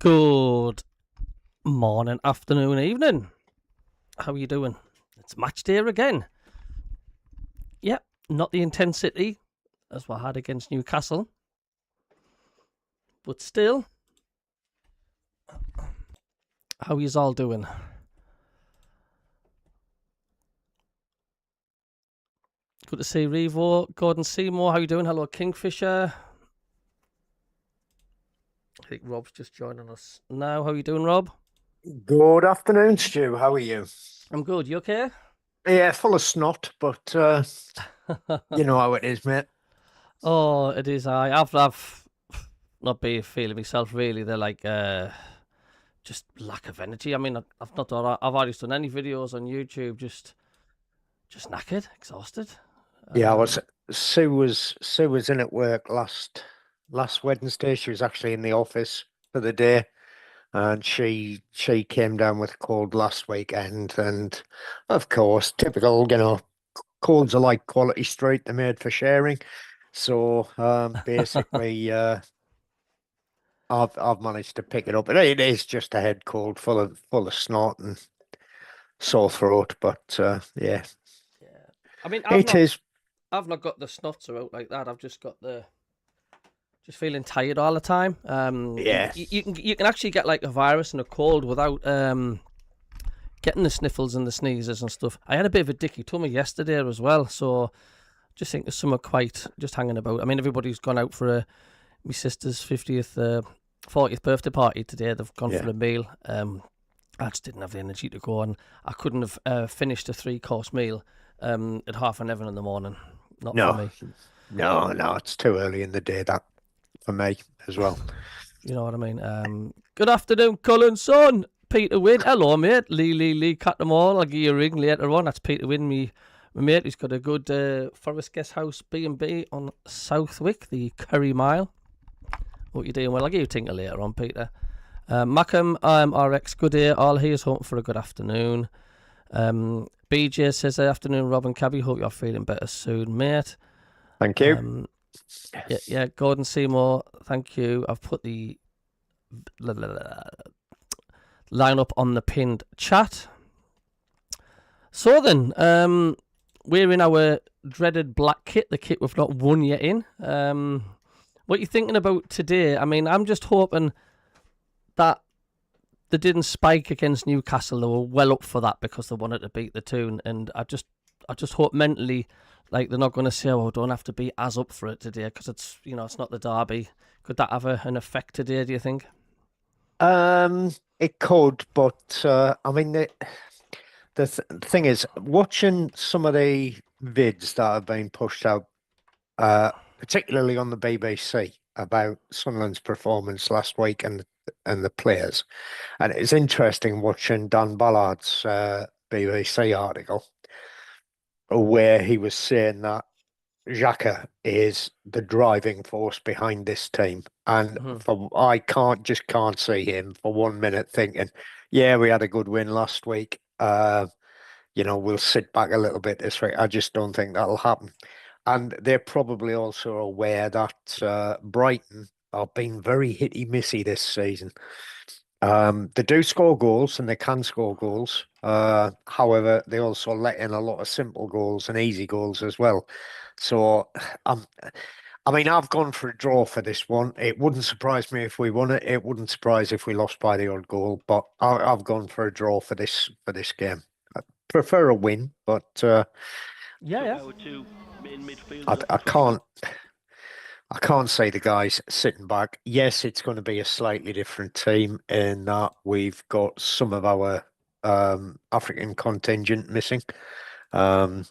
Good morning, afternoon, evening. How are you doing? It's match day again. Yep, not the intensity as we had against Newcastle, but still. How yous all doing? Good to see Revo, Gordon Seymour. How you doing? Hello, Kingfisher. I think Rob's just joining us now. How you doing, Rob? Good afternoon, Stu. How are you? I'm good. You okay? Yeah, full of snot, but you know how it is, mate. Oh, it is. I've not been feeling myself really. They're like just lack of energy. I mean, I've not done. I've hardly done any videos on YouTube. Just knackered, exhausted. Yeah, Sue was in at work last Wednesday. She was actually in the office for the day, and she came down with a cold last weekend. And of course, typical, colds are like Quality Street. They're made for sharing. So basically, I've managed to pick it up. It is just a head cold, full of snot and sore throat. But yeah, Yeah. I mean, it is. I've not got the snots out like that. I've just got just feeling tired all the time. Yeah, You can actually get like a virus and a cold without getting the sniffles and the sneezes and stuff. I had a bit of a dicky tummy yesterday as well, so just think there's some are quite just hanging about. I mean, everybody's gone out for my sister's 40th birthday party today. They've gone for a meal. I just didn't have the energy to go, and I couldn't have finished a 3-course meal at 11:30 in the morning. Not for me. No, it's too early in the day that for me as well. You know what I mean? Good afternoon, Cullen, son. Peter Wynn. Hello, mate. Lee, cut them all. I'll give you a ring later on. That's Peter Wynn, my mate. He's got a good Forest Guest House B&B on Southwick, the Curry Mile. What you doing? Well, I'll give you a tinkle later on, Peter. MACKEM, RX, good day. All here's hoping for a good afternoon. BJ says, afternoon, Rob and CABBIE. Hope you're feeling better soon, mate. Thank you. Yeah, Gordon Seymour, thank you. I've put the line up on the pinned chat. So then, we're in our dreaded black kit, the kit we've not won yet in. What are you thinking about today? I mean, I'm just hoping that they didn't spike against Newcastle. They were well up for that because they wanted to beat the Toon, and I just hope mentally, like, they're not going to say, "Oh, don't have to be as up for it today," because it's it's not the derby. Could that have an effect today? Do you think? It could, but I mean the thing is, watching some of the vids that have been pushed out, particularly on the BBC about Sunderland's performance last week and the players, and it's interesting watching Dan Ballard's BBC article where he was saying that Xhaka is the driving force behind this team, and I can't see him for 1 minute thinking, yeah, we had a good win last week. We'll sit back a little bit this week. I just don't think that'll happen. And they're probably also aware that Brighton are being very hitty-missy this season. They do score goals and they can score goals. However, they also let in a lot of simple goals and easy goals as well. So, I mean, I've gone for a draw for this one. It wouldn't surprise me if we won it. It wouldn't surprise if we lost by the odd goal. But I've gone for a draw for this game. I prefer a win, but yeah. I can't say the guys sitting back. Yes, it's going to be a slightly different team in that we've got some of our African contingent missing. Funnily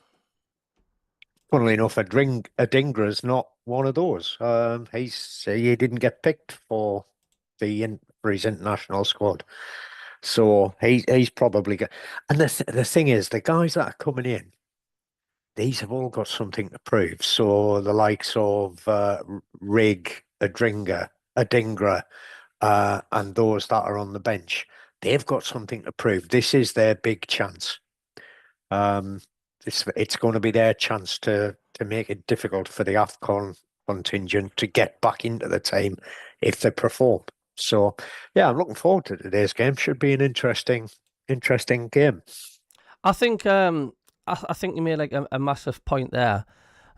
enough, Adingra's not one of those. He didn't get picked for his international squad, so he's probably got. And the thing is, the guys that are coming in, these have all got something to prove. So the likes of Rig, Adingra, and those that are on the bench, they've got something to prove. This is their big chance. It's going to be their chance to make it difficult for the AFCON contingent to get back into the team if they perform. So yeah, I'm looking forward to today's game. Should be an interesting game. I think I think you made like a massive point there,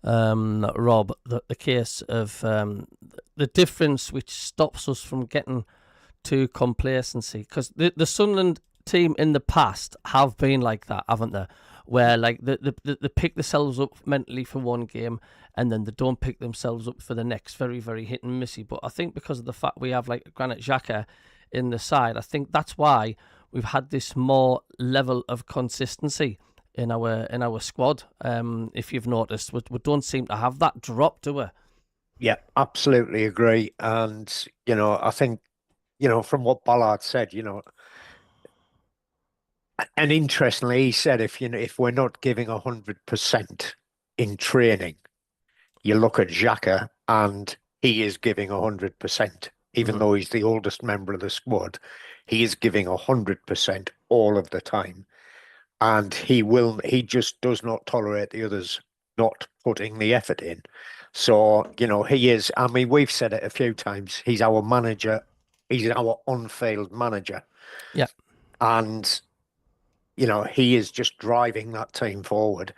Rob. The case of the difference which stops us from getting to complacency, because the Sunderland team in the past have been like that, haven't they? Where like they pick themselves up mentally for one game and then they don't pick themselves up for the next. Very, very hit and missy. But I think because of the fact we have like Granit Xhaka in the side, I think that's why we've had this more level of consistency in our squad. If you've noticed, we don't seem to have that drop, do we? Yeah, absolutely agree. And I think from what Ballard said, and interestingly, he said if we're not giving 100% in training, you look at Xhaka and he is giving 100%, even Mm-hmm. though he's the oldest member of the squad. He is giving 100% all of the time, and he just does not tolerate the others not putting the effort in. So, he is, I mean, we've said it a few times, he's our manager, he's our on-field manager, Yeah. and he is just driving that team forward.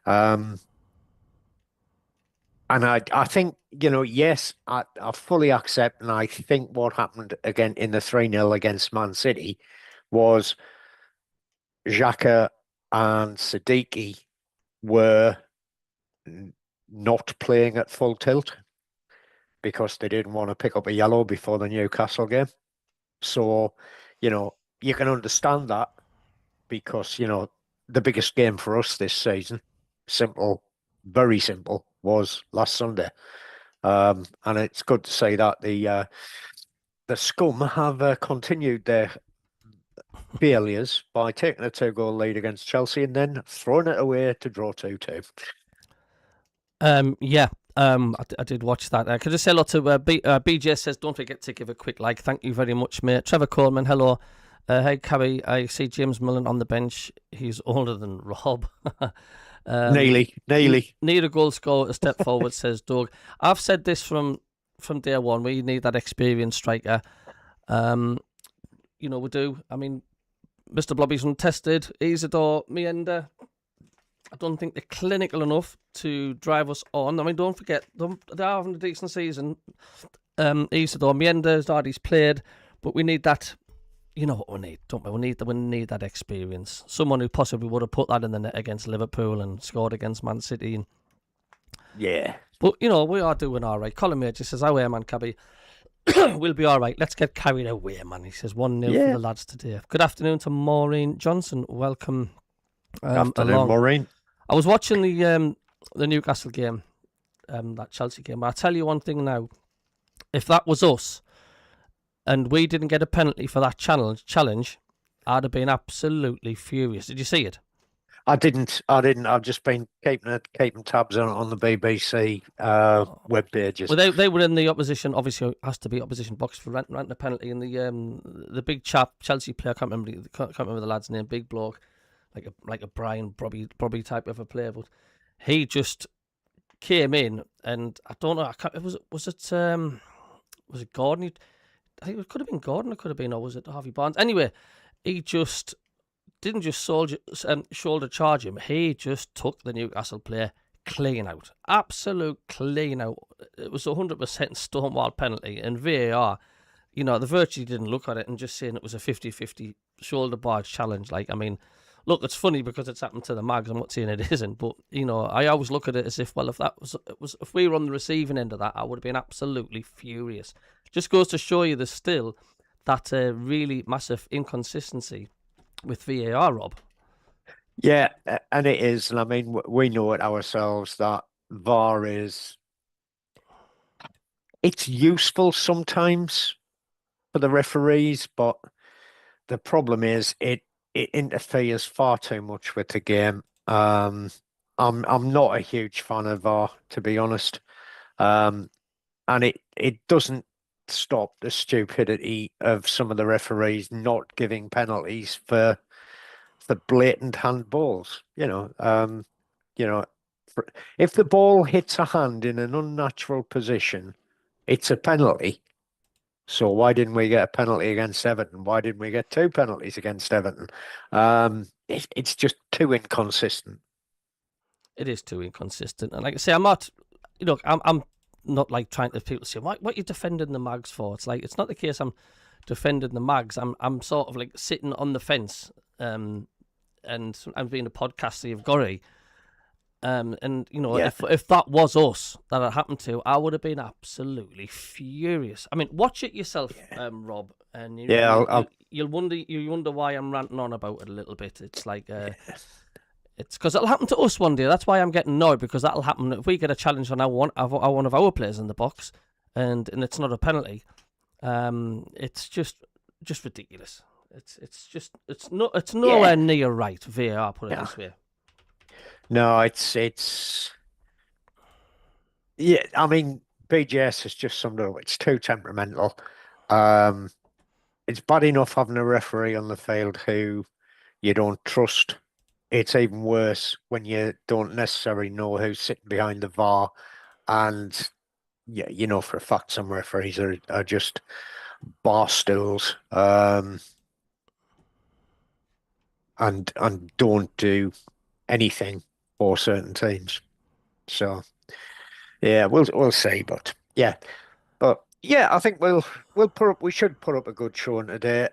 Um, and I think, yes, I fully accept, and I think what happened again in the 3-0 against Man City was Xhaka and Siddiqui were not playing at full tilt because they didn't want to pick up a yellow before the Newcastle game. So, you can understand that because, the biggest game for us this season, simple, very simple, was last Sunday. And it's good to say that the scum have continued their failures by taking a 2-goal lead against Chelsea and then throwing it away to draw 2-2. Yeah. I did watch that. Can I just say hello to BJ says, don't forget to give a quick like. Thank you very much, mate. Trevor Coleman, hello. Hey, Cabby, I see James Millen on the bench. He's older than Rob. Nearly. Need a goal scorer, a step forward, says Doug. I've said this from day one. We need that experienced striker. We do. I mean, Mr. Blobby's untested. Isidore, Mienda, I don't think they're clinical enough to drive us on. I mean, don't forget, they are having a decent season. Isidore, Mienda's already played, but we need that. You know what we need, don't we? We need that experience. Someone who possibly would have put that in the net against Liverpool and scored against Man City. Yeah. But, we are doing all right. Colin Major says, away, man, Cabby. We'll be all right. Let's get carried away, man. He says 1-0 for the lads today. Good afternoon to Maureen Johnson. Welcome Afternoon, along. Maureen. I was watching the Newcastle game, that Chelsea game. I'll tell you one thing now. If that was us and we didn't get a penalty for that challenge, I'd have been absolutely furious. Did you see it? I didn't. I've just been keeping tabs on the BBC web pages. Well, they were in the opposition. Obviously, it has to be opposition box for ranting a penalty. And the big chap, Chelsea player, can't remember the lad's name. Big bloke, like a Brian Brobby type of a player, but he just came in, and I don't know. Was it Gordon? I think it could have been Gordon. It could have been, or was it Harvey Barnes? Anyway, he just didn't just shoulder charge him. He just took the Newcastle player clean out, absolute clean out. It was 100% stonewall penalty, and VAR, they virtually didn't look at it and just saying it was a 50-50 shoulder barge challenge. Like, I mean, look, it's funny because it's happened to the Mags. I'm not saying it isn't, but I always look at it as if, well, if we were on the receiving end of that, I would have been absolutely furious. Just goes to show you there's still that really massive inconsistency with VAR, Rob. Yeah, and it is. And I mean, we know it ourselves that VAR it's useful sometimes for the referees, but the problem is it interferes far too much with the game. I'm not a huge fan of VAR, to be honest. And it doesn't stop the stupidity of some of the referees not giving penalties for blatant handballs. If the ball hits a hand in an unnatural position, it's a penalty. So why didn't we get a penalty against Everton? Why didn't we get 2 penalties against Everton? It's just too inconsistent. It is too inconsistent, and like I say, I'm not. I'm not like trying to people say what you defending the Mags for. It's like it's not the case. I'm defending the Mags. I'm sort of like sitting on the fence, and I'm being a podcaster of Gorry. And Yeah. if that was us that had happened to, I would have been absolutely furious. I mean, watch it yourself, Rob, and you'll wonder why I'm ranting on about it a little bit. It's like it's because it'll happen to us one day. That's why I'm getting annoyed, because that'll happen if we get a challenge on one of our players in the box, and it's not a penalty. It's just ridiculous. It's nowhere near right. VAR, put it this way. No, it's yeah. I mean, BGS has just summed it up. It's too temperamental. It's bad enough having a referee on the field who you don't trust. It's even worse when you don't necessarily know who's sitting behind the VAR, and yeah, you know for a fact some referees are just bar stools, and don't do anything for certain teams. So yeah, we'll see, but yeah, I think we should put up a good showing today.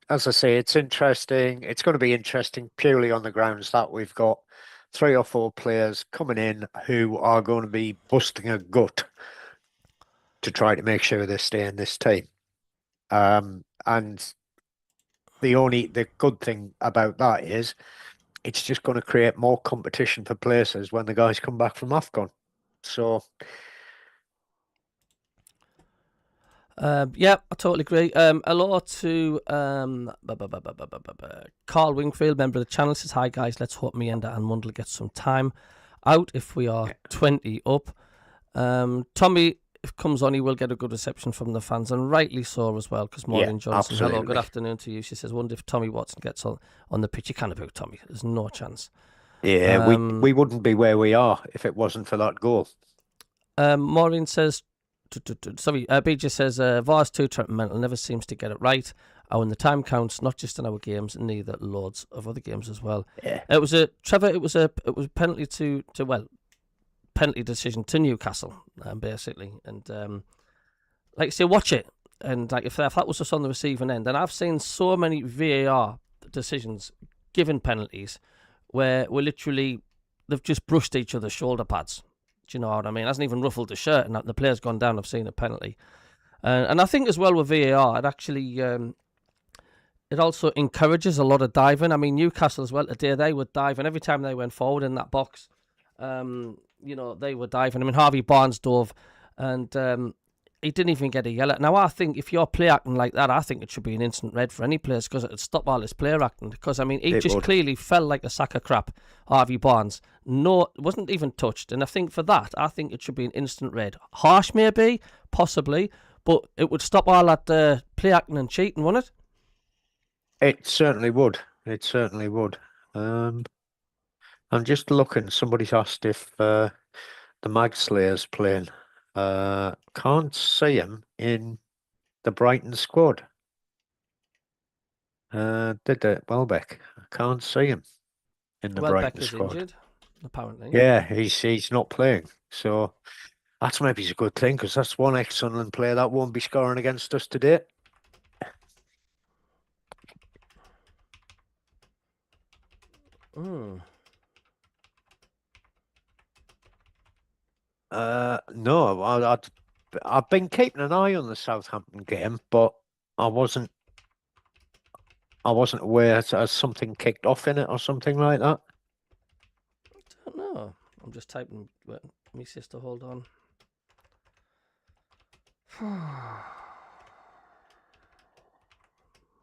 As I say, it's interesting. It's going to be interesting purely on the grounds that we've got 3 or 4 players coming in who are going to be busting a gut to try to make sure they stay in this team. And the good thing about that is it's just going to create more competition for places when the guys come back from AFCON. So Yeah, I totally agree. Hello to Carl Wingfield, member of the channel, says, hi guys, let's hope Meander and Mundle get some time out if we are 20 up. Tommy, if comes on, he will get a good reception from the fans, and rightly so as well, because Maureen Johnson, absolutely. hello, good afternoon to you. She says, wonder if Tommy Watson gets on the pitch. You can't about Tommy. There's no chance. Yeah, we wouldn't be where we are if it wasn't for that goal. Maureen says, BJ says, VAR's too temperamental, never seems to get it right. And when the time counts, not just in our games, neither loads of other games as well. Yeah. It was a penalty penalty decision to Newcastle, basically. And like I say, watch it. And like if that was us on the receiving end, and I've seen so many VAR decisions given penalties where we're literally they've just brushed each other's shoulder pads. Do you know what I mean? It hasn't even ruffled the shirt, and the player's gone down. I've seen a penalty, and I think as well with VAR, it actually it also encourages a lot of diving. I mean, Newcastle as well today, they were diving every time they went forward in that box. They were diving. I mean, Harvey Barnes dove, and he didn't even get a yellow. Now, I think if you're play acting like that, I think it should be an instant red for any players, because it would stop all this player acting. Because, I mean, he just clearly fell like a sack of crap, Harvey Barnes. No, wasn't even touched. And I think for that, I think it should be an instant red. Harsh, maybe, possibly, but it would stop all that play acting and cheating, wouldn't it? It certainly would. It certainly would. I'm just looking. Somebody's asked if the Mag Slayer's playing. Can't see him in the Brighton squad. Welbeck? I can't see him in the Brighton squad. Welbeck is injured, apparently. Yeah, he's not playing. So that's maybe a good thing, because that's one ex-Sunderland player that won't be scoring against us today. No, I've been keeping an eye on the Southampton game, but I wasn't aware as something kicked off in it or something like that. I don't know. I'm just typing. Let me sister, hold on.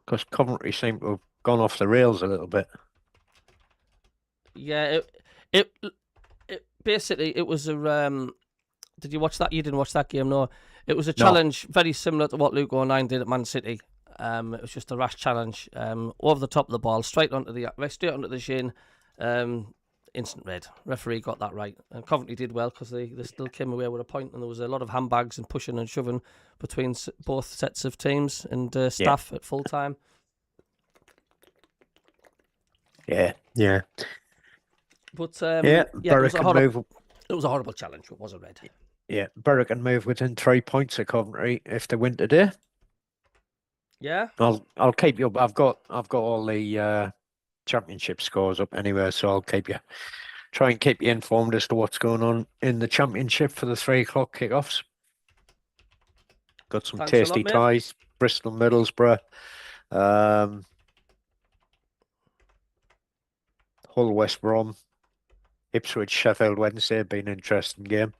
Because Coventry seemed to have gone off the rails a little bit. Yeah, it basically it was a did you watch that? You didn't watch that game, no. It was a challenge very similar to what Luke O'Nien did at Man City. It was just a rash challenge, over the top of the ball, straight onto the shin. instant red. Referee got that right. And Coventry did well because they still came away with a point, and there was a lot of handbags and pushing and shoving between both sets of teams and staff at full time. Yeah, yeah. But Berwick can move. It was a horrible challenge. It was a red. Yeah, Berwick can move within 3 points of Coventry if they win today. Yeah. I'll keep you up. I've got all the championship scores up anyway, so I'll try and keep you informed as to what's going on in the championship for the 3 o'clock kickoffs. Got some tasty ties. Bristol, Middlesbrough, Hull, West Brom, Ipswich, Sheffield Wednesday, been an interesting game,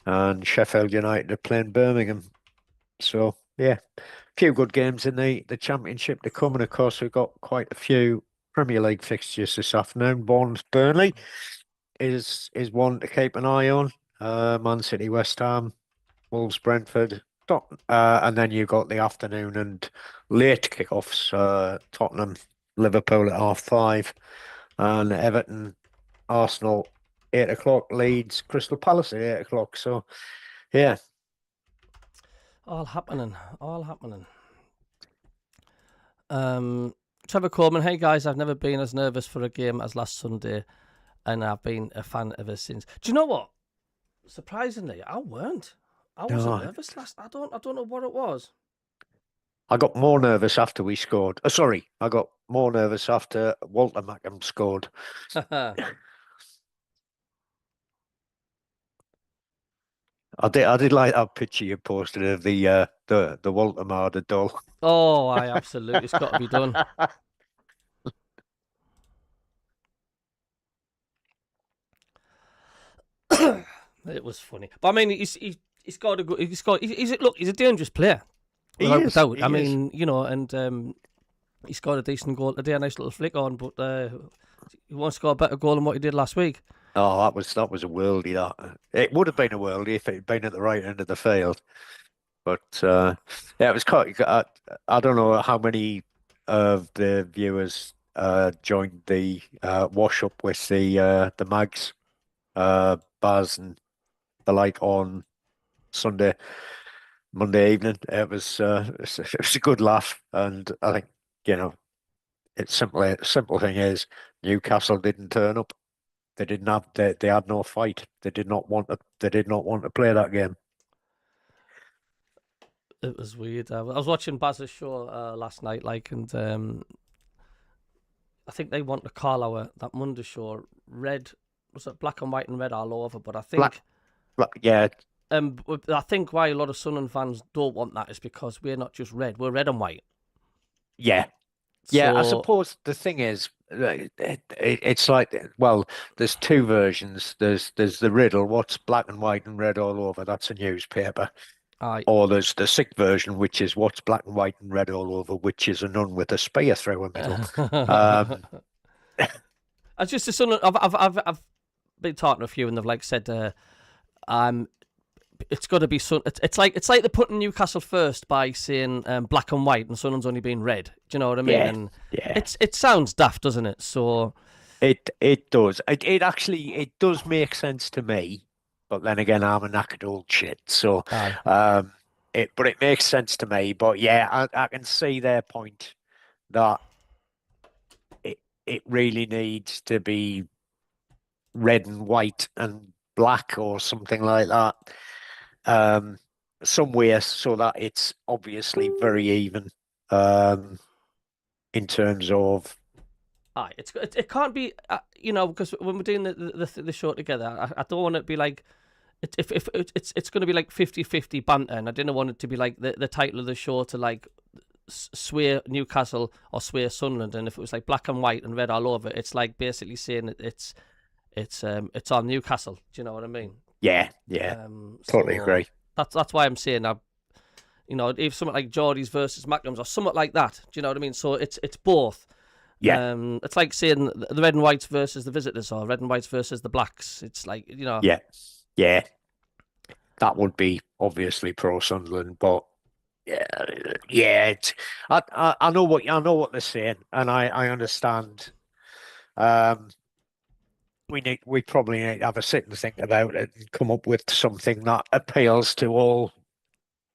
and Sheffield United are playing Birmingham. So yeah, a few good games in the championship to come, and of course we've got quite a few Premier League fixtures this afternoon. Bournemouth, Burnley is one to keep an eye on. Man City, West Ham, Wolves, Brentford, and then you've got the afternoon and late kickoffs. Tottenham, Liverpool at 5:30, and Everton, Arsenal 8 o'clock. Leeds, Crystal Palace at 8 o'clock. So yeah, all happening. Trevor Coleman, hey guys, I've never been as nervous for a game as last Sunday, and I've been a fan ever since. Do you know what? Surprisingly, I weren't. I wasn't nervous last. I don't know what it was. I got more nervous after we scored. Sorry, I got more nervous after Walter MACKEM scored. I did like that picture you posted of the Walter Marder doll. Oh, absolutely, it's got to be done. It was funny, but I mean, he's got a good. He's a dangerous player. Without. I mean, you know, and he scored a decent goal today, a nice little flick on, but he won't score a better goal than what he did last week. Oh, that was a worldie. That it would have been a worldie if it had been at the right end of the field. But yeah, it was quite. I don't know how many of the viewers joined the wash up with the Mags, Baz and the like on Monday evening. It was a good laugh, and I think it's simple thing is Newcastle didn't turn up. They didn't have they had no fight. They did not want to play that game. It was weird. I was watching Baz's show last night, and I think they want to call that Monday show red. Was it black and white and red all over? But I think yeah. I think why a lot of Sunderland fans don't want that is because we're not just red; we're red and white. Yeah, yeah. I suppose the thing is, it's like, well, there's 2 versions. There's the riddle, what's black and white and red all over. That's a newspaper. Aye. Or there's the sick version, which is what's black and white and red all over, which is a nun with a spear through a middle. It's just a Sunderland. I've been talking to a few, and they've said, it's got to be It's like they're putting Newcastle first by saying black and white, and Sunderland's only been red. Do you know what I mean? Yeah, and yeah. It sounds daft, doesn't it? So it does. It actually does make sense to me, but then again, I'm a knackered old shit. So it makes sense to me. But yeah, I can see their point that it really needs to be red and white and black or something like that. Somewhere so that it's obviously very even in terms of. It can't be because when we're doing the show together, I don't want it to be like if it's going to be like 50-50 banter, and I didn't want it to be like the title of the show to swear Newcastle or swear Sunderland, and if it was like black and white and red all over, it's like basically saying it's on Newcastle. Do you know what I mean? Yeah, totally agree. That's why I'm saying if something like Geordie's versus Macklem's or something like that. Do you know what I mean? So it's both. Yeah. It's like saying the red and whites versus the visitors, or red and whites versus the blacks. It's like Yeah. That would be obviously pro Sunderland, but yeah. I know what they're saying, and I understand. we probably need to have a sit and think about it and come up with something that appeals to all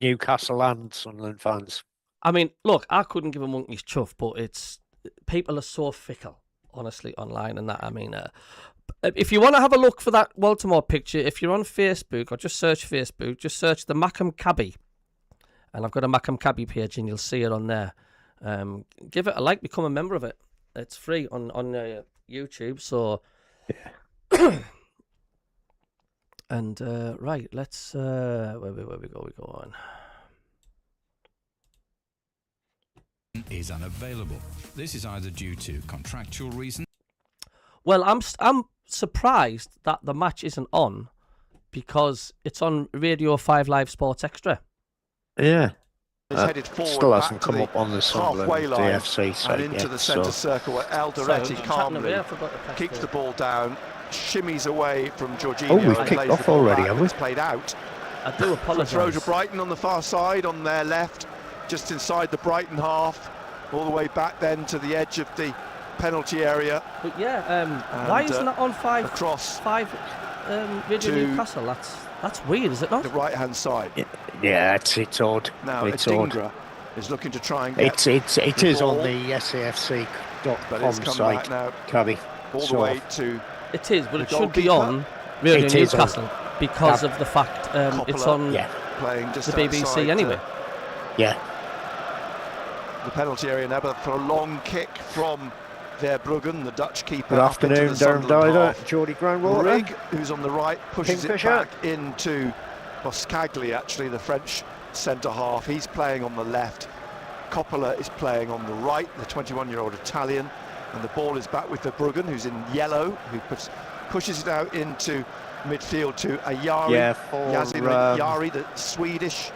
Newcastle and Sunderland fans. I mean, look, I couldn't give a monkey's chuff, but people are so fickle, honestly, online and that. I mean, if you want to have a look for that Baltimore picture, if you're on Facebook or just search Facebook, just search the MACKEM CABBIE, and I've got a MACKEM CABBIE page, and you'll see it on there. Give it a like, become a member of it. It's free on YouTube. So, yeah. And right, let's where we go on. Is unavailable. This is either due to contractual reasons. Well, I'm surprised that the match isn't on because it's on Radio 5 Live Sports Extra. Yeah. Headed forward, still hasn't come up on the Sunderland DFC side and into yet, the centre circle where Alderete calmly keeps the ball down, shimmies away from Jorginho. Oh, we've kicked off already, have we? It's played out. I do apologise. Throw to Brighton on the far side, on their left, just inside the Brighton half, all the way back then to the edge of the penalty area. But yeah, why isn't that on five Radio Newcastle? That's weird, is it not? The right-hand side. Yeah, it's odd. Now, it's odd. is looking to try and get it is on the SAFC.com site now, CABBIE. All the way to it is, but it should be on Radio Newcastle because of the fact it's on playing just the BBC anyway. Yeah. The penalty area now, but for a long kick from Verbruggen, the Dutch keeper. Good afternoon, Durham Diver, Geordie Groundwater. Rigg, who's on the right, pushes it back into Boscagli, actually, the French centre-half. He's playing on the left. Coppola is playing on the right, the 21-year-old Italian. And the ball is back with Verbruggen, who's in yellow, who pushes it out into midfield to Ayari. Yeah, Ayari, the Swedish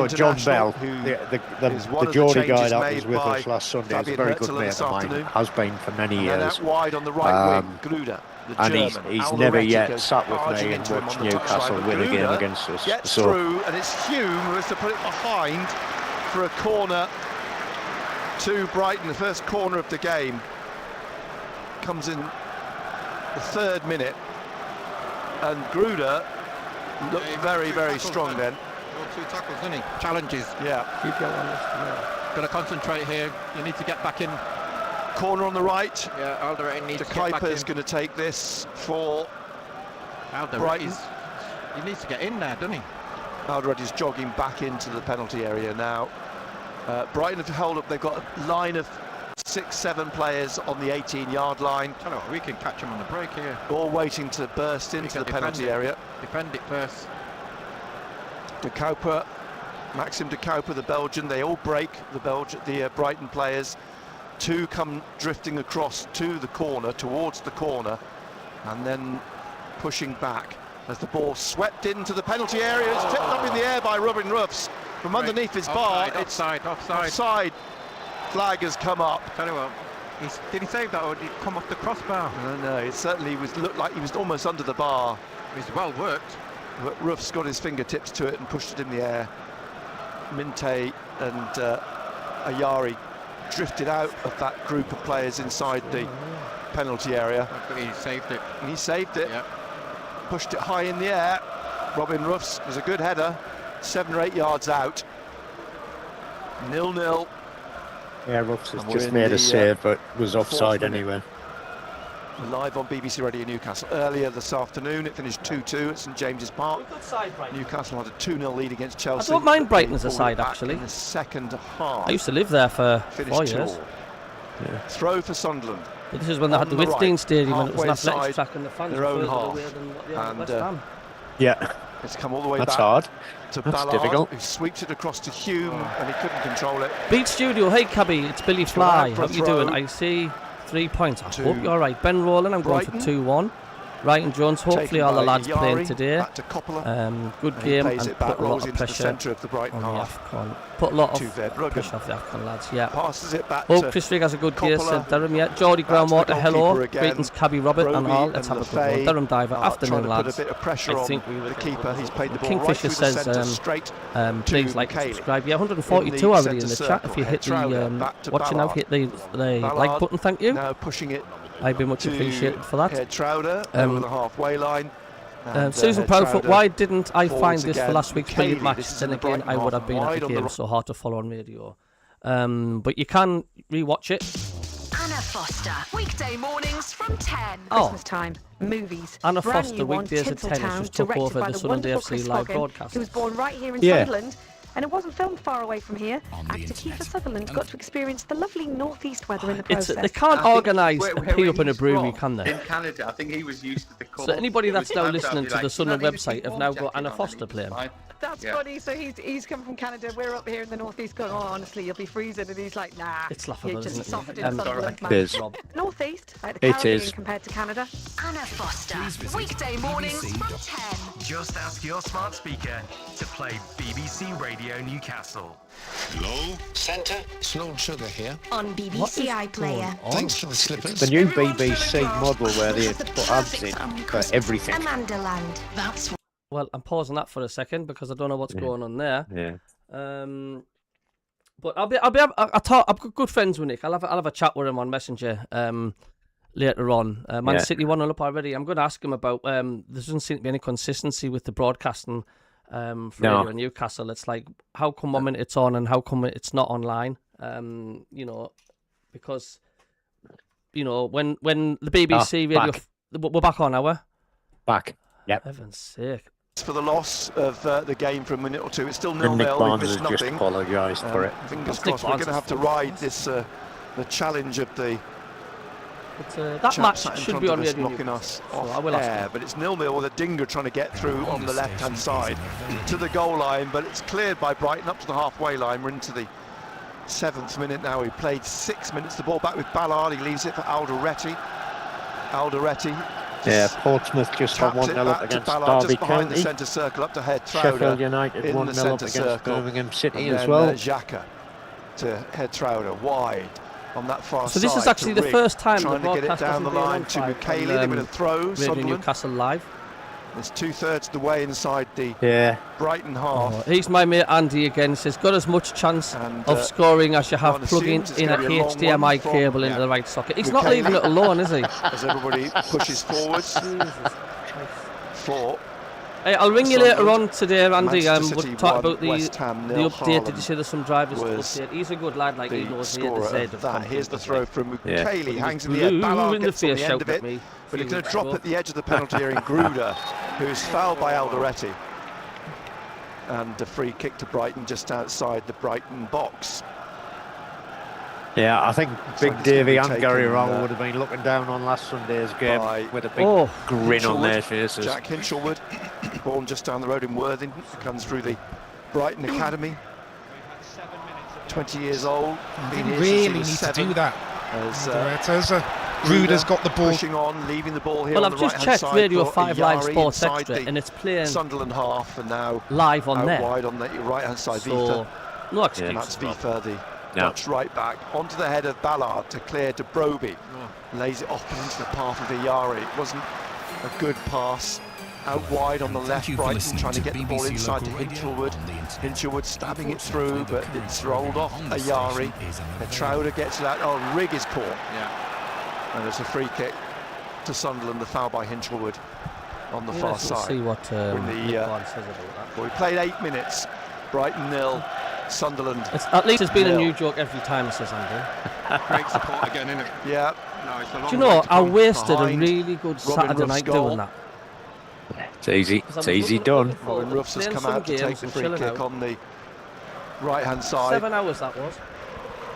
John Bell, the Geordie guy that was with us last Sunday, is a very good mate of mine, has been for many years. And out wide on the right wing, Gruda, the and German. He's never yet sat with me and watched Newcastle win a game against us. Gets through, and it's Hume who has to put it behind for a corner to Brighton, the first corner of the game. Comes in the 3rd minute, and Gruda looked very, very strong then. 2 tackles, didn't he? Challenges. Yeah. Keep going on this. Got to concentrate here. You need to get back in. Corner on the right. Yeah, Alderete needs to get back in. Kuiper's going to take this for Brighton. He needs to get in there, doesn't he? Alderete's jogging back into the penalty area now. Brighton have held up. They've got a line of 6-7 players on the 18-yard line. Tell you what, we can catch them on the break here. All waiting to burst into the penalty area. Defend it first. De Cuyper, Maxim De Cuyper, the Belgian, they all break the Brighton players. 2 come drifting across to the corner, towards the corner, and then pushing back as the ball swept into the penalty area. It's tipped up in the air by Robin Ruffs from underneath his bar. Offside. Flag has come up. Tell you what, did he save that, or did he come off the crossbar? No, it certainly looked like he was almost under the bar. It was well worked. But Ruff's got his fingertips to it and pushed it in the air. Minte and Ayari drifted out of that group of players inside the penalty area. He saved it. He saved it. Yeah. Pushed it high in the air. Robin Ruffs was a good header. 7 or 8 yards out. 0-0. Yeah, Ruffs has just made a save, but was offside anyway. Live on BBC Radio Newcastle. Earlier this afternoon, it finished 2-2 at St James's Park. Newcastle had a 2-0 lead against Chelsea. I don't mind Brighton as a side, actually. In the second half. I used to live there for 4 years. Yeah. Throw for Sunderland. But this is when they had the Whitstone Stadium and it was an athletics track and the fans their own were half. away than West Ham. Yeah. It's come all the way That's back. hard. To That's Ballard, difficult. who sweeps it across to Hume, and he couldn't control it. Beat Studio, hey Cabbie, it's Billy Fly. How you doing? I see 3 points. I hope you're all right. Ben Rowland, I'm going for 2-1. Ryan Jones, hopefully all the lads playing today. Good game and put a lot of pressure on the AFCON. Put a lot of pressure off the AFCON lads, yeah. Passes it back Hope Chris Rigg has a good game, said Durham, yeah. Geordie Groundwater, hello. Greetings, Cabbie Robert and all. Let's have a good one. Durham Diver, afternoon lads. I think we will. The keeper, he's played the ball Kingfisher says, please like and subscribe. Yeah, 142 already in the chat. If you hit the, watching now, hit the like button, thank you. Now pushing it I'd be much to appreciated for that. Head Trowder over the halfway line. Susan Head Proudfoot, Trowder why didn't I find forwards this for again. last week's Cayley, Billiard match? this is Then in the again, I Brighton would half have been at wide the on the game, so hard to follow on radio. But you can rewatch it. Anna Foster, weekday mornings from 10. Oh. Christmas time, movies. Anna Brand Foster, new one, weekdays at 10. Tinseltown, She's took directed over by the the Sunderland wonderful FC Chris live Hogan, broadcast. who was born right here in Yeah. Sunderland. And it wasn't filmed far away from here. On the Actor Kiefer internet. Sutherland got to experience the lovely northeast weather in the It's process. they can't organise a pee up in a he's brewery, from, can they? In Canada, I think he was used to the colour. So anybody It was that's now times I'd listening be to the like, Sunderland "You don't website need have a now warm got Anna jacket on, Foster it's playing. fine." That's Yeah. funny. So he's come from Canada. We're up here in the northeast going, oh, honestly, you'll be freezing. And he's like, nah. It's laughable, you're just isn't it? soft in Um, Sunderland, It man. is. Rob. Northeast, like the It Caribbean is. compared to Canada. Anna Foster, Please visit weekday mornings BBC. from 10. Just ask your smart speaker to play BBC Radio Newcastle. Low, centre, slow and sugar here. On What BBC is iPlayer. going on? Thanks for the slippers. The new Everyone's BBC gonna grasp model where they the put ads in perfect for Christmas. everything. Amanda Land. That's Well, I'm pausing that for a second because I don't know what's going on there. Yeah. But I've got good friends with Nick. I'll have a chat with him on Messenger later on. Man Yeah. City 1-0 up already. I'm going to ask him about. There doesn't seem to be any consistency with the broadcasting for Radio Newcastle. It's like, how come 1 minute it's on and how come it's not online? Because when the BBC radio, back. We're back on, are we? Back. Yep. Heaven's sake. For the loss of the game for a minute or two. It's still And Nick 0-0. We Barnes missed has just nothing. apologised for it. Fingers That's Nick crossed. We're going to Barnes' have to fault. ride this the challenge of the That chap match sat in should front be of on us, Radio knocking Newcastle, us so off I will ask air. him. But it's 0-0 with a Dinger trying to get through on the left-hand side to the goal line, but it's cleared by Brighton up to the halfway line. We're into the 7th minute now. He played 6 minutes. The ball back with Ballard. He leaves it for Alderete. Yeah, Portsmouth just won taps it 1-0 up back to against Ballard Derby just behind the County. centre circle up to Head Trowder. Sheffield United in 1-0 the up centre against circle. Birmingham City And as then, well. Xhaka to Head Trowder wide on that far So side. this is actually to the Rigg, first time the trying to get it broadcast down the hasn't been on line to five McKaylee. on, They're going to throw Radio Sunderland. Newcastle live. It's 2/3 the way inside the Yeah. Brighton half. He's my mate Andy again. He says, got as much chance And, of scoring as you have well, it plugging seems it's in a gonna be a long HDMI one from- cable into yeah. the right socket. He's not McKaylee. leaving it alone, is he? As everybody pushes forwards for Hey, I'll ring you later on today, Andy. Manchester We'll City talk 1, about the West Ham the 0. update. Did you Haaland see there's some drivers to was update? He's a good lad, like he the knows the A to scorer Z of of that. content, Here's the isn't throw he? from Yeah. McKaylee. He Hangs in was the air. blue Ballard in the gets on face, the end of shouted it. at me But a he's few going to weeks drop ago. at the edge of the penalty area in Gruder, who's fouled by Alderete. And a free kick to Brighton just outside the Brighton box. Yeah, I think Looks Big like it's gonna Davey be and Gary taken, Rowell would have been looking down on last Sunday's game by with a big Oh, grin on their Hinchelwood. faces. Jack Hinchelwood, born just down the road in Worthing, comes through the Brighton Academy. 20 years old. They been here since really he need was to 7, do that. As Ruder's got the ball. pushing on, leaving the ball here Well, on I've the just right-hand checked side Radio for 5 Live Iyari Sports inside Extra, the and it's playing Sunderland half, and now live on out there. wide on the right-hand side. So, Vita, no excuse. Mats Vita, the No. Dutch right back, onto the head of Ballard to clear to Broby. Lays it off into the path of Iyari. It wasn't a good pass. Out wide on the left, you for Brighton listening trying to to get the ball BBC inside to Local Radio Hinchelwood. on the internet. Hinchelwood stabbing it through, Unfortunately, but the it's current rolled off on the Iyari. station is And unavailable. Trowder gets it out. Oh, Rigg is caught. Yeah. And it's a free kick to Sunderland, the foul by Hinchelwood on the far Let's side. see what In the, Nick Barnes says about that. Well, we played 8 minutes. Brighton 0, Sunderland. At least it's been a nil. new joke every time, says Andy. Great support again, isn't it? Yeah, No, it's a long Do you way know, to I come. wasted a behind really good Saturday Ruff's night goal. doing that. It's easy. 'Cause I It's was easy looking at done. football, Robin Ruffs has playing come some out to take games the and free chilling kick out. on the right-hand side. 7 hours that was.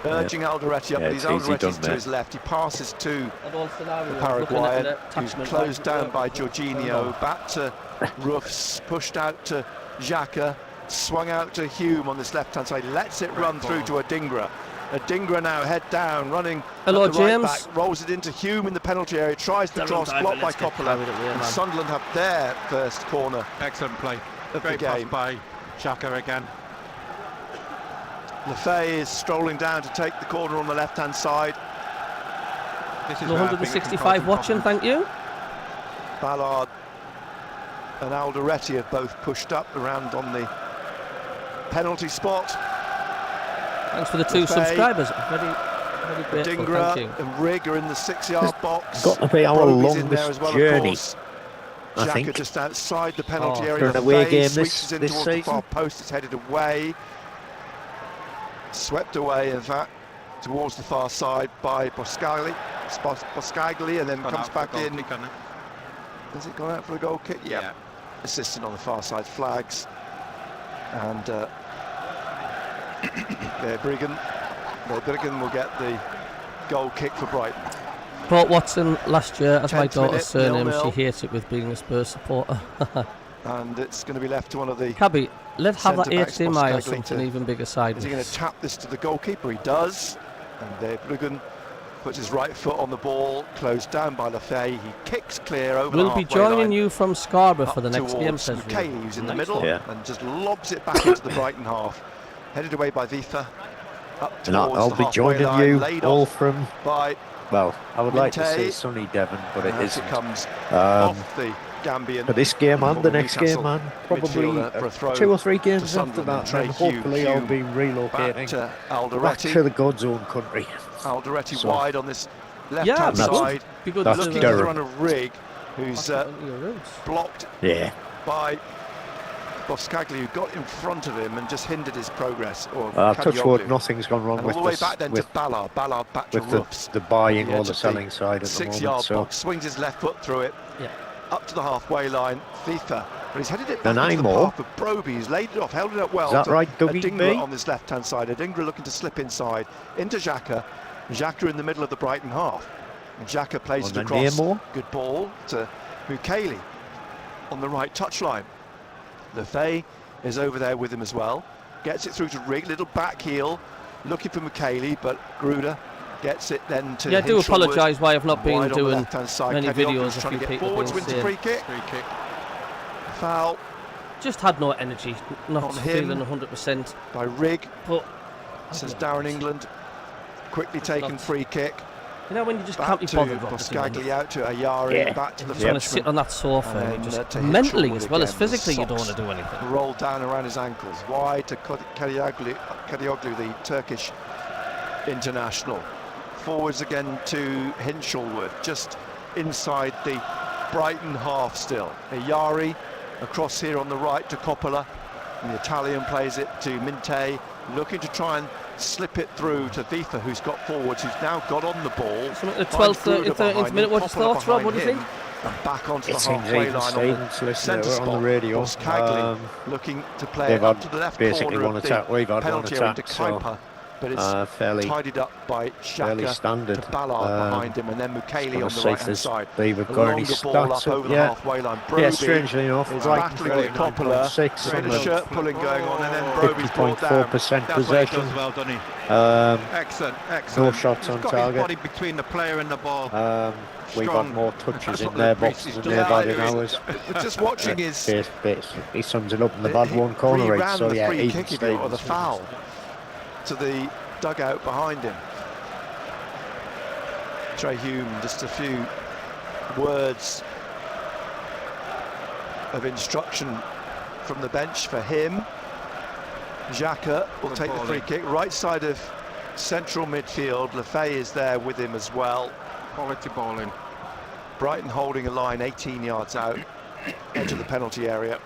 Urging Alderete up, Yeah, but it's he's easy Alderete's done, to mate. his left. He passes to At all scenarios, the looking at Paraguayan, the who's attachment closed right down by there. Jorginho. Back to Ruffs, pushed out to Xhaka, swung out to Hume on this left-hand side. Lets it run through to Adingra. Adingra now head down, running Hello, at the right James. back, rolls it into Hume in the penalty area, tries to Darren cross, Diver, blocked by let's get Coppola. carried away, And man. Sunderland have their first corner Excellent play. of the Great pass game. by Xhaka again. Lefay is strolling down to take the corner on the left-hand side. This is No where I think it can 165 cause watching, problems. thank you. Ballard and Alderete have both pushed up around on the penalty spot. Thanks for the 2 Lefay. subscribers. Very, Very grateful, Dingra thank you. and Rigg are in the 6-yard box. Got to be our Broby's in there longest as well, journey, of course. I Xhaka think. just outside the penalty Oh, area. for an away Lefay game switches in this towards the season. far post. It's headed away. Swept away, in fact, towards the far side by Boscagli, and then Gone comes out back for a goal in. kick, hasn't it? Has it gone out for a goal kick? Yeah. Assistant on the far side flags. And Briggan will get the goal kick for Brighton. Brought Watson last year as my 10th daughter's minute, surname. 0-0. She hates it with being a Spurs supporter. And it's going to be left to one of the... Cabby, let's have that centre-backs, HDMI or Boscagli, something to- even bigger side. Is he going to tap this to the goalkeeper? He does. And Bruggen puts his right foot on the ball, closed down by Lefay. He kicks clear over the We'll be halfway joining line, you from Scarborough for the up next game, towards says Mukayi, Lee. who's in the Nice middle, one. Yeah. and just lobs it back into the Brighton half. Headed away by Vifa, up And towards I'll the be halfway joining line, you laid all off from, by well, I would like to Minte. say sunny Devon, but it and isn't. it comes Um, off the Gambian. for this game and the former next Newcastle game, and probably midfielder for a throw 2 or 3 to games after Sunderland. that, Trey and hopefully I'll be back relocating to back Alderete. to the God's own country. Alderete So- wide on this Yeah, left-hand that's- side, Be good that's to looking do to Durham. run a Rigg, who's Back onto your roots. blocked Yeah. by Boscagli, who got in front of him and just hindered his progress. Or Touch wood, Kadioglu. nothing's gone wrong And with all the way this, back then with, to Ballard. Ballard back to with Roofs. the buying The or edge the of selling side at the 6-yard moment. So, box, swings his left foot through it, Yeah. up to the halfway line. FIFA, but he's headed it back And into the Aymor. path of Broby. He's laid it off, held it up well. Is that to right, Dougie Adingra B? on this left-hand side. Adingra looking to slip inside into Xhaka. Xhaka in the middle of the Brighton half. And Xhaka plays On it the across. Aymor. Good ball to Mukayi on the right touchline. Lefay is over there with him as well. Gets it through to Rigg, little back heel, looking for Mukayi, but Gruder gets it then to Yeah, I do Hinshelwood. apologise why I've not been Wide on the doing left-hand side. many Kadioglu's videos. A trying few to get people forwards, being wins a saying. free kick. Foul Just had no energy, not On him. feeling 100%. by Rigg, But says Darren England. Quickly taken not- free kick. you know when you just Back can't be to bothered. what to do. Boscagli, out to Ayari, Yeah. back to the Just want to sit Frenchman. on that sofa And and then, just to mentally Hinshelwood as well as again, the physically you don't want socks to do anything. Rolled down around his ankles. Wide to Kadioglu, the Turkish international. Forwards again to Hinshelwood, just inside the Brighton half still. Ayari across here on the right to Coppola. And the Italian plays it to Minte, looking to try and slip it through to Vifa, who's got forwards, who's now got on the ball. So at the Finds 12th, Gruder 13th behind minute, him, what's your Coppola thoughts, Rob? What do you behind think? him, and back onto it the seems halfway even line on Stevens the listening centre to it on the spot. radio. Boscagli looking to play They've it up had to the left basically corner one of attack, the we've had one penalty area into attack, so, Kuiper, but it's fairly tidied up by fairly Xhaka standard. to Ballard behind him, and then Mukayi on the right hand side. We've A got any longer ball up stats over up the yet? halfway line. Yeah, Broby strangely enough, is Brighton battling with Coppola. 49.6 Bit and of a shirt pulling going on, and then Broby's brought down. 50.4% That's what he possession. does well, doesn't he? Excellent, excellent. No shots He's on got target. his body between the player and the ball. We've Strong. had more touches That's in what their the Greece boxes is than doing. they've had in Yeah, ours. But just watching his... He sums it up in the bad one corner rate, ran so the yeah, free even kick, if you will, or the Stevens. foul to the dugout behind him. Trey Hume, just a few words of instruction from the bench for him. Xhaka will take the free kick, right side of central midfield. Lefay is there with him as well. Quality bowling. Brighton holding a line 18 yards out, edge of the penalty area.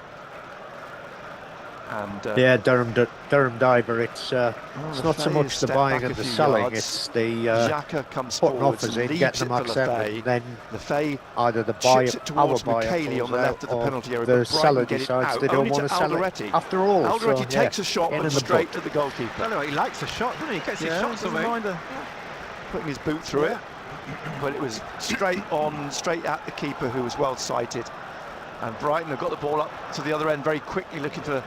And Yeah, Durham Diver, it's not so Lefay much has the stepped buying back and a the few selling, yards. it's the Xhaka comes putting forwards offers and in, leaves getting it them for accepted, Lefay. and then Lefay either the buyer, chips it towards our buyer Mukayi on pulls the out, left of the or penalty area, the but seller Brighton get it decides out, they don't only want to to sell it Alderete. after all. Alderete so, takes yeah, a shot, in but the straight book. to the goalkeeper. Anyway, he likes a shot, doesn't he? He gets his shots doesn't away. mind putting his boot through it, but it was straight on, straight at the keeper, who was well sighted. And Brighton have got the ball up to the other end very quickly, looking for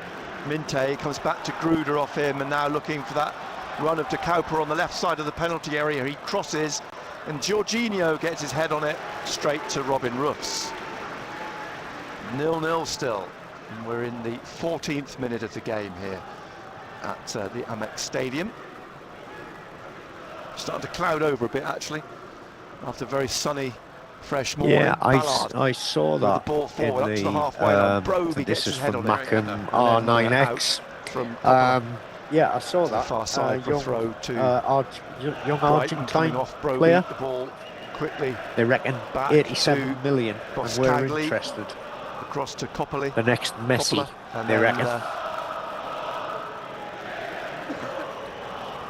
Minte. Comes back to Gruder off him, and now looking for that run of De Cooper on the left side of the penalty area. He crosses, and Jorginho gets his head on it straight to Robin Roofs. 0-0 still, and we're in the 14th minute of the game here at the Amex Stadium. Starting to cloud over a bit, actually, after a very sunny, fresh morning. Yeah, Ballard I saw with the that ball forward up in to the the halfway line. Broby this gets is his head from on it. MACKEM And then, R9X. out from Yeah, I saw To the that. far side for a young, throw to young Brighton coming Argentine off Broby. player. The ball quickly They reckon back 87 to million, and we're Boskagli. interested. Across to Coppoli. The next Messi, Coppola, and they then, reckon.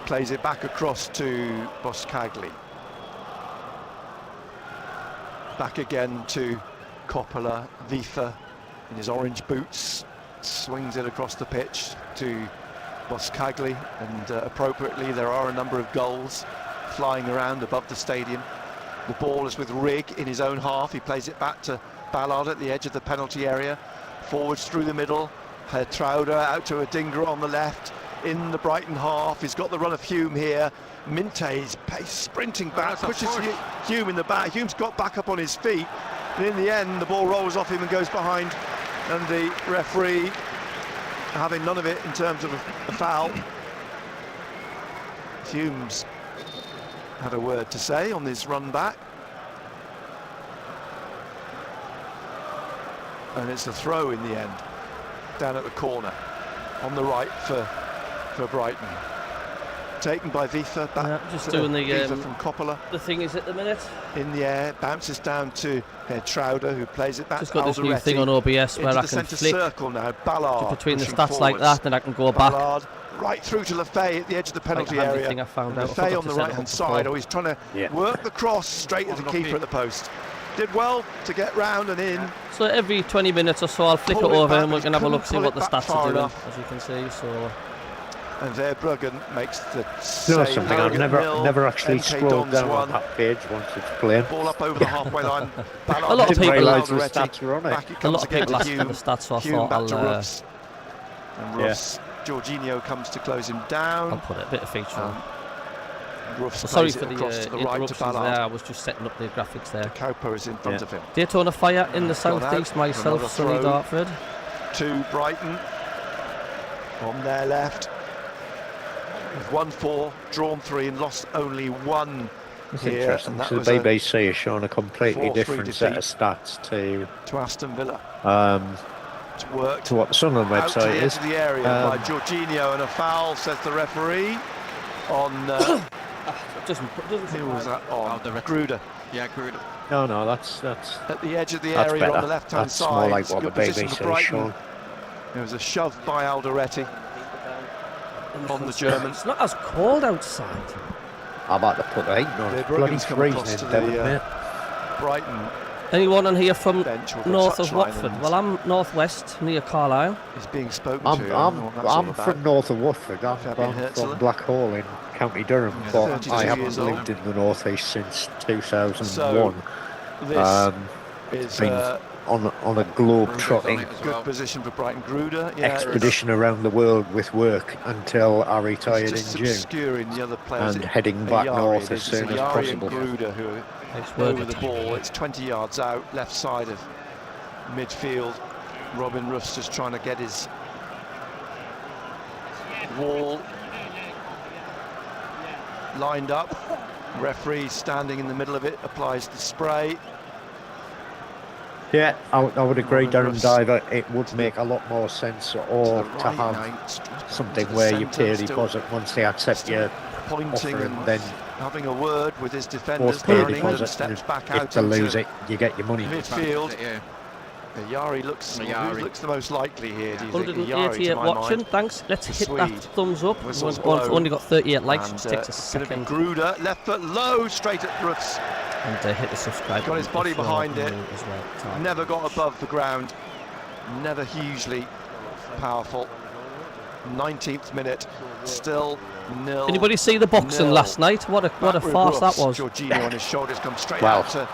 Plays it back across to Boskagli. Back again to Coppola. Vifa in his orange boots swings it across the pitch to Boskagli, and appropriately there are a number of goals flying around above the stadium. The ball is with Rigg in his own half. He plays it back to Ballard at the edge of the penalty area. Forwards through the middle. Trauder out to Adingra on the left. In the Brighton half, he's got the run of Hume here. Minte's pace sprinting back, pushes Hume in the back. Hume's got back up on his feet, and in the end the ball rolls off him and goes behind, and the referee having none of it in terms of a foul. Hume's had a word to say on this run back, and it's a throw in the end down at the corner on the right for Brighton. Taken by Vifa, back just doing the Vifa from Coppola. The thing is at the minute in the air, bounces down to Trauder, who plays it back just to got this new Alderete. thing on OBS where Into I the can centre flick circle now. Ballard between the pushing stats like forwards. that, and I can go Ballard, back. right through to Lefay at the edge of the penalty handy area. thing I found out. I Lefay forgot on to the set it right up hand before. side. Oh, he's trying to work the cross straight at the keeper at the post. Did well to get round and in. So every 20 minutes or so I'll flick Pull it it over back, and we but can he have a look, see couldn't what pull the it back stats are far doing, enough. as you can see. So And Verbruggen makes the You know save. something, I've never actually MK scrolled Dons down won. on that page once it's playing. Ball up over the halfway line. A lot of Didn't people- realise the Alderete. stats were on it. Back it a comes lot of again people to ask for Hume. the stats, so I Hume thought back I'll to Ruffs. And Ruffs, Jorginho comes to close him down. I'll put a bit of feature on. Ruffs So sorry plays for it the across to the right to interruptions Ballard. there. I was just setting up the graphics there. Cowper is in front of him. Daytona Fire in the Gone out southeast, for another myself, sunny throw. Dartford. To Brighton on their left. We've won 4, drawn 3, and lost only 1 It's here. interesting. And that So was the a BBC is showing a completely 4-3 different set of defeat stats to Aston Villa. to Worked to what the Sunderland out to the website edge is. of the area by Jorginho, and a foul, says the referee, on Doesn't who was that on? Gruder. Yeah, Gruder. No, that's At the edge of the that's area better. on the left hand That's side. more like It's what the good position for BBC is Brighton. showing. There was a shove by Alderete on the German. It's not as cold outside. I'm about to put the heat on. The It's bloody Bruggen's come freezing across in to Devon, the mate. Brighton Anyone on here from bench with the north of touchline, Watford? and Well, I'm northwest near Carlisle. is being spoken to. I don't know I'm what that's all I'm about. from north of Watford. I'm Fabian from Herzler. Blackhall in County Durham, Yeah, but 32 I haven't years old. lived in the northeast since 2001. So this is been on a globe trotting good position for Brighton. Gruder. Yeah, expedition around the world with work until I retired it's in just June, obscuring the other players. and heading back Ayari, north it as is soon as Ayari possible. and Gruder who are Nice work. over the ball. It's 20 yards out, left side of midfield. Robin Ruff's just trying to get his wall lined up. Referee standing in the middle of it, applies the spray. Yeah, I would agree, Robin Durham Ruff's Diver. It would make a lot more sense, or the to right have now, something to the where you centre, pay a still- deposit once they accept your pointing offer, and and then having a word with his defenders. both pay a Darren England deposit. steps And back if out to lose into it, you get your money. midfield. Yeah. Yari looks Yari. who looks the most likely here. Do you think? Yari, 188 to my watching. mind. Thanks. Let's The hit Swede. that thumbs up. Whistles We've blown. only got 38 likes. And, It takes a it's gonna be second. Gruder, left foot low, straight at Ruffs. And hit the subscribe. Got his button body if you're behind new it. As well. Target. Never got above the ground. Never hugely powerful. 19th minute, still nil. Anybody see the boxing nil. last night? What a farce that was. Jorginho on his shoulders comes straight Wow. out to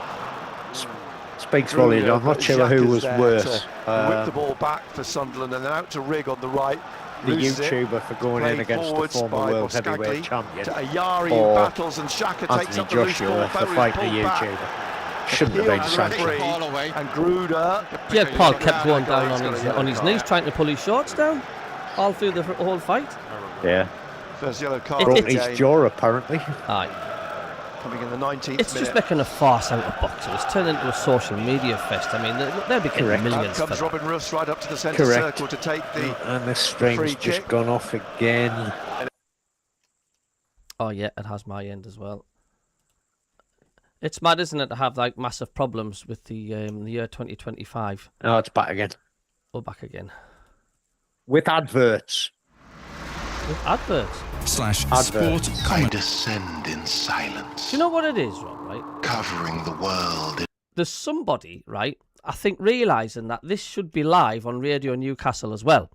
Speaks volumes. I'm not sure who was worse. Whip the ball back for Sunderland and then out to Rigg on the right. The Loses it. YouTuber for going in Played against the forwards former by world Boskagli heavyweight champion, to Ayari who or battles, and Xhaka takes Anthony up the loose ball. Joshua for Bowen is fighting a pulled back. YouTuber. Shouldn't have Appeal been to the sanctioned. referee, Ball away. and Gruder. Jake Paul kept Yeah, going he's got down a on his yellow knees, card. trying to pull his shorts down all through the whole fight. Yeah, First yellow card broke of the his game. jaw apparently. Aye. coming in the 19th It's minute. just making a farce out of boxing. It's turned into a social media fest. I mean, they'll be getting Correct. millions Out for comes that. Robin Ruffs right up to the centre Correct. circle to take the And the free string's just kick. gone off again. Oh yeah, it has my end as well. It's mad, isn't it, to have like massive problems with the year 2025. Oh, it's back again. We're back again. With adverts. With adverts. /sport I descend in silence, Do you know what it is, Rob, right? covering the world. There's somebody, right, I think realising that this should be live on Radio Newcastle as well.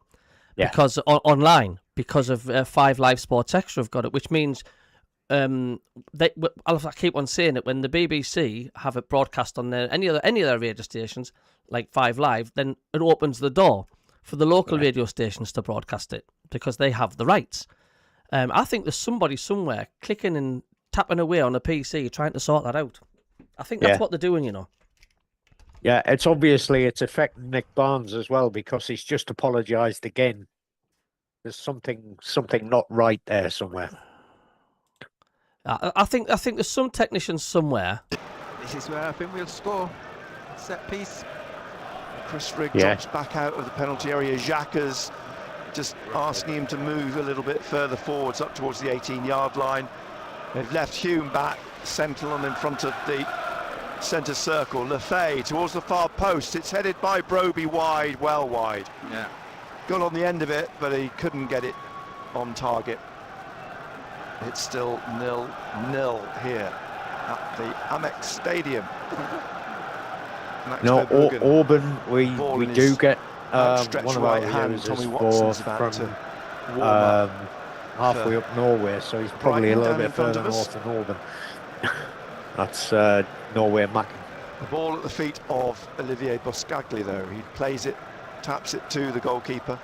Yeah. Because online, because of 5 Live Sports Extra have got it, which means I keep on saying it, when the BBC have it broadcast on any of their radio stations, like 5 Live, then it opens the door for the local radio stations to broadcast it because they have the rights. I think there's somebody somewhere clicking and tapping away on a PC trying to sort that out. I think that's what they're doing, you know. Yeah, it's affecting Nick Barnes as well because he's just apologised again. There's something not right there somewhere. I think there's some technicians somewhere. This is where I think we'll score. Set piece. Chris Rigg drops back out of the penalty area. Xhaka's just asking him to move a little bit further forwards up towards the 18-yard line. They've left Hume back, Sentinel in front of the centre circle. Lefay towards the far post. It's headed by Broby wide, well wide. Yeah. Got on the end of it, but he couldn't get it on target. It's still 0-0 here at the Amex Stadium. No, Auburn, we do get one of our hand. users Tommy Watson's from about to warm up halfway up Norway, so he's probably Brighton a little down in bit front further of us. north than Auburn. That's Norway MACKEM. The ball at the feet of Olivier Boscagli, though. He plays it, taps it to the goalkeeper,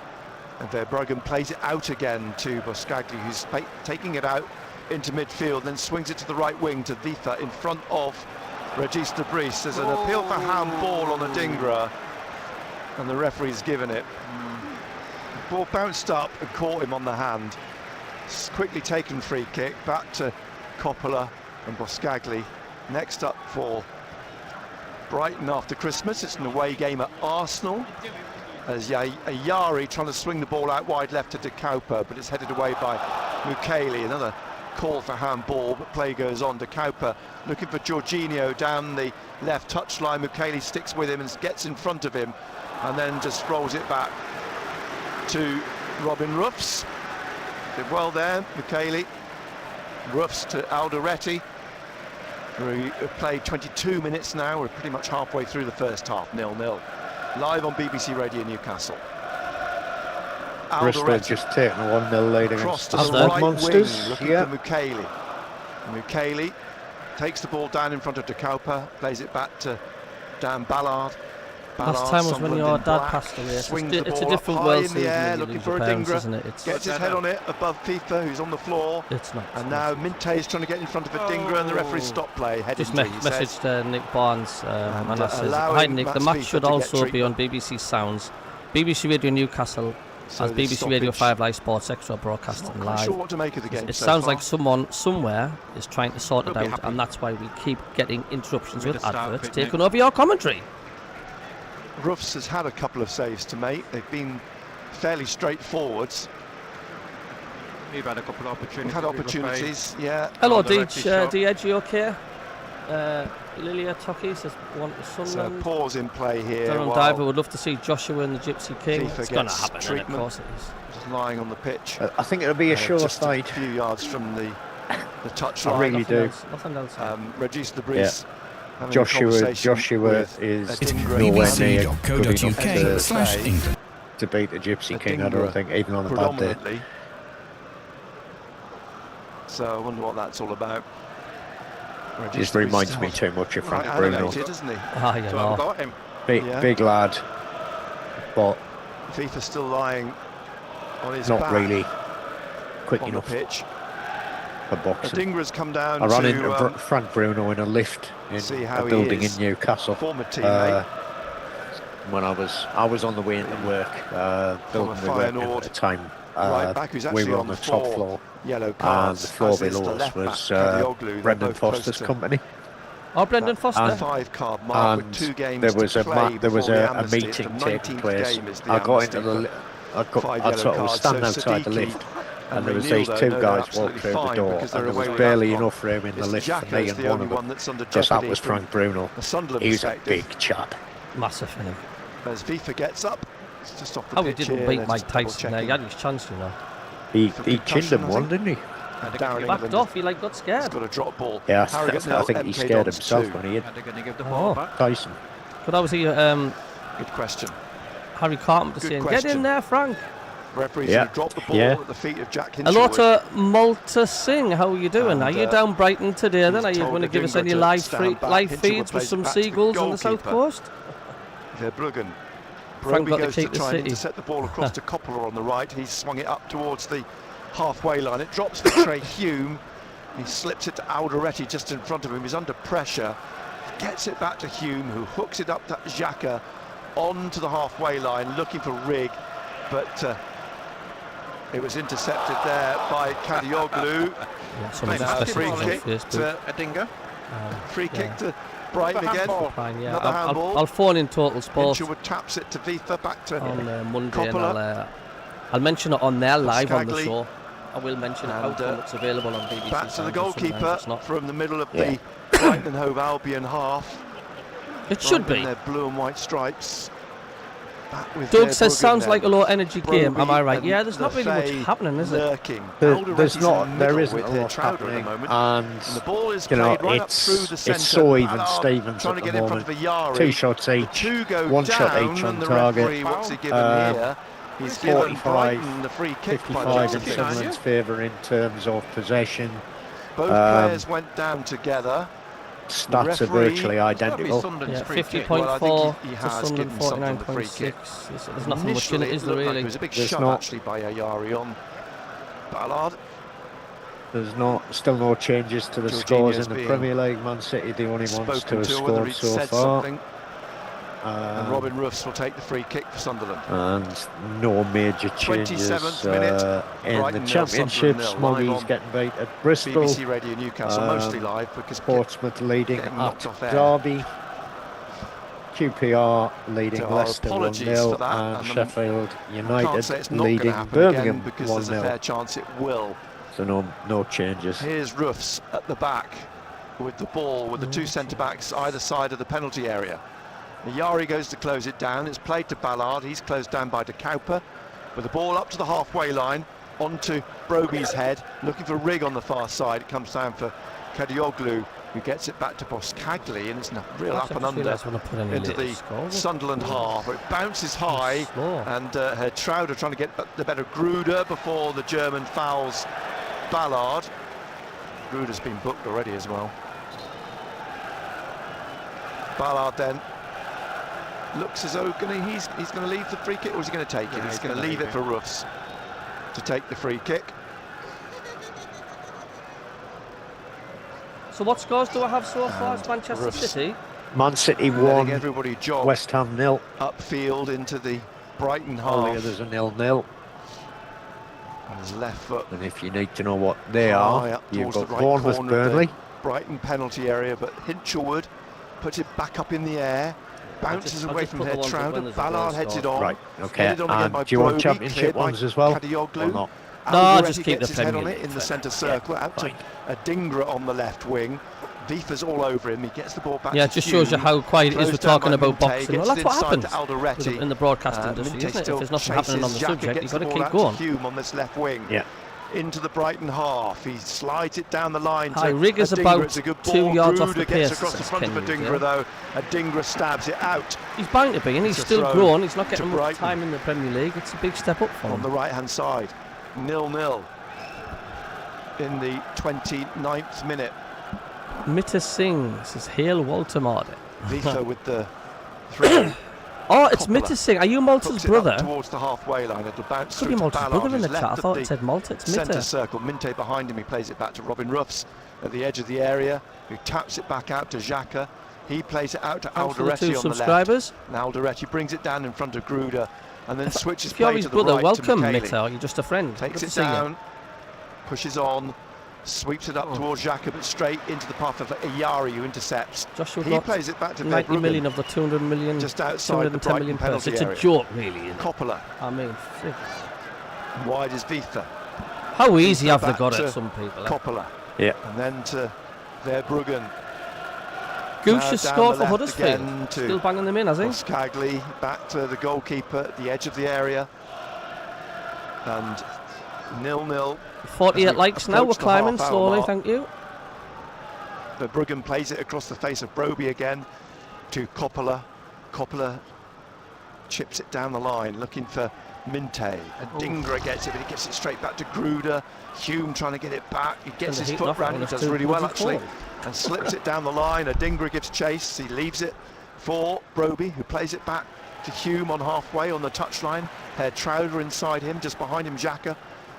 and Verbruggen plays it out again to Boscagli, who's taking it out into midfield, then swings it to the right wing to Vifa in front of Regis de Brice. There's an appeal for handball on Adingra, and the referee's given it. The ball bounced up and caught him on the hand. Quickly taken free kick, back to Coppola and Boscagli. Next up for Brighton after Christmas, it's an away game at Arsenal. As Ayari trying to swing the ball out wide left to De Cowper, but it's headed away by Mukiele. Another call for handball, but play goes on. De Cowper looking for Jorginho down the left touchline. Mukiele sticks with him and gets in front of him, and then just rolls it back to Robin Ruffs. Did well there, Mukiele. Ruffs to Alderete. We played 22 minutes now. We're pretty much halfway through the first half, 0-0. Live on BBC Radio Newcastle. Bristol just taken a 1-0 lead Cross against to the the Sword right Monsters. wing, looking for Mukiele. Mukiele takes the ball down in front of De Cowper, plays it back to Dan Ballard. Last time was when your dad passed away. It's a different world in the air, looking for Adingra, Adingra. Gets his head on it above FIFA, who's on the floor. It's not. And now Minte is trying to get in front of Adingra, and the referee stopped play. Just messaged Nick Barnes, and I says, "Hi Nick, the match should also be on BBC Sounds, BBC Radio Newcastle, as BBC Radio 5 Live Sports Extra broadcasting live." Sure what to make of the game. It sounds like someone somewhere is trying to sort it out, and that's why we keep getting interruptions with adverts taking over your commentary. Ruffs has had a couple of saves to make. They've been fairly straightforward. We've had a couple of opportunities. We've had opportunities, yeah. Hello, Deej, you okay? Lilia Toki says, want the Sunderland. So pause in play here. Darren Diver would love to see Joshua and the Gypsy King. FIFA it's going to happen, and of course it is. Just lying on the pitch. I think it'll be a sure just side. a few yards from the touchline. I really do. Nothing else. Regis de Brice. Joshua is nowhere near good enough to beat the Gypsy King, I don't think, even on a bad day. So I wonder what that's all about. He just reminds me too much of Frank Bruno. Isn't he? Ah, you know. Got him. Big lad, but FIFA's still lying on his not back really quick on enough the pitch. for boxing. Adingra's come down I ran to into Frank Bruno in a lift in a building in Newcastle. Former teammate. when I was on the way into work, building my work at the time. Right back, who's We actually were on on the four top floor, yellow and cards. the floor as is below the us left back, was Kadioglu. They're Brendan both close Foster's to company. Oh, Brendan Foster. And- 5-card mark with And 2 games there was to a play there was before the a amnesty. It's meeting the taking 19th place. game is the I got into amnesty the for 5 I yellow sort of was cards. standing So outside the Siddiqui lift, and there was O'Neill, these though, two no, they're guys absolutely walked through the fine door, because they're and there was away with barely AFCON. enough room in the It's lift for Xhaka me is and the one only of them. one that's under Because that jeopardy was from Frank Bruno. a Sunderland He was a perspective. big chap. Massive thing. As FIFA gets up, it's just off the How he pitch didn't here, beat they're Mike just double Tyson there. He checking. had his chance, you know. He For chinned concussion, him I one, think. didn't he? Darren He backed England off. He got has scared. got a drop ball. Yeah, Harrogate I nil, think he MK scared Dons himself 2. when he hit And they're going to give the ball Oh. back. Tyson. But obviously, Good question. Harry Carpenter Good saying, "Get question. in there, Frank." Referee's Yeah, going to drop the ball yeah. at the feet of Jack Hello Hinchelwood. to Malta Singh. How are you doing? And, are you down Brighton today? Then he's are you told going to give us Adingra any to live stand back. live Hinchelwood feeds with plays some it back to the seagulls on the south goalkeeper. coast? Verbruggen. Frank Broby got to goes to keep the try and city. intercept the ball across to Coppola on the right. He's swung it up towards the halfway line. It drops to Trey Hume. He slips it to Alderete just in front of him. He's under pressure. Gets it back to Hume, who hooks it up to Xhaka onto the halfway line, looking for Rig, but it was intercepted there by Kadioglu. Yeah, someone Now just free messaged on kick Facebook. to Adingra. free kick yeah. to Brighton again. Fine, yeah. Another handball. I'll phone in Total Sport Hinchelwood taps it to Vifa, back to on Monday, and Coppola. I'll mention it on there live on the Scagli. show. I will mention it And, how come it's available on BBC. Back to the Sounds, and goalkeeper sometimes it's not. from the middle of Yeah. the Brighton and Hove Albion half. It should Brighton in be. their blue and white stripes. Back with Doug Verbruggen says sounds then. like a low energy game. Am I Broby right? and Yeah, there's not really Lefay much happening, is it? Lurking. There's Alderete's in the not. There middle isn't with a lot Trouder at the happening, moment. and And the ball is you know played right up through the centre. it's so even Ballard Stevens trying at to the get in front moment. of Yari. 2 shots The each, 2 go 1 down, shot each on and the target. referee, what's he given here? He's given 45, Brighton the free kick by 55 in Johnson. Sunderland's favour in terms of possession. Both players went down together. Stats are referee- virtually identical. Yeah, free kick. 50.4 Well, I think he to has Sunderland, given Sunderland the free 49.6. kick. There's nothing much in it, is there looked like really? it was a big There's shot not. actually by Yari on Ballard. There's still no changes to the scores in the being Premier League. Man City the only ones to Spoken have to whether scored he so said far. something. And Robin Roofs will take the free kick for Sunderland. And no major changes 27th minute, in Brighton the nil, Championship. Sunderland nil. Live Smoggies on getting beat at Bristol. BBC Radio Newcastle, mostly live because Portsmouth leading getting at knocked off air. Derby. QPR leading So our Leicester apologies 1-0 for that, and and Sheffield can't United say it's not going to leading happen Birmingham again because there's a fair 1-0. chance it will. So no changes. Here's Roofs at the back with the ball, with the 2 centre-backs either side of the penalty area. Yari goes to close it down. It's played to Ballard. He's closed down by De Cowper. With the ball up to the halfway line, onto Broby's head, looking for Rig on the far side. It comes down for Kadioglu, who gets it back to Boskagli, and it's a real up and under into the Sunderland half. It bounces high, and Trouder trying to get the better Gruder before the German fouls Ballard. Gruder's been booked already as well. Ballard then looks as though he's going to leave the free kick, or is he going to take it? He's going to leave it for Roofs to take the free kick. So what scores do I have so far? It's Manchester City. Man City Letting 1, everybody jog West Ham 0. upfield into the Brighton All the half. others are 0-0. And his left foot And if you need to know what they high are, up you've towards got the right Bournemouth, corner of Burnley. the Brighton penalty area, but Hinchelwood puts it back up in the air, bounces I'll away just from put the here. ones that when Trouder, there's a Ballard goal heads it scored. on. Right, okay. Headed on again And by do you want Broby, Championship cleared by ones as well? Kadioglu. Or not? No, I'll Alderete just keep gets the his head Premier on it League in the for- centre circle, out to Adingra on the left wing. Vifa's all over him. He gets the ball back. Yeah, to it just shows you Hume. how quiet it is. We're Closed down talking by about Minte, boxing. Well, gets that's it what inside happens to Alderete. in the broadcast industry, Minte isn't it? If still there's nothing happening on the chases Xhaka, subject, gets you've got the to ball keep out going. Hume on this left wing. Yeah. Into the Brighton half. He slides it down the line Hi, to Rig is Adingra. about It's a good 2 ball. yards off Gruder the gets pace, across the says front of Kenny, Adingra, yeah. though. Adingra stabs it out He's bound to be, and he's It's a still throw growing. He's not to getting much Brighton. time in the Premier League. It's a big step up for on him. the right-hand side. 0-0 in the 29th minute. Mitta Singh says, "Hail Walter Mardy." Vifa with the throw. Oh, it's Coppola Mitta Singh. Are you Malta's hooks it brother? up towards the halfway line. It'll bounce Could through be to Malta's Ballard, brother in the who's chat. I left thought at it said Malta. It's centre Mitta. circle. Minte behind him. He plays it back to Robin Ruffs at the edge of the area, who taps it back out to Xhaka. He plays it out to Thanks for the 2 Alderete on the left. subscribers. And Alderete brings it down in front of Gruder and then switches If you're play his to the brother, right welcome, to McKaylee. Mitter. You're just a friend. Takes Good it to see you. down, pushes on, sweeps it up towards Xhaka, but straight into the path of Ayari, who intercepts. Joshua He got plays it back to 90 Verbruggen, million of the 200 million, just outside the 210 million Brighton purse. penalty It's a area. joke, really. Isn't it? Coppola. I mean, Wide is Vitha. how easy have they back got to it, some people? Coppola. Yeah. And then to Verbruggen. Gooch Now has down scored the for left Huddersfield. again to Still banging them in, has he? Scagli back to the goalkeeper at the edge of the area. And 0-0. 48 likes now. We're approach the climbing half-hour slowly, mark. thank you. Verbruggen plays it across the face of Broby again to Coppola. Coppola chips it down the line, looking for Minte. And Dingra gets it, but he gets it straight back to Gruder. Hume trying to get it back. He gets his foot round it, does really well actually, and slips it down the line. Dingra gives chase. He leaves it for Broby, who plays it back to Hume on halfway on the touchline. Trowder inside him, just behind him Xhaka,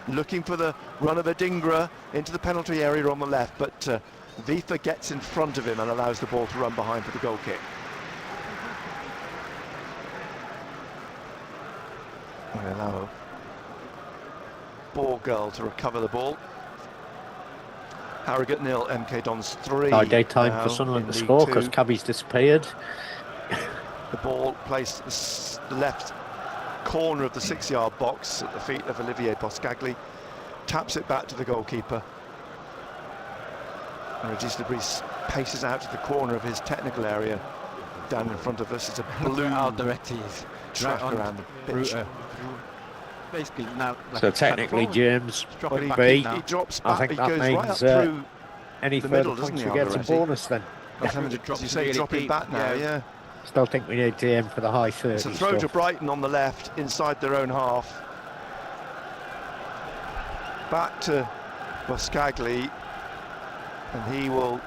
looking for the run of Dingra into the penalty area on the left, but Vitha gets in front of him and allows the ball to run behind for the goal kick. We allow Ball Girl to recover the ball. Harrogate 0, MK Dons 3. Daytime now for Sunderland in to League score Two. because Cabbie's disappeared. The ball placed the left corner of the 6-yard box at the feet of Olivier Boscagli. Taps it back to the goalkeeper. And Regis Lebris paces out to the corner of his technical area. Down in front of us is a blue Alderete track around the pitch. Basically now. So technically, James, But he, B. he drops I back, think he that goes right means up through any the further middle, points doesn't you he, get a Alderete? bonus then. As you say, dropping back now, yeah. Still think we need to aim for the high 30s. It's a throw to Brighton on the left, inside their own half. Back to Boscagli, and he will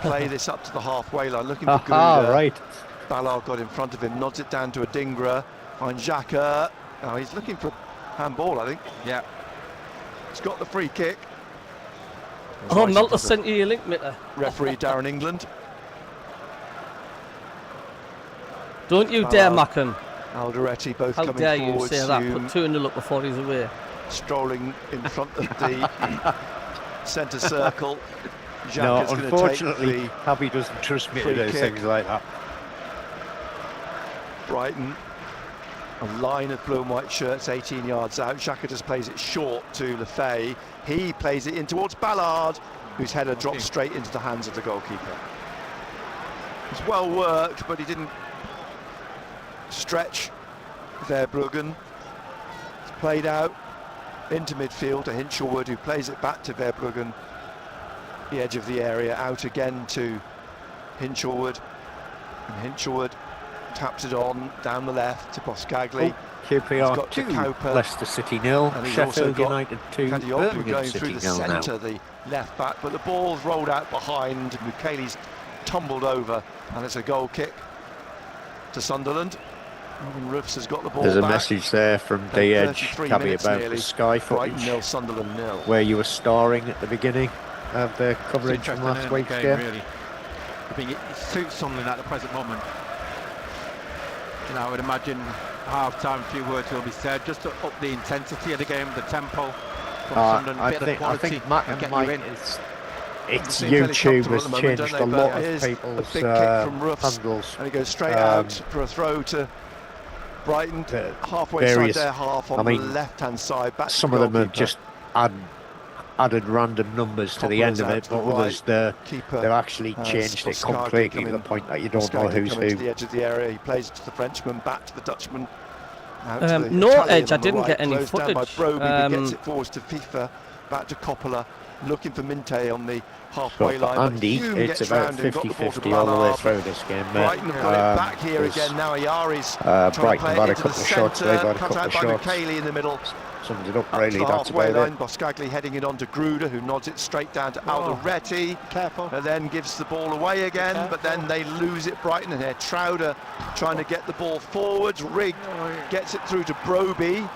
play this up to the halfway line, looking for Gruder. Right. Ballard got in front of him, nods it down to Dingra on Xhaka. Oh, he's looking for handball, I think. Yeah. He's got the free kick. Oh, Melter sent you your link, Mitter. Referee Darren England. Don't you dare, Mackem. Alderete both How coming dare you forwards. say that? Put 2-0 up before he's away. Strolling in front of the centre circle. No, Xhaka's gonna unfortunately, take the Cabbie doesn't trust me to free do kick. things like that. Brighton, a line of blue and white shirts 18 yards out. Xhaka just plays it short to Lefay. He plays it in towards Ballard, whose header drops straight into the hands of the goalkeeper. It's well worked, but he didn't stretch Verbruggen. It's played out into midfield to Hinchelwood, who plays it back to Verbruggen, the edge of the area, out again to Hinchelwood, and Hinchelwood taps it on down the left to Boscagli. QPR got 2, Cowper, Leicester City 0, and he's also Sheffield got United 2, Kadioglu Birmingham going City through the 0 now. centre, the left back, but the ball's rolled out behind. Mukele's tumbled over, and it's a goal kick to Sunderland. And Roofs has got the ball There's a back. message there from the Edge, 33 Cabbie, minutes about nearly. the Sky Brighton footage 0, Sunderland 0. where you were starring at the beginning of the coverage from last week's game. Really. I think it suits Sunderland at the present moment. You know, I would imagine half-time, a few words will be said, just to up the intensity of the game, the tempo from Sunderland, I bit of the think quality, Matt and get Mike, you in. it's They seem fairly YouTube comfortable has at the moment, changed a don't they? lot But of here's a people's big kick from Roofs, handles. and he goes straight out for a throw to Brighton, halfway inside their half on the left-hand side. Back some to of the them have goalkeeper. just added random numbers to the end of it, but others they've actually changed it completely to the point that you don't know who's coming who. to the edge of the area, he plays it to the Frenchman, back to the Dutchman. No Edge, I didn't get any footage. Down by Broby, but gets it forwards to FIFA, back to Coppola, looking for Minte on the halfway So for line. Andy, it's about 50-50 all the way through this game. Brighton have got it back here again. Now Ayari's Brighton have had a couple of shots, they've had a couple of shots. Mukele in the middle. Sums it up, Up really, to the that's halfway about line. it. Boscagli heading it on to Gruder, who nods it straight down to Alderete. Careful. And then gives the ball away again, but then they lose it. Brighton and here. Trowder trying to get the ball forwards. Rigg gets it through to Broby.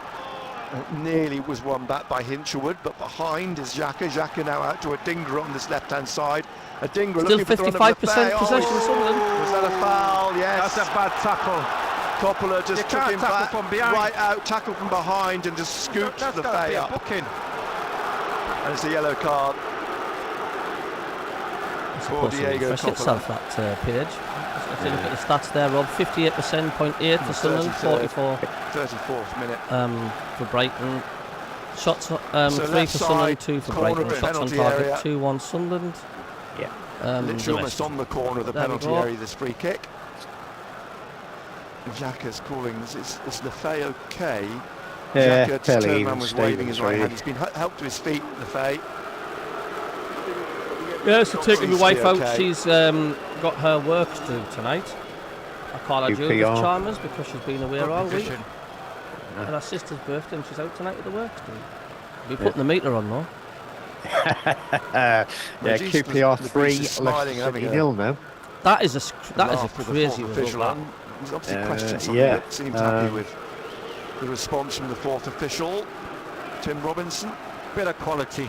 Nearly was won back by Hinchelwood, but behind is Xhaka. Xhaka now out to Adingra on this left-hand side. Adingra Still looking for the run of 55% possession, Sunderland. Was that a foul? Yes. That's a bad tackle. Coppola just You took can't him tackle back, from behind. right out, tackle from behind, and just scooped That's the gotta be Fay a up. booking. And it's a yellow card for Diego Refresh Coppola. itself, that page. If you look at the stats there, Rob, 58%, 0.8 for Sunderland, 44 34th minute. For Brighton. Shots, So 3 for left Sunderland, side, 2 for corner Brighton. of Shots on penalty target, area. 2-1 Sunderland. Yeah. The Literally almost rest. on the corner of the There we penalty go. area, this free kick. Xhaka's calling, is Lefay okay? Yeah, Xhaka, fairly Turnman even was waving his Stevens, right really. hand. He's been helped to his feet, Lefay. Yeah, so taking my Seems to wife be out, okay. she's got her work to do tonight. I call her Judith QPR. Chalmers because she's been away all week. Competition. And her sister's birthday and she's out tonight with the work to do. We're putting the meter on though. Yeah, Jesus, QPR the 3, Beast is smiling, Leicester having City a 0 now. That is a Laugh with the crazy fourth result. official. that. He's obviously questioned something, yeah, but seemed happy with the response from the fourth official, Tim Robinson. Bit of quality.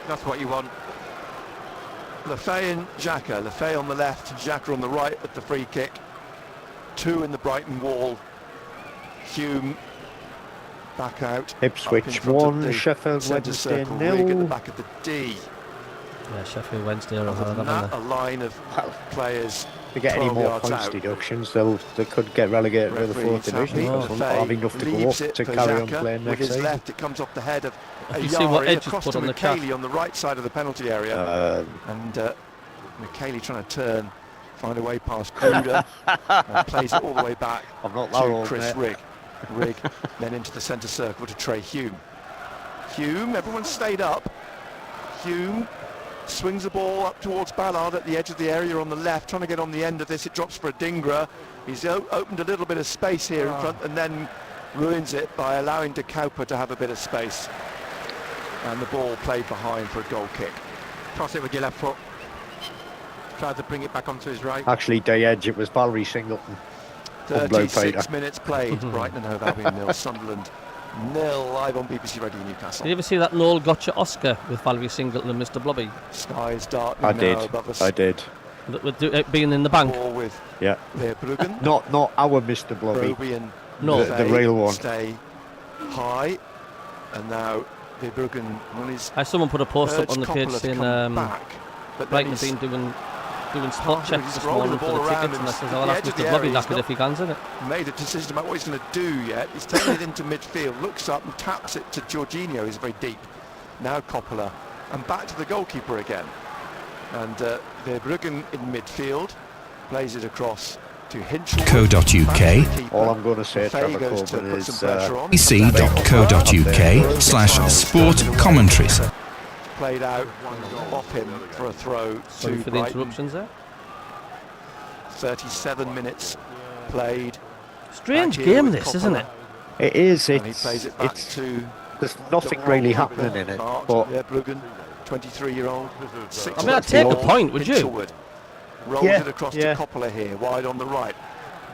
That's what you want. Lefay and Xhaka. Lefay on the left, Xhaka on the right at the free kick. 2 in the Brighton wall. Hume back out. up in Ipswich front of 1, the Sheffield centre Wednesday circle. Rig at the 0. back of the D. Yeah, Sheffield Wednesday are Other ahead, than haven't that, a line of players. If they get any 12 more yards points out. deductions, they could get relegated to the Referee 4th division happy. because they'll not Lefay have enough to go leaves up it to for carry on Xhaka. playing With next his season. left, it comes off the head of You see what Ayari Edge has across put to on the chat? McKaylee on the right side of the penalty area. And McKaylee trying to turn, find a way past Kruder and plays it all the way back I'm not that to old, Chris mate. Rigg. Rigg then into the centre circle to Trey Hume. Hume, everyone stayed up. Hume swings the ball up towards Ballard at the edge of the area on the left, trying to get on the end of this. It drops for Adingra. He's opened a little bit of space here in front and then ruins it by allowing De Cowper to have a bit of space. And the ball played behind for a goal kick. Cross it with your left foot. Tried to bring it back onto his right. Actually, day edge, it was Valerie Singleton. on blow 36 Peter. minutes played. Brighton and Hove Albion 0, Sunderland 0, live on BBC Radio Newcastle. Did you ever see that Noel Gotcha Oscar with Valerie Singleton and Mr. Blobby? Sky is darkening I now did. above us. I did. With it being in the bank? Ball with Yeah. Verbruggen. Not our Mr. Blobby. Broby and No. The real one. Stay high, and now Verbruggen on his. Someone put a post up urged on the page Coppola to saying come back, but then Brighton have he's been doing spot he's checks this rolling morning the for the ball around tickets, and I and says, the I'll ask edge of the Mr. Blobby area, knackered he's if he can, isn't it? made a decision about what he's going to do yet. He's taken it into midfield, looks up and taps it to Jorginho, who's very deep. Now Coppola, and back to the goalkeeper again. And Verbruggen in midfield, plays it across to Hinchelwood. Co.uk. All I'm going to say, Fay Trevor goes to Coleman, put is some pressure on. bbc.co.uk/sport-commentaries. Played out off him for a throw Sorry to for the Brighton. interruptions there. 37 minutes played. Strange Back here game with this, Coppola. isn't it? it is. And he plays it back It's to there's nothing really happening in it. But Verbruggen, 23-year-old. I mean, I'd take the point, would you? Hinchelwood rolls Yeah, it across yeah. to Coppola here, wide on the right.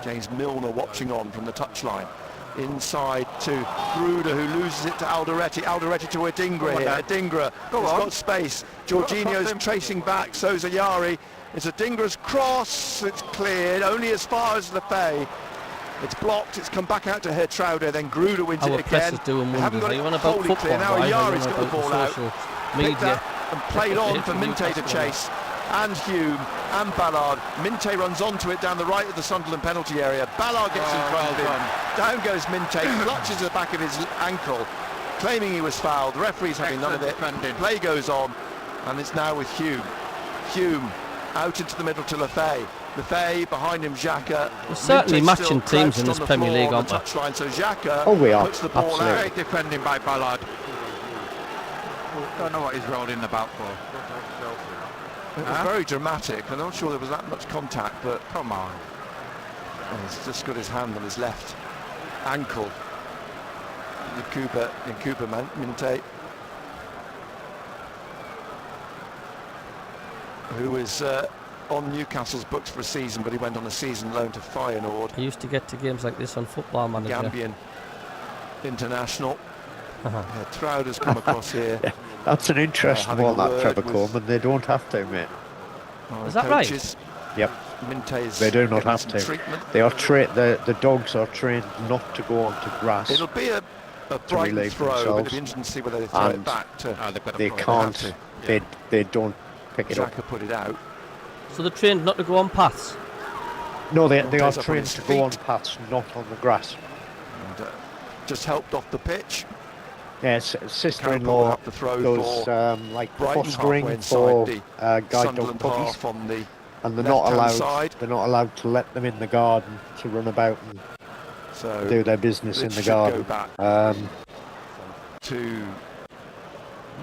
James Milner watching on from the touchline. Inside to Gruder, who loses it to Alderete. Alderete to Adingra here. Adingra has got space. Jorginho's tracing back, so's Ayari. It's Adingra's cross. It's cleared only as far as Lefay. It's blocked. It's come back out to Hertraude. Then Gruder wins Our it press again. is doing They haven't wonders. got Are you it on about wholly football, clear. Now right? Ayari's Are you got on the about ball out. social Picked media? up and played on for Into Minte to Newcastle. chase. And Hume and Ballard. Minte runs onto it down the right of the Sunderland penalty area. Ballard gets in front of him. Down goes Minte, clutches the back of his ankle, claiming he was fouled. The referee's having none of it. Play goes on, and it's now with Hume. Hume out into the middle to Lefay. Lefay behind him, Xhaka. We're certainly Minte's matching still teams in crouched this on the Premier floor League, on aren't the we? touchline, so Xhaka Oh, we are, puts the ball absolutely. out. Great defending by Ballard. Don't know what he's rolling about for. It was very dramatic. I'm not sure there was that much contact, but Come on. he's just got his hand on his left ankle. Nkuba Minte, who was on Newcastle's books for a season, but he went on a season loan to Feyenoord. I used to get to games like this on Football Manager. Gambian international. Trowder's come across here. Yeah, that's an interesting having one, a that word Trevor with- Coleman. They don't have to, mate. Is that right? Coaches. Yep. Minte's They do not getting have some to. treatment. They are the dogs are trained not to go onto grass. It'll be a Brighton relieve throw, but it'll themselves. be interesting to see whether they throw it And back to They can't. They don't pick it up. Xhaka put it out. So they're trained not to go on paths. No, they are Monte's up on trained his to go on feet. paths, not on the grass. And, just helped off the pitch. Yes, Cowper will sister-in-law have the throw does for like Brighton fostering halfway for inside guide dog Sunderland puppies, half on the and they're not left-hand allowed. side. They're not allowed to let them in the garden to run about and So do their business it in the should go garden. back to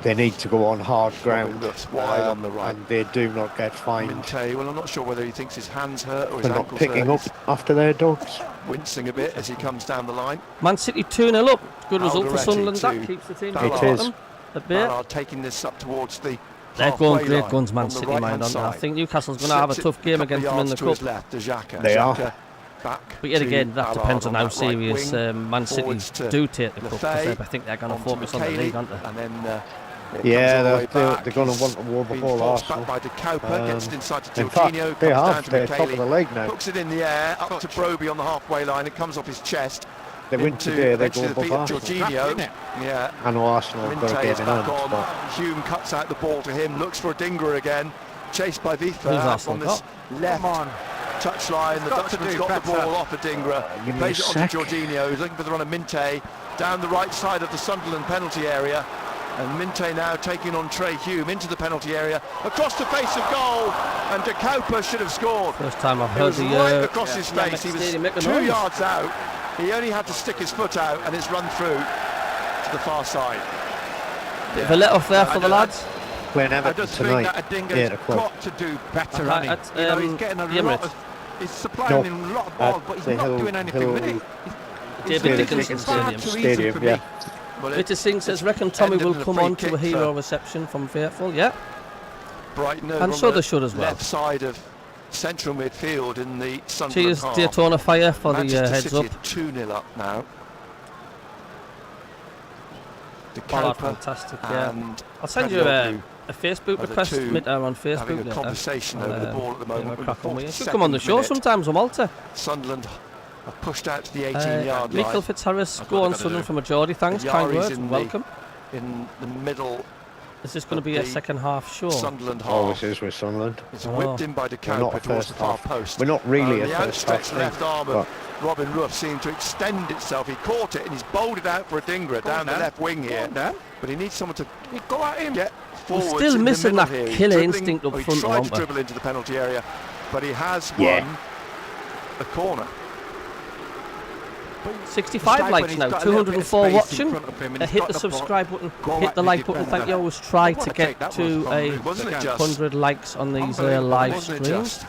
They need to go on hard ground, Looks wide on the right. and they do not get fined Minte, well, I'm not sure whether he thinks his hands hurt or his for not ankles picking hurt. up after their dogs. He's wincing a bit as he comes down the line. Man City 2-0 up. Good result for Alderete Sunderland. That to keeps the team Ballard. It is. bottom a bit. Ballard taking this up towards the They're halfway going great line guns, Man on the City, right-hand mind on that. I side. think Newcastle's going to have a Slips tough it game couple against of them in yards the to his cup. left, to Xhaka. They are. Xhaka back But yet to again, that depends on Ballard how that right serious wing. Man City Forwards to do take the cup. Because Lefay, I think they're going to on to focus on the McKaylee, league, aren't they? and then it Yeah, comes all the way they're back. going to He's want to war the been whole forced Arsenal. back by De Cowper, gets it inside to In fact, Jorginho, they comes down have. to They're top of McKaylee, the league now. hooks it in the air, up to Broby on the halfway line, it comes off his chest. They win into- today, they into go the above feet of Arsenal. Jorginho. Yeah, I know Arsenal have got a Minte game is in back hand, on. but Hume cuts out the ball to him, looks for Adingra again, chased by Who's Vifa Arsenal on this left touchline. The Got to Dutchman's do got the better. ball off Adingra. He Give me plays a it onto sec. Jorginho, who's looking for the run of Minte down the right side of the Sunderland penalty area. And Minte now taking on Trey Hume into the penalty area, across the face of goal, and De Cowper should have scored. First time I've It heard was the right across his yeah, face. He was Stadium make a 2 noise. yards out. He only had to stick his foot out, and it's run through to the far side. Bit of a let off there for the lads. playing I Everton just think tonight, that 8 Adinga's o'clock. got to do better, Right, hasn't at, he? You know, he's getting a the lot Emirates. of... He's supplying No, him a lot of balls, but he's the not Hill- doing anything with it. Hill- He's David making Dickinson it far Stadium. too easy Stadium, for me. yeah. Well, Richard Singh says, reckon Tommy ended will in a come free on to a kick hero for reception from Faithful. Yeah, Brighton over and on so the they should as well. left side of central midfield in the Sunderland Cheers, half. Daytona Fire, for the Manchester heads City up. are 2-0 up now. De Ballard, Cowper fantastic, yeah. and I'll send you Kadioglu a Facebook are the request two on having Facebook a later. conversation over the ball at the yeah, we'll moment. crack on with you. With the Should come on the 42nd show minute. sometimes, Walter. Sunderland are pushed out to the 18-yard line. Michael Fitzharris, go on Sunderland from a Geordie. Thanks, kind Yari's words, in welcome. In the middle, Is this going to be a the second half show? Sunderland Always half. is with Sunderland. It's whipped in by De We're not Cowper a towards first the far half. post. We're not really a the first half outstretched team, left arm but- of Robin Ruff seemed to extend itself. He caught it and he's bowled it out for Adingra down the left wing here. But he needs someone to Go at him. get We're forward. still in missing the that middle here. He's killer dribbling- instinct up he front, tried aren't to we? dribble into the penalty area, but he has Yeah. won a corner. 65 likes now, 204 watching. Hit the subscribe button, hit the like button. Thank you. Always try to get to a Wasn't it just? 100 likes on these live Wasn't it streams. just?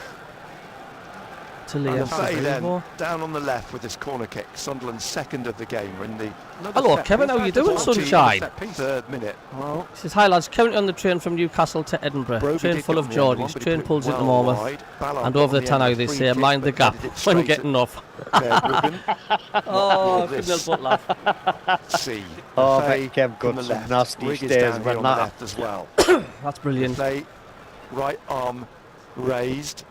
To And Liam Lefay then Fazimo. down on the left with this corner kick. Sunderland's second of the game. We're in the Hello, Kevin. How you doing, sunshine? 3rd minute. Well, He says, hi lads, currently on the train from Newcastle to Edinburgh. Broby Train did full get of on the end Geordies. but he Train put it pulls into well Mormouth. wide. Ballard And got over on the end Tannoy with a they free say, kick, mind the but gap headed it when straight getting off. at Ruben. Oh, This. couldn't help but laugh. See. Oh, Lefay mate, Kev on got the some left. nasty Rigg is stares down here when on the that left as well. That's brilliant. Lefay, right arm raised.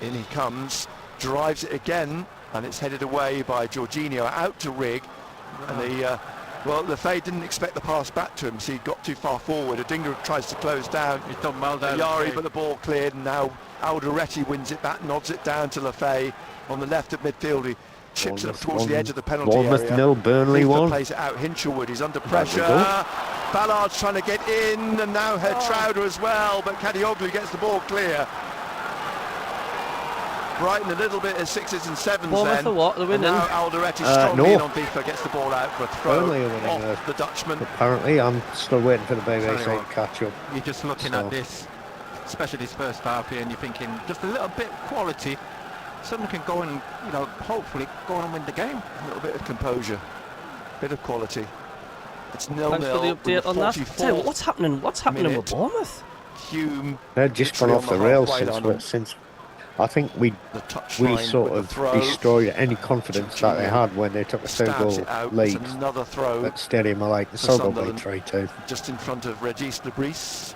In he comes, drives it again, and it's headed away by Jorginho out to Rigg. And Lefay didn't expect the pass back to him, so he got too far forward. Adingra tries to close down. He's done well there. Yari, but the ball cleared, and now Alderete wins it back, nods it down to Lefay on the left of midfield. He chips it up towards the edge of the penalty Bournemouth area. 0, Burnley Vifa 1. plays it out. Hinchelwood, he's under we pressure. go. Ballard's trying to get in, and now Trowder as well, but Kadioglu gets the ball clear. Brighton a little bit of 6s and 7s Bournemouth then. are what? They're And winning. now Alderete strongly no. in on Vifa, gets the ball out for a throw Burnley are winning, off the Dutchman. Apparently, I'm still waiting for the BBC Sorry, to catch up. You're just looking So- at this, especially this first half here, and you're thinking just a little bit of quality. Someone can go and, hopefully go and win the game. A little bit of composure, bit of quality. It's 0-0. Thanks for the update on that. Tell you what, 44th what's happening with minute. Bournemouth? Hume They've just gone literally off the on the rails halfway line. since I think we sort of destroyed any confidence that they had when they took a 2-goal lead another throw at Stadium of Light. The Sunderland beat 3-2. Just in front of Regis Lebris.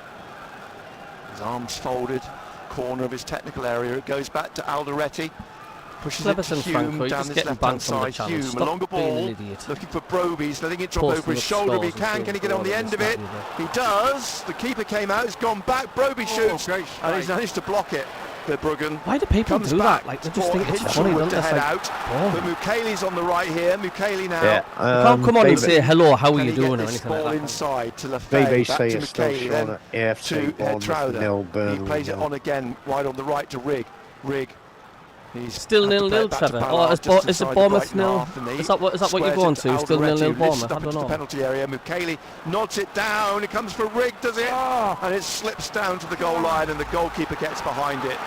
His arms folded, corner of his technical area. It goes back to Alderete. Pushes it to Hume down this left-hand side. Hume, a longer ball, looking for Broby's, letting it drop over his shoulder if he can. Can he get on the end of it? He does. The keeper came out, he's gone back. Broby shoots, and he's managed to block it. Verbruggen. Why do people do that? Like, they just think it's funny, don't they? Head out. But Mukele's on the right here. Mukele now. Yeah. You can't come on and say hello, how are you doing, or anything like that. Inside to Lefebvre, BBC back to is still Mukele, showing at AFC Trouder. He plays it on again, wide on the right to Rigg. Rigg. He's still 0-0, Trevor. Or is it Bournemouth 0? Is that what you're going to? Still 0-0 Bournemouth? I don't know. Penalty area. Mukele nods it down. It comes for Rigg, does it? And it slips down to the goal line, and the goalkeeper gets behind it.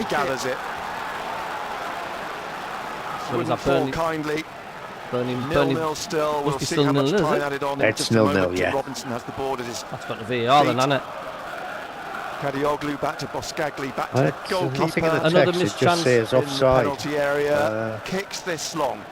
Gathers it. So wouldn't fall kindly. Burnley 0-0 still. We'll see how much time added on. It's 0-0, yeah. Robinson has the board at his That's got the VAR then, hasn't it? Kadioglu back to Boskagli, back to the goalkeeper. Another mischance. Says offside. Penalty area. Kicks this long.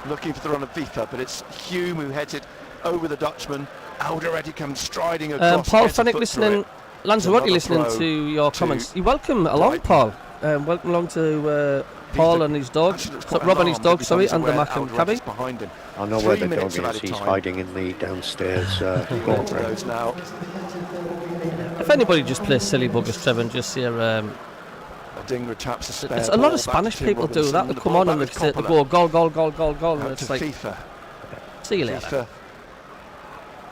Looking for the run of Vifa, but it's Hume who heads it over the Dutchman. Alderete comes striding across. Paul Fennick listening. Lanzarote listening to your comments. You welcome along, Paul. Welcome along to Paul and his dog. Rob and his dog, sorry, and the MACKEM CABBIE. I know where the dog is. He's hiding in the downstairs ballroom. Now. If anybody just plays silly buggers, Trevor, and just hear... Dingra taps a spare it's a lot of Spanish people do that. They come on and they go goal, goal, goal, goal, goal. And it's like... FIFA. See you later.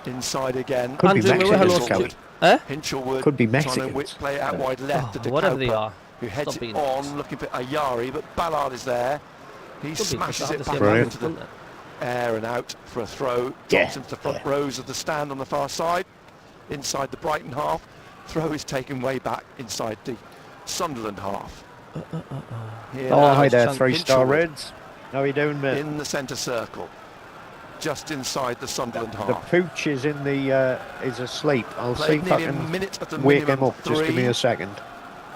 Inside again. Could be Mexicans. Hinchelwood could be Mexicans. Trying to play it out wide left to whatever they are. Who heads it on, looking for Ayari, but Ballard is there. He smashes it back into the air and out for a throw. Drops into the front rows of the stand on the far side. Inside the Brighton half. Throw is taken way back inside the Sunderland half. Hi there, 3-star Reds. How are you doing, mate? In the centre circle. Just inside the Sunderland half. The pooch is in the is asleep. I'll see if I can wake him up. Just give me a second.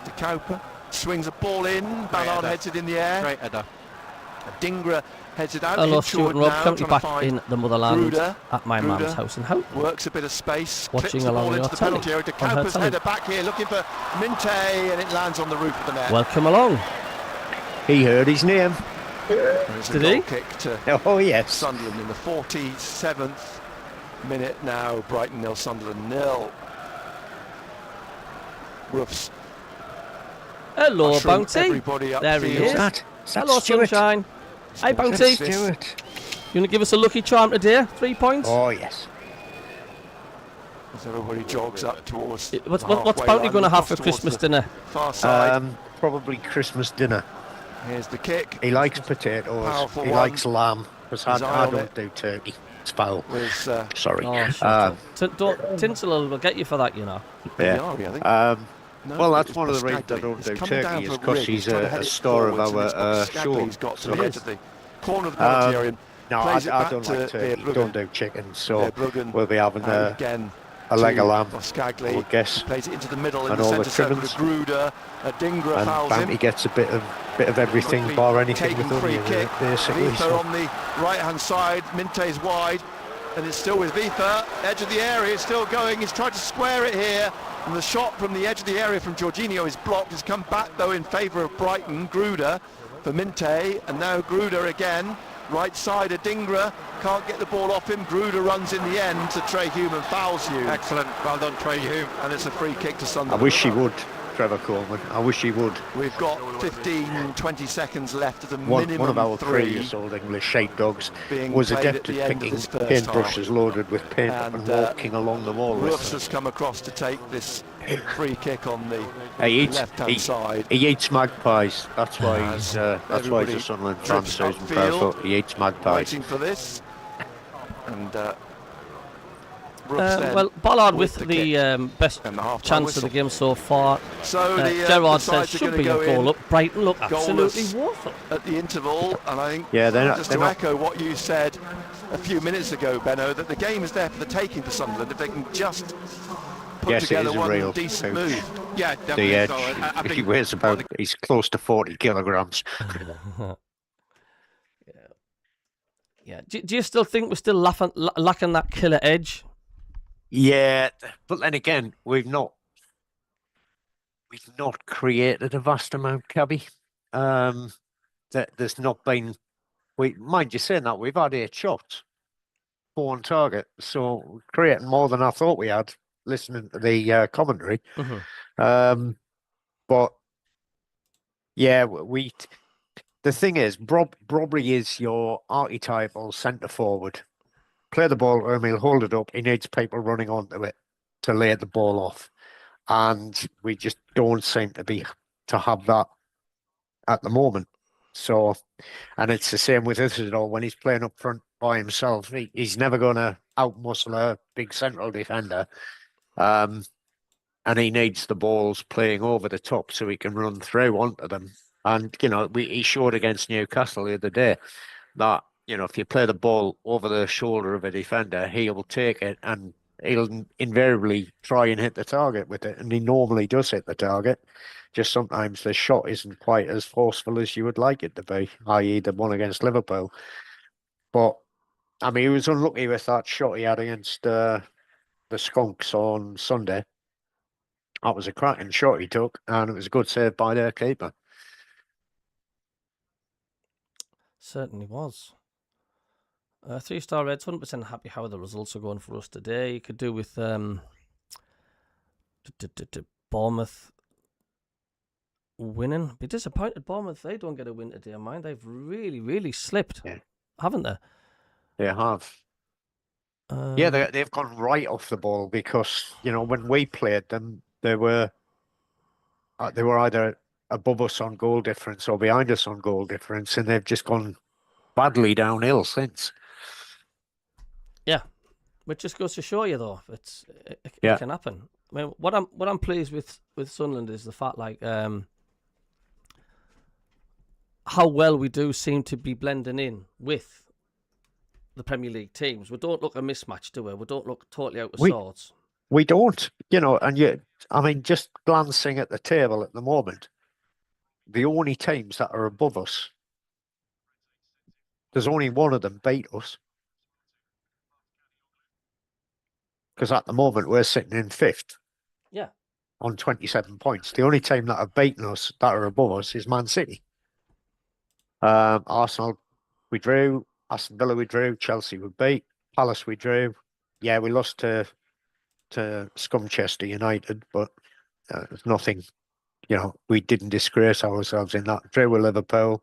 De Cowper swings a ball in. Ballard heads it in the air. Great header. Dingra heads it out. Hello, Stuart and Rob. Currently back in the motherland Gruder, at my mum's house in Hope. Works a bit of space. Watching along your telly. De Cowper's header back here, looking for Minte, and it lands on the roof of the net. Welcome along. He heard his name. Did he? Kick to yes. Sunderland in the 47th minute now. Brighton 0, Sunderland 0. Roofs. Hello, Bounty. There he is. Hello, Sunshine. Hi, Bounty. You want to give us a lucky charm today? 3 points? Oh, yes. As everybody jogs up towards what's Bounty going to have for Christmas dinner? Far side. Probably Christmas dinner. Here's the kick. He likes potatoes. Powerful he likes lamb. Because I don't do turkey. It's foul. Sorry. Tinsel will get you for that, you know. Yeah. Well, that's one of the reasons I don't do turkey, is because he's a star of our show. So the corner of the penalty area. No, I don't like turkey. Don't do chicken, so we'll be having a leg of lamb, I would guess. Plays it into the middle in and the all the centre trimmings. Gruder, Dingra fouls him. He gets a bit of everything, bar anything with free kick. basically. Vifa on the right-hand side, Minte's wide, and it's still with Vifa. Edge of the area is still going. He's tried to square it here, and the shot from the edge of the area from Jorginho is blocked. It's come back though in favour of Brighton. Gruder for Minte, and now Gruder again. Right side of Dingra, can't get the ball off him. Gruder runs in the end to Trey Hume and fouls you. Excellent, well done Trey Hume. And it's a free kick to Sunderland. I wish he would, Trevor Coleman. I wish he would. We've got 15-20 seconds left at a minimum. One of our 3 previous old English sheepdogs was adept at picking paintbrushes loaded with paint and walking along the wall. Roofs has come across to take this free kick on the left-hand side. He eats magpies. That's why he's a Sunderland fan, Susan Proudfoot. He eats magpies. Waiting for this. And well, Ballard with the best chance of the game so far. So Gerard says should be a goal up. Brighton look absolutely woeful at the interval, and I think just to echo what you said a few minutes ago, Benno, that the game is there for the taking for Sunderland if they can just put Yes, it together is a one real decent pooch. move. Yeah, The definitely edge, so. I he think weighs about, he's close to 40 kilograms. Yeah. Do you still think we're still lacking that killer edge? Yeah, but then again, we've not created a vast amount, Cabby. There's not been. We mind you saying that we've had 8 shots, 4 on target, so we're creating more than I thought we had. Listening to the commentary, but yeah, the thing is, Brobry is your archetypal centre forward. Play the ball to him, he'll hold it up. He needs people running onto it to lay the ball off, and we just don't seem to have that at the moment. So, and it's the same with Isidore when he's playing up front by himself. He's never going to outmuscle a big central defender. And he needs the balls playing over the top so he can run through onto them. And, he showed against Newcastle the other day that, if you play the ball over the shoulder of a defender, he will take it and he'll invariably try and hit the target with it. And he normally does hit the target. Just sometimes the shot isn't quite as forceful as you would like it to be, i.e. the one against Liverpool. But, I mean, he was unlucky with that shot he had against the Skunks on Sunday. That was a cracking shot he took, and it was a good save by their keeper. Certainly was. 3-star Reds, 100% happy how the results are going for us today. You could do with Bournemouth winning. Be disappointed Bournemouth, they don't get a win today, mind. They've really, really slipped, haven't they? They have. Yeah, they've gone right off the ball because, when we played them, they were either above us on goal difference or behind us on goal difference, and they've just gone badly downhill since. Yeah, which just goes to show you, though, it can happen. I mean, what I'm pleased with Sunderland is the fact, how well we do seem to be blending in with the Premier League teams. We don't look a mismatch, do we? We don't look totally out of sorts. We don't, and just glancing at the table at the moment, the only teams that are above us, there's only one of them beat us. Because at the moment, we're sitting in 5th. Yeah. On 27 points. The only team that have beaten us, that are above us, is Man City. Arsenal, we drew. Aston Villa, we drew. Chelsea, we beat. Palace, we drew. Yeah, we lost to Scumchester United, but there's nothing, we didn't disgrace ourselves in that. Drew with Liverpool,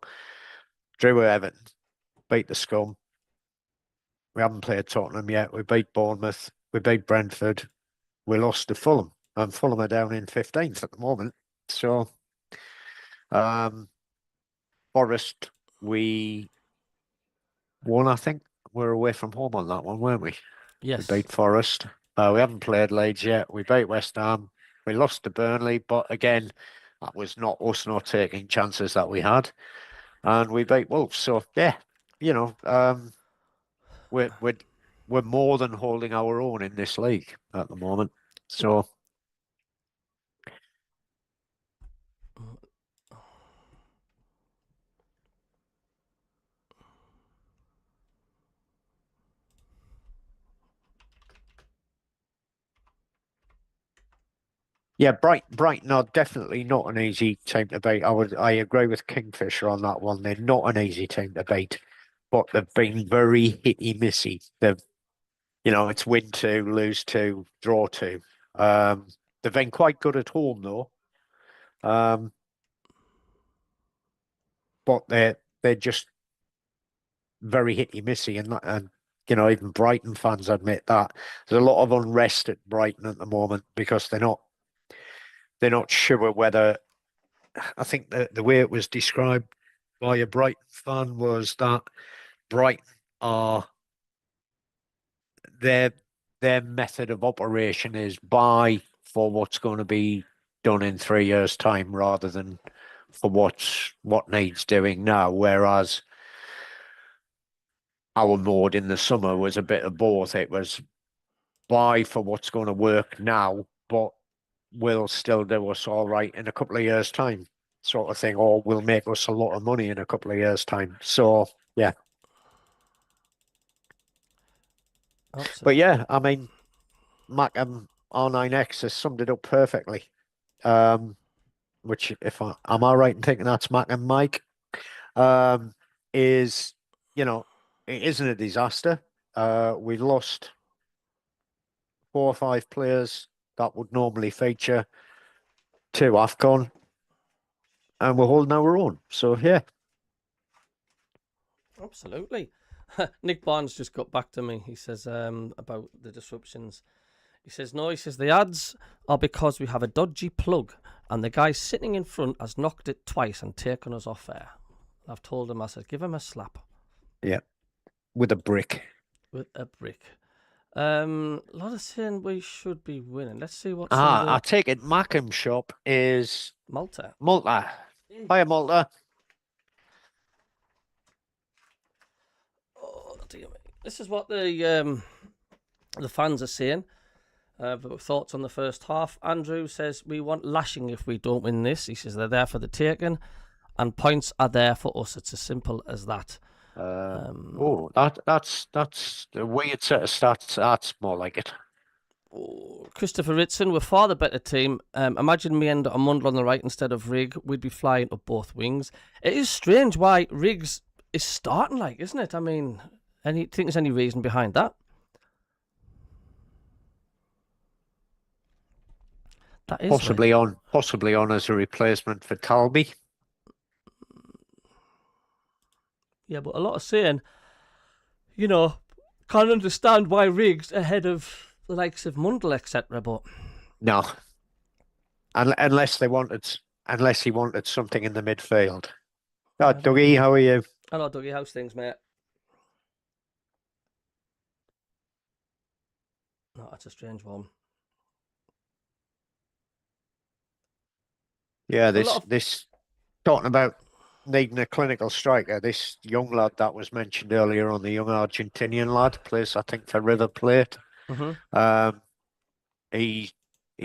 drew with Everton, beat the Scum. We haven't played Tottenham yet. We beat Bournemouth, we beat Brentford, we lost to Fulham, and Fulham are down in 15th at the moment. So, Forest, we won, I think. We're away from home on that one, weren't we? Yes. We beat Forest. We haven't played Leeds yet. We beat West Ham. We lost to Burnley, but again, that was not us not taking chances that we had. And we beat Wolves. So yeah, we're more than holding our own in this league at the moment. So yeah, Brighton are definitely not an easy team to beat. I agree with Kingfisher on that one. They're not an easy team to beat, but they've been very hitty missy. It's win 2, lose 2, draw 2. They've been quite good at home though. But they're just very hitty missy, and even Brighton fans admit that there's a lot of unrest at Brighton at the moment because they're not sure whether. I think the way it was described by a Brighton fan was that Brighton are their method of operation is buy for what's going to be done in 3 years' time rather than for what needs doing now. Whereas our mode in the summer was a bit of both. It was buy for what's going to work now but will still do us all right in a couple of years' time, sort of thing, or will make us a lot of money in a couple of years' time. So yeah. Absolutely. But yeah, I mean, MACKEM R9X has summed it up perfectly. Which, if am I right in thinking that's MACKEM Mike? Is, you know, it isn't a disaster. We lost 4 or 5 players that would normally feature to AFCON, and we're holding our own. So yeah. Absolutely. Nick Barnes just got back to me. He says about the disruptions. He says, no, he says, the ads are because we have a dodgy plug and the guy sitting in front has knocked it twice and taken us off air. I've told him, I said, give him a slap. Yeah. With a brick. With a brick. A lot of saying we should be winning. Let's see what's I take it MACKEM shop is Malta. Malta. Hiya, Malta. Oh, dear me. This is what the fans are saying. Thoughts on the first half. Andrew says, we want lashing if we don't win this. He says they're there for the taking and points are there for us. It's as simple as that. That's the weird set of stats. That's more like it. Christopher Ritson, we're far the better team. Imagine me and a Mundle on the right instead of Rig. We'd be flying up both wings. It is strange why Riggs is starting like, isn't it? I mean, think there's any reason behind that? That is possibly on as a replacement for Talby. Yeah, but a lot of saying, can't understand why Riggs ahead of the likes of Mundle, etc. But no, unless he wanted something in the midfield. Oh, Dougie, how are you? Hello, Dougie. How's things, mate? No, that's a strange one. Yeah, this talking about needing a clinical striker. This young lad that was mentioned earlier on, the young Argentinian lad, plays I think for River Plate. Mm-hmm. He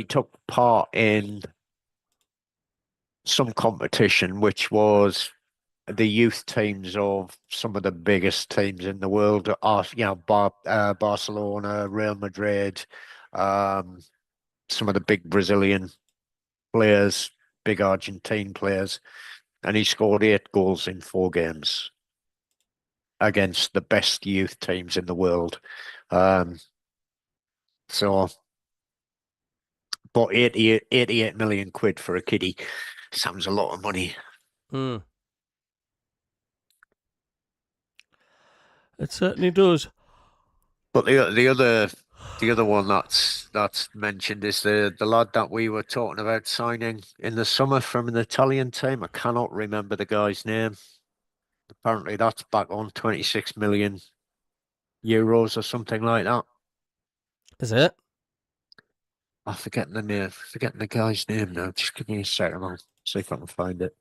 took part in some competition, which was the youth teams of some of the biggest teams in the world. Barcelona, Real Madrid, some of the big Brazilian players, big Argentine players, and he scored 8 goals in 4 games against the best youth teams in the world. But 88 million quid for a kiddie sounds a lot of money. It certainly does. But the other one that's mentioned is the lad that we were talking about signing in the summer from an Italian team. I cannot remember the guy's name. Apparently that's back on 26 million euros or something like that. Is it? I'm forgetting the guy's name now. Just give me a second. I'll see if I can find it.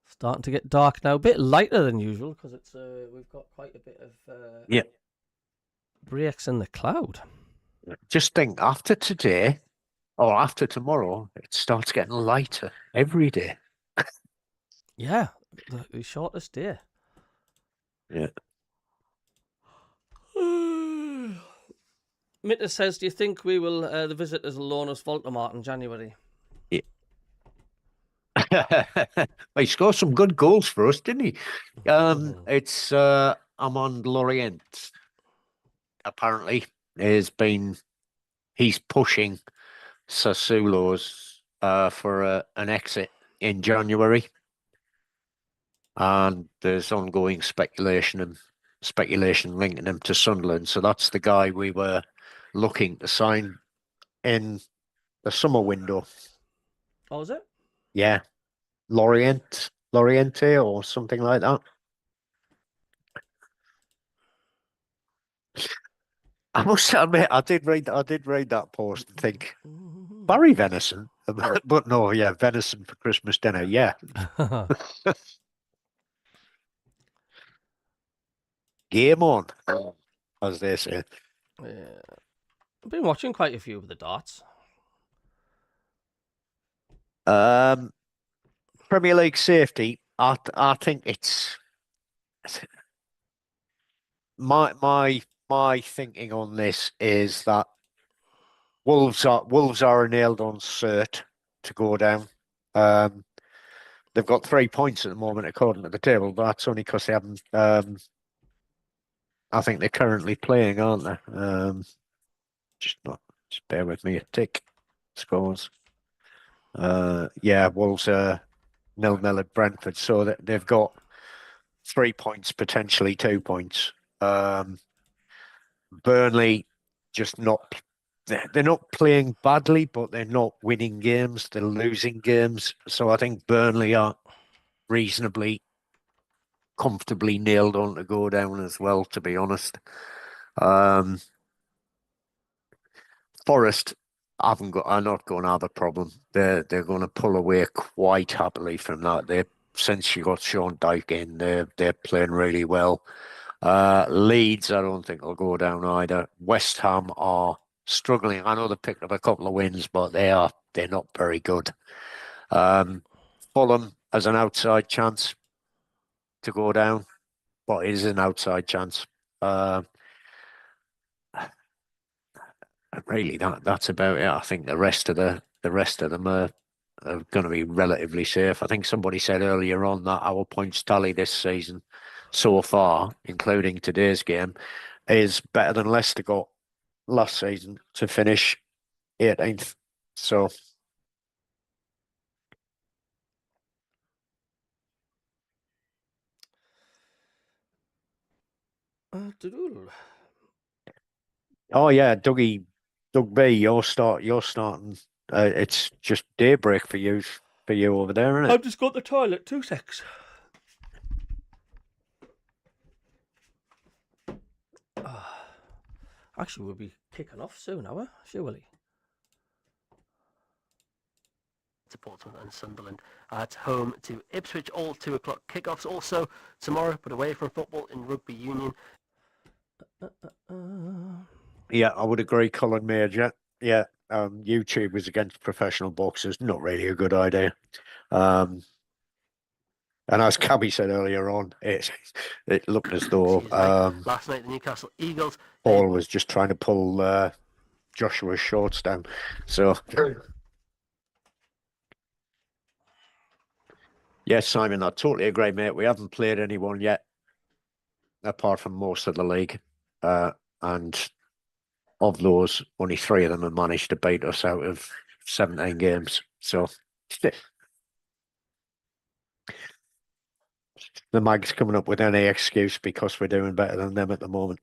Starting to get dark now, a bit lighter than usual because it's we've got quite a bit of breaks in the cloud. Just think, after today or after tomorrow, it starts getting lighter every day. Yeah, the shortest day. Yeah. Mitter says, do you think we will the visitors will loan us Voldemort in January? Yeah. He scored some good goals for us, didn't he? It's Amand Lorient. Apparently, he's pushing Sassuolo's for an exit in January, and there's ongoing speculation linking him to Sunderland. So that's the guy we were looking to sign in the summer window. Oh, is it? Yeah, Loriente or something like that. I must admit, I did read that post and think, Barry Venison. But no, yeah, venison for Christmas dinner, yeah. Game on, as they say. Yeah. I've been watching quite a few of the darts. Premier League safety, I think it's my thinking on this is that Wolves are a nailed on cert to go down. They've got 3 points at the moment according to the table, but that's only because they haven't. I think they're currently playing, aren't they? Just bear with me a tick. Scores. Yeah, Wolves are 0-0 at Brentford, so that they've got 3 points, potentially 2 points. Burnley just not. They're not playing badly, but they're not winning games. They're losing games. So I think Burnley are reasonably comfortably nailed on to go down as well, to be honest. Forest are not going to have a problem. They're going to pull away quite happily from that. Since you got Sean Dyche in, they're playing really well. Leeds, I don't think will go down either. West Ham are struggling. I know they picked up a couple of wins, but they're not very good. Fulham has an outside chance to go down, but it is an outside chance. Really, that's about it. I think the rest of them are going to be relatively safe. I think somebody said earlier on that our points tally this season so far, including today's game, is better than Leicester got last season to finish 18th. So oh yeah, Doug B, you're starting. It's just daybreak for you over there, isn't it? I've just got the toilet. 2 secs. Actually, we'll be kicking off soon, are we? Surely. Portsmouth and Sunderland at home to Ipswich, all 2 o'clock kickoffs. Also tomorrow, but away from football in rugby union. Yeah, I would agree, Colin Major. Yeah, YouTube is against professional boxers. Not really a good idea. And as CABBIE said earlier on, it looked as though last night the Newcastle Eagles. Paul was just trying to pull Joshua's shorts down. So yes, Simon, I totally agree, mate. We haven't played anyone yet, apart from most of the league, and of those, only 3 of them have managed to beat us out of 17 games. So the Mag's coming up with any excuse because we're doing better than them at the moment.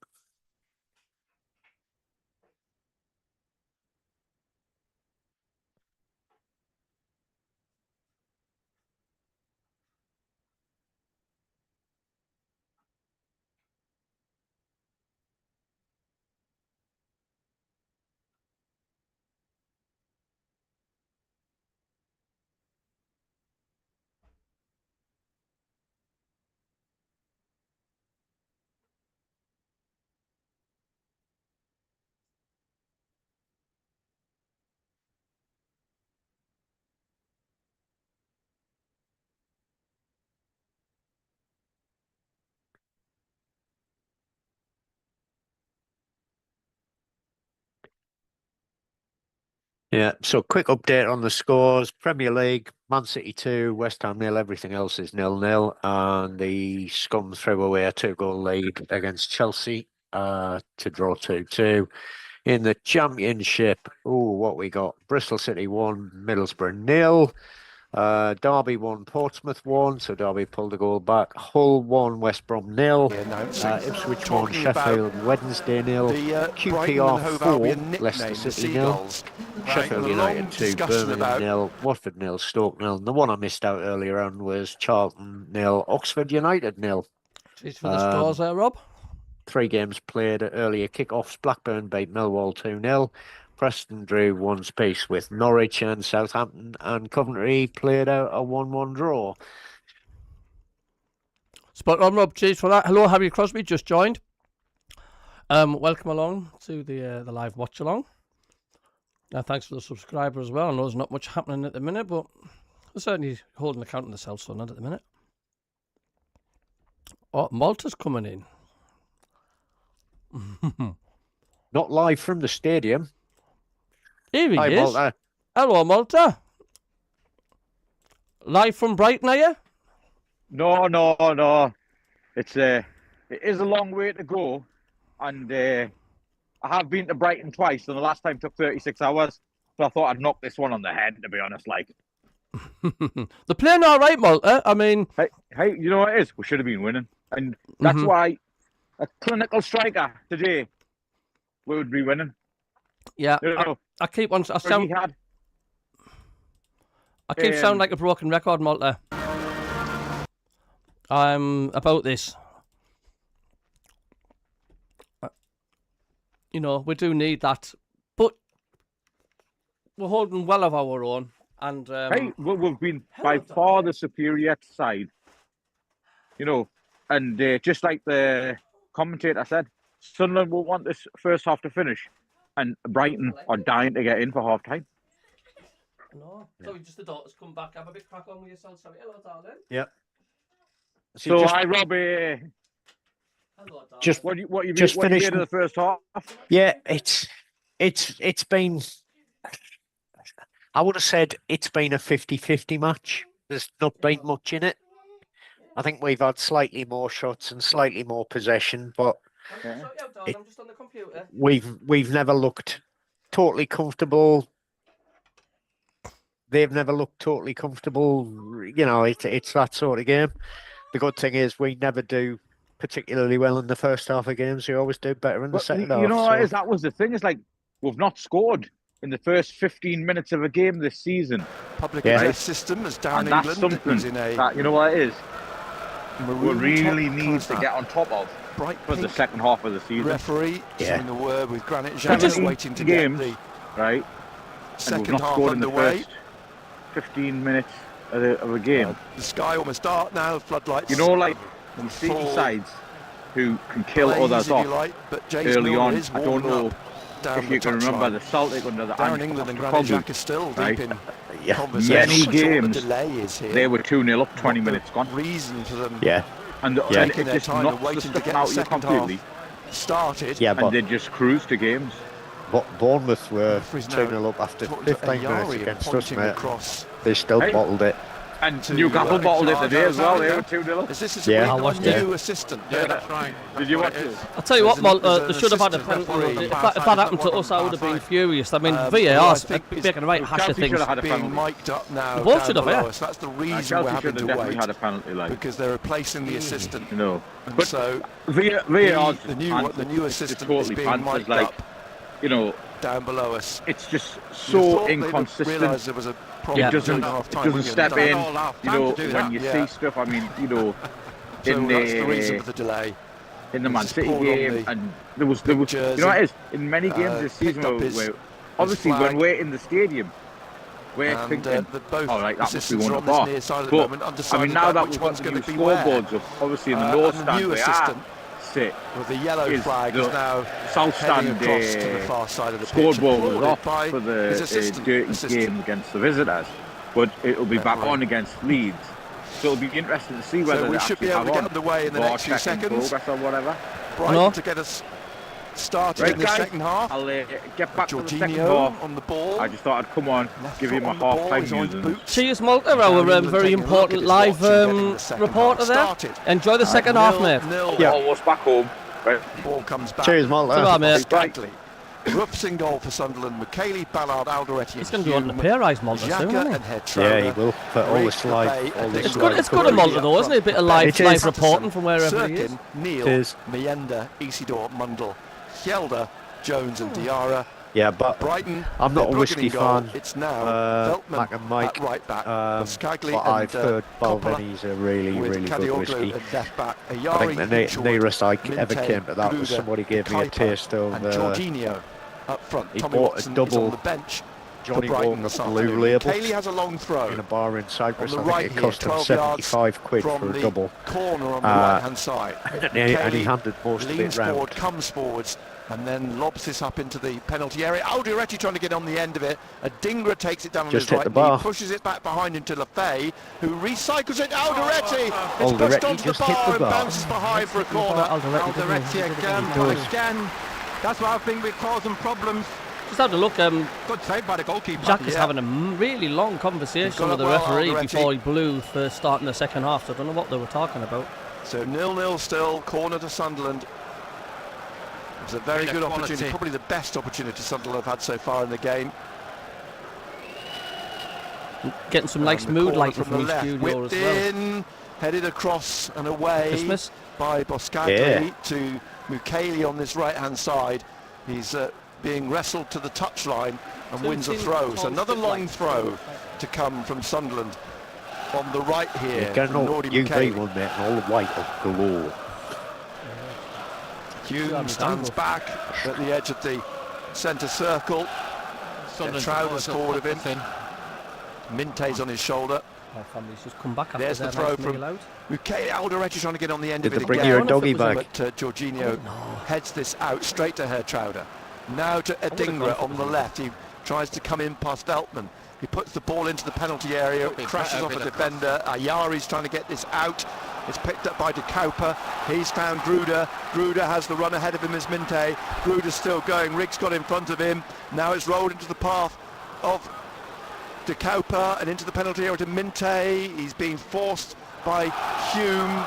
Yeah, so quick update on the scores. Premier League, Man City 2, West Ham 0, everything else is 0-0. And the Scum threw away a 2-goal lead against Chelsea to draw 2-2. In the Championship, what we got? Bristol City 1, Middlesbrough 0. Derby 1, Portsmouth 1, so Derby pulled a goal back. Hull 1, West Brom 0. Ipswich 1, Sheffield Wednesday 0. QPR 4, Leicester City 0. Sheffield United 2, Birmingham 0. Watford 0, Stoke 0. And the one I missed out earlier on was Charlton 0, Oxford United 0. Cheers for the scores there, Rob. 3 games played at earlier kickoffs. Blackburn beat Millwall 2-0. Preston drew 1 apiece with Norwich and Southampton, and Coventry played out a 1-1 draw. Spot on, Rob. Cheers for that. Hello, Harry Crosby just joined. Welcome along to the live watch along. Thanks for the subscriber as well. I know there's not much happening at the minute, but we're certainly holding the count on themselves, so not at the minute. Oh, Malta's coming in. Not live from the stadium. Here he Hi, is. Malta. Hello, Malta. Live from Brighton, are you? No. It is a long way to go, and I have been to Brighton twice, and the last time took 36 hours. So I thought I'd knock this one on the head, to be honest. Like, they're playing all right, Malta. I mean, hey, you know what it is? We should have been winning, and that's why a clinical striker today we would be winning. Yeah, you know, I keep on. I sound like a broken record, Malta. About this. You know, we do need that, but we're holding well of our own. And we've been by far the superior side. You know, and just like the commentator said, Sunderland will want this first half to finish, and Brighton are dying to get in for half time. No, sorry, just the daughter's come back. Have a bit crack on with yourself. Sorry, hello, darling. Yep. So I, Robbie. Just what you just finished in the first half? Yeah, it's been. I would have said it's been a 50-50 match. There's not been much in it. I think we've had slightly more shots and slightly more possession, but I'm just on the computer. we've never looked totally comfortable. They've never looked totally comfortable. You know, it's that sort of game. The good thing is we never do particularly well in the first half of games. We always do better in the second half. You know what it is? That was the thing. It's like we've not scored in the first 15 minutes of a game this season. Public address system is down in England. That's something that, you know what it is? We really need to get on top of for the second half of the season. Referee in the word with Granit Xhaka waiting to get the second half underway. 15 minutes of a game. The sky almost dark now, floodlights. You know, like these city sides who can kill others off early on. I don't know if you can remember the Celtic under the down England and Granit Xhaka still deep in conversation. Many games they were 2-0 up, 20 minutes gone. Reason for them, and it just knocks the stuff out of you completely. Started, and they just cruise to games. But Bournemouth were 2-0 up after 15 minutes against us, mate. They still bottled it. And Newcastle bottled it today as well. They were 2-0. Is this I watched a new assistant? Yeah, that's right. Did you watch it? I'll tell you what, Malta, they should have had a penalty. If that happened to us, I would have been furious. I mean, VAR's making a right hash of things. Being mic'd up now. They both should have, yeah. That's the reason we're having to wait. Had a penalty, because they're replacing the assistant. No, but so VAR's the new assistant is being mic'd up. You know, down below us. It's just so inconsistent. There was a it doesn't step in. You know, when you see stuff. I mean, you know, in that's the reason for the delay. In the Man City game, and there was you know what it is in many games this season where obviously when we're in the stadium, we're thinking, all right, that must be one of our. But I mean, now that we've got the new scoreboards up, obviously in the north stand, they are sit. With the yellow flag is now south stand across to the far side of the scoreboard was off for the dirty game against the visitors, but it'll be back on against Leeds. So it'll be interesting to see whether we should be able to get underway in the next few seconds or whatever. Brighton to get us started in the second half. I'll get back to the second half on the ball. I just thought I'd come on, give him a half-time news. Cheers, Malta, our very important live reporter there. Enjoy the second half, mate. Yeah, almost back home. Right. Ball comes back. Cheers, Malta. Goodbye, mate. Exactly. Ruffs in goal for Sunderland. McKaylee, Ballard, Alderetti. He's going to do on the pair eyes, Malta, soon, isn't he? Yeah, he will. For all this live. It's good of Malta, though, isn't it? A bit of live reporting from wherever he is. Neil, Mayenda, Isidore, Mundle, Hjelde, Jones, and Diarra. Yeah, but Brighton, I'm not a whiskey fan. It's now Mac and Mike. Right back. But I've heard Balveni's a really good whiskey. I think the nearest I ever came to that was somebody gave me a taste of up front. He Tommy bought a Watson is double on the bench. Johnny Brighton Walker this blue afternoon. label Cayley has a long throw in a bar in Cyprus. on I the think right it here, cost him 12 75 quid from for a the double. corner on the right-hand side. And he handed most of it leans round. forward, comes forwards, and then lobs this up into the penalty area. Aldiretti trying to get on the end of it. Adingra takes it down on Just his hit right the bar. knee, pushes it back behind into Lafay, who recycles it. Aldiretti! It's Aldiretti pushed onto the just hit bar the and bar. bounces behind for a corner. Aldiretti again. That's why I think we're causing problems. Just have to look. Good save by the goalkeeper. Jack is having a really long conversation with the referee before he blew for starting the second half. So I don't know what they were talking about. So 0-0 still, corner to Sunderland. It was a very good opportunity, probably the best opportunity Sunderland have had so far in the game. Getting some nice mood lighting from the studio whipped as well. in, headed across and away Christmas. by Boscagli to Mukiele on this right-hand side. He's being wrestled to the touchline and wins a throw. So another long throw to come from Sunderland on the right here. UV one there, and all the white of galore. Hume stands back at the edge of the centre circle. Trowder's forward of him. Minte's on his shoulder. My family's just come back after There's the throw from Mukiele. Aldiretti trying to get on the end of it again. Did they bring you a doggy bag? But Jorginho heads this out straight to Trowder. Now to Adingra on the left. He tries to come in past Veltman. He puts the ball into the penalty area, crashes off a defender. Ayari's trying to get this out. It's picked up by De Cooper. He's found Gruder. Gruder has the run ahead of him as Minte. Gruder's still going. Riggs got in front of him. Now it's rolled into the path of De Cooper and into the penalty area to Minte. He's being forced by Hume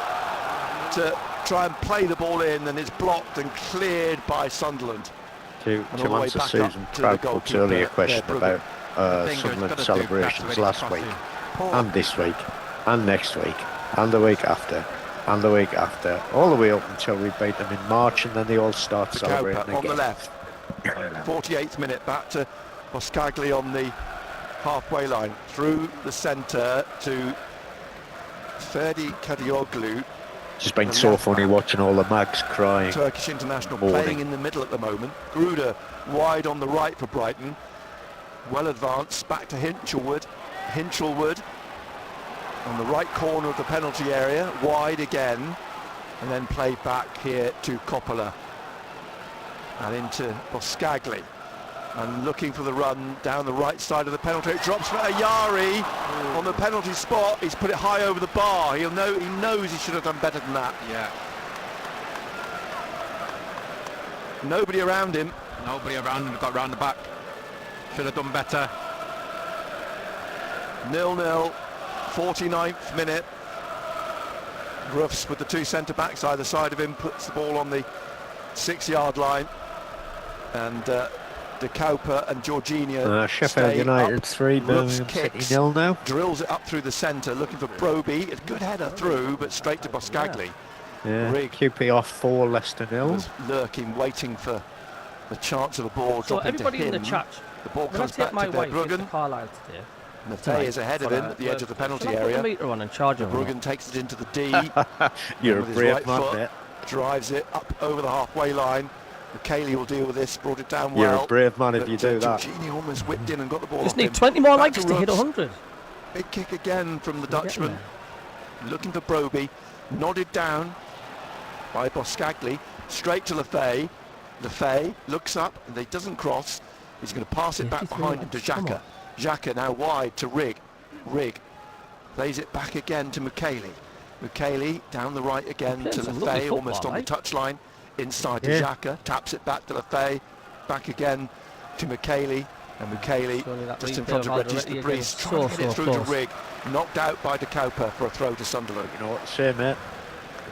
to try and play the ball in, and it's blocked and cleared by Sunderland. To answer Susan Proudfoot's earlier question about Sunderland celebrations last week, and this week, and next week, and the week after, and the week after, all the way up until we beat them in March, and then they all start celebrating again. On the left, 48th minute, back to Boscagli on the halfway line, through the centre to Ferdi Kadioglu. It's been so funny watching all the mags crying. Turkish international playing in the middle at the moment. Gruder wide on the right for Brighton. Well advanced, back to Hinchelwood. Hinchelwood on the right corner of the penalty area, wide again, and then played back here to Coppola and into Boscagli. And looking for the run down the right side of the penalty. It drops for Ayari on the penalty spot. He's put it high over the bar. He knows he should have done better than that. Yeah. Nobody around him. Nobody around him, got round the back. Should have done better. 0-0, 49th minute. Gruffs with the two centre-backs either side of him, puts the ball on the 6-yard line. And De Cooper and Jorginho Sheffield United 3, Birmingham City 0 now. Drills it up through the centre, looking for Broby. It's a good header through, but straight to Boscagli. Yeah. Rig QP off 4, Leicester 0. was lurking, waiting for the chance of the ball So dropping to everybody him. in the chat, The ball when I comes take back my to wife to Bruggen. Carlisle today. Maffei is ahead of him at the edge of the penalty Shall I put area. the meter on and charge him? Bruggen takes it into the D. You're a with his brave right man foot, there. drives it up over the halfway line. Mukiele will deal with this, brought it down You're well. a brave man if but, you do that. Jorginho almost whipped in and got the ball Just off need him. 20 more Back likes to hit Ruffs. 100. Big kick again from the Dutchman. Looking for Broby. Nodded down by Boscagli. Straight to Lafay. Lafay looks up and he doesn't cross. He's going to pass it back behind him to Xhaka. Xhaka now wide to Rig. Rig plays it back again to Mukiele. Mukiele down the right again to Lafay, almost on the touchline. Inside to Xhaka, taps it back to Lafay. Back again to Mukiele. And Mukiele just in front of Regis de Vries, trying to get it through to Rig. Knocked out by De Cooper for a throw to Sunderland. You know what to say, mate?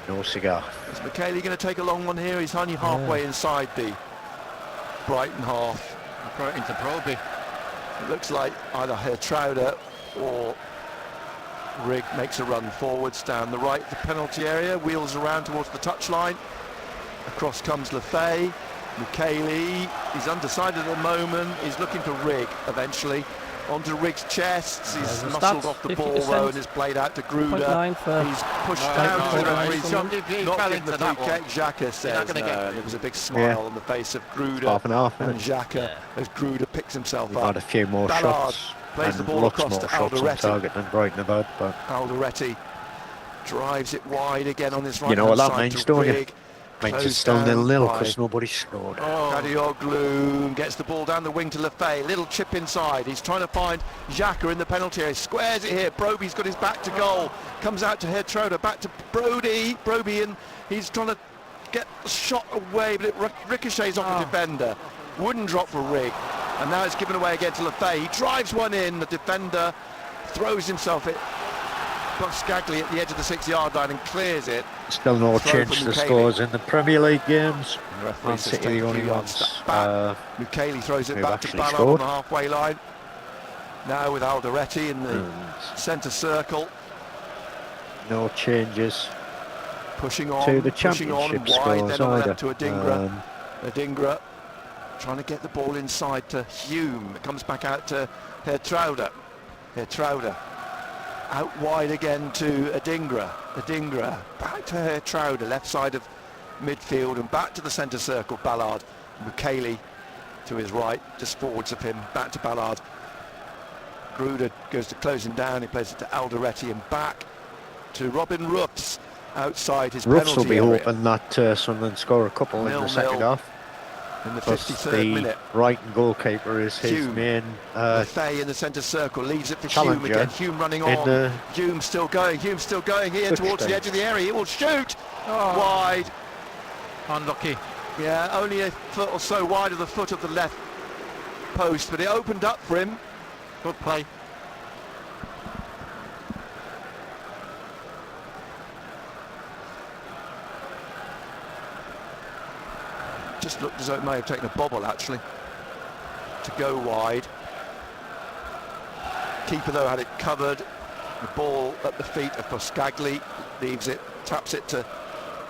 No cigar. Is Mukiele going to take a long one here? He's only halfway inside the Brighton half. Throw it into Broby. It looks like either Trowder or Rig makes a run forwards down the right of the penalty area, wheels around towards the touchline. Across comes Lafay. Mukiele, he's undecided at the moment. He's looking for Rig eventually. onto Riggs' chest. He's the muscled stats, off the ball 50%. though and is played out to Gruder. 0.9 for He's pushed no, down no, to the no, referee's no, not he giving fell the into free that kick. one. Xhaka says gonna no. get- There was a big smile on the face of Gruder. Half and half, And isn't it? Xhaka, as Gruder picks himself We've up. had a few more Ballard shots plays the and ball lots across more to shots on Alderete. target than Brighton have had, but Alderete drives it wide again on his right you know what that side means, to don't you? Rig. Means it's Closed still down 0-0 by because nobody scored. Kadioglu gets the ball down the wing to Lefay. Little chip inside. He's trying to find Xhaka in the penalty area. Squares it here. Broby's got his back to goal. Comes out to Hertroda. Back to Brody. Broby, and he's trying to get the shot away, but it ricochets off the defender. Wooden drop for Rig. And now it's given away again to Lefay. He drives one in. The defender throws himself it. Skaggley at the edge of the 6-yard line and clears it. Still no Throw change for to Mukiele. scores in the Premier League games. The referee Man says City take the a only few yards ones back. Mukiele throws it who've back to actually Ballard scored. on the halfway line. Now with Alderete in the centre circle. No changes Pushing on, to the pushing on championship wide, scores then on either. left to Adingra. Adingra trying to get the ball inside to Hume. It comes back out to Hertrauda. Hertrauda out wide again to Adingra. Adingra back to Hertrauda, left side of midfield and back to the centre circle. Ballard. Mukiele to his right, just forwards of him, back to Ballard. Gruder goes to close him down. He plays it to Alderete and back to Robin Ruffs outside his Ruffs will penalty be area. hoping that Sunderland score a couple in the 0-0 second half. In the Plus 53rd minute. Brighton goalkeeper is his Hume. main Lefay in the centre circle, leaves it for Hume challenger again. Hume running in on. the Hume still going here towards the edge of the area. He will shoot wide. Unlucky. Yeah, only a foot or so wide of the foot of the left post, but it opened up for him. Good play. Just looked as though it may have taken a bobble actually to go wide. Keeper though had it covered. The ball at the feet of Skaggley, leaves it, taps it to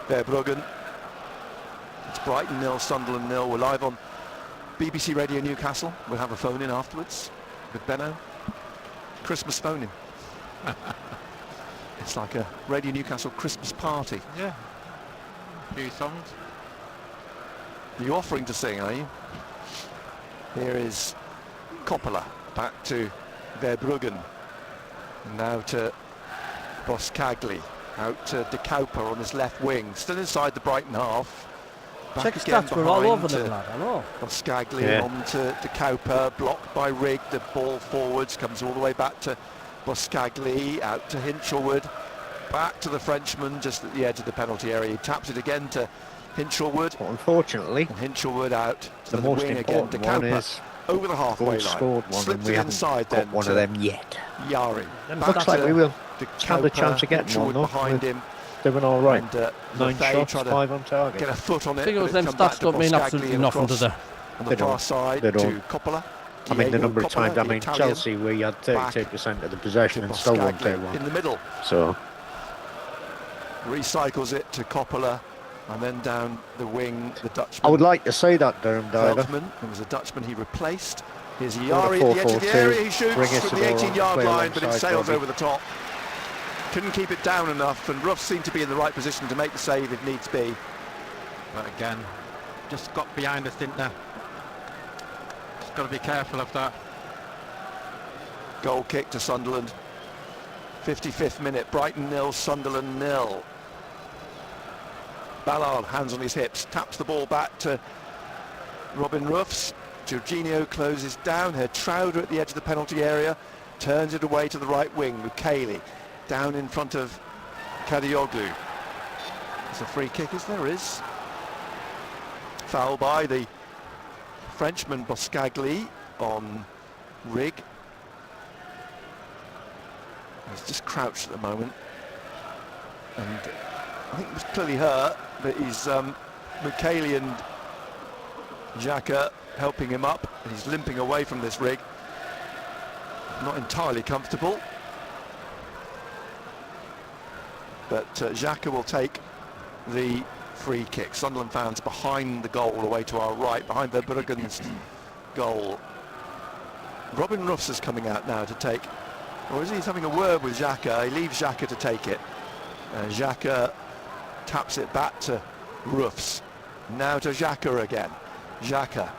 Verbruggen. It's Brighton 0, Sunderland 0. We're live on BBC Radio Newcastle. We'll have a phone in afterwards with Benno. Christmas phone in. It's like a Radio Newcastle Christmas party. Yeah. A few songs. You're offering to sing, are you? Here is Coppola back to Verbruggen. Now to Skaggley. Out to De Cowper on his left wing. Still inside the Brighton half. Back Check again stats, we're all behind over to them, lad, I know. Skaggley on to De Cowper. Blocked by Rig. The ball forwards. Comes all the way back to Skaggley. Out to Hinchelwood. Back to the Frenchman just at the edge of the penalty area. He taps it again to Hinchelwood. But unfortunately, and Hinchelwood out to the most wing again. De important one Cowper is over the halfway line. scored one, Slips and we it haven't inside got then one to of them yet. Yari. Looks like we will have the chance of getting Hinchelwood one though. behind him. Doing all right. And, 9 Lefay shots, tried to 5 on target. Get a foot on it. I think it was but them come back stats to don't mean Skaggley absolutely and nothing, across do they? On They the far don't. side They to don't. Coppola. I mean, the Diego number of Coppola, times, I the mean, Italian, Chelsea, we had 32% of the possession to and still won Skaggley 2-1. in the middle. So, Recycles it to Coppola. And then down the wing, the Dutchman. I would like to see that, Durham Diver. Feldman. There was a Dutchman he replaced. Here's What a Yari at the edge of the 4-4-2. area. He shoots Bring it from to the the 18-yard play line, but it alongside sails Robbie. over the top. Couldn't keep it down enough, and Ruff seemed to be in the right position to make the save if needs be. But again, just got behind us, didn't they? Just got to be careful of that. Goal kick to Sunderland. 55th minute. Brighton 0, Sunderland 0. Ballard, hands on his hips, taps the ball back to Robin Ruffs. Jorginho closes down. Hertrauda at the edge of the penalty area, turns it away to the right wing. Mukiele down in front of Kadioglu. It's a free kick, as there is. Foul by the Frenchman Skaggley on Rig. He's just crouched at the moment, and I think he was clearly hurt, but he's Mukiele and Xhaka helping him up, and he's limping away from this Rig. Not entirely comfortable, but Xhaka will take the free kick. Sunderland fans behind the goal away to our right, behind Verbruggen's goal. Robin Ruffs is coming out now to take, or is he having a word with Xhaka? He leaves Xhaka to take it. Xhaka taps it back to Ruffs. Now to Xhaka again. Xhaka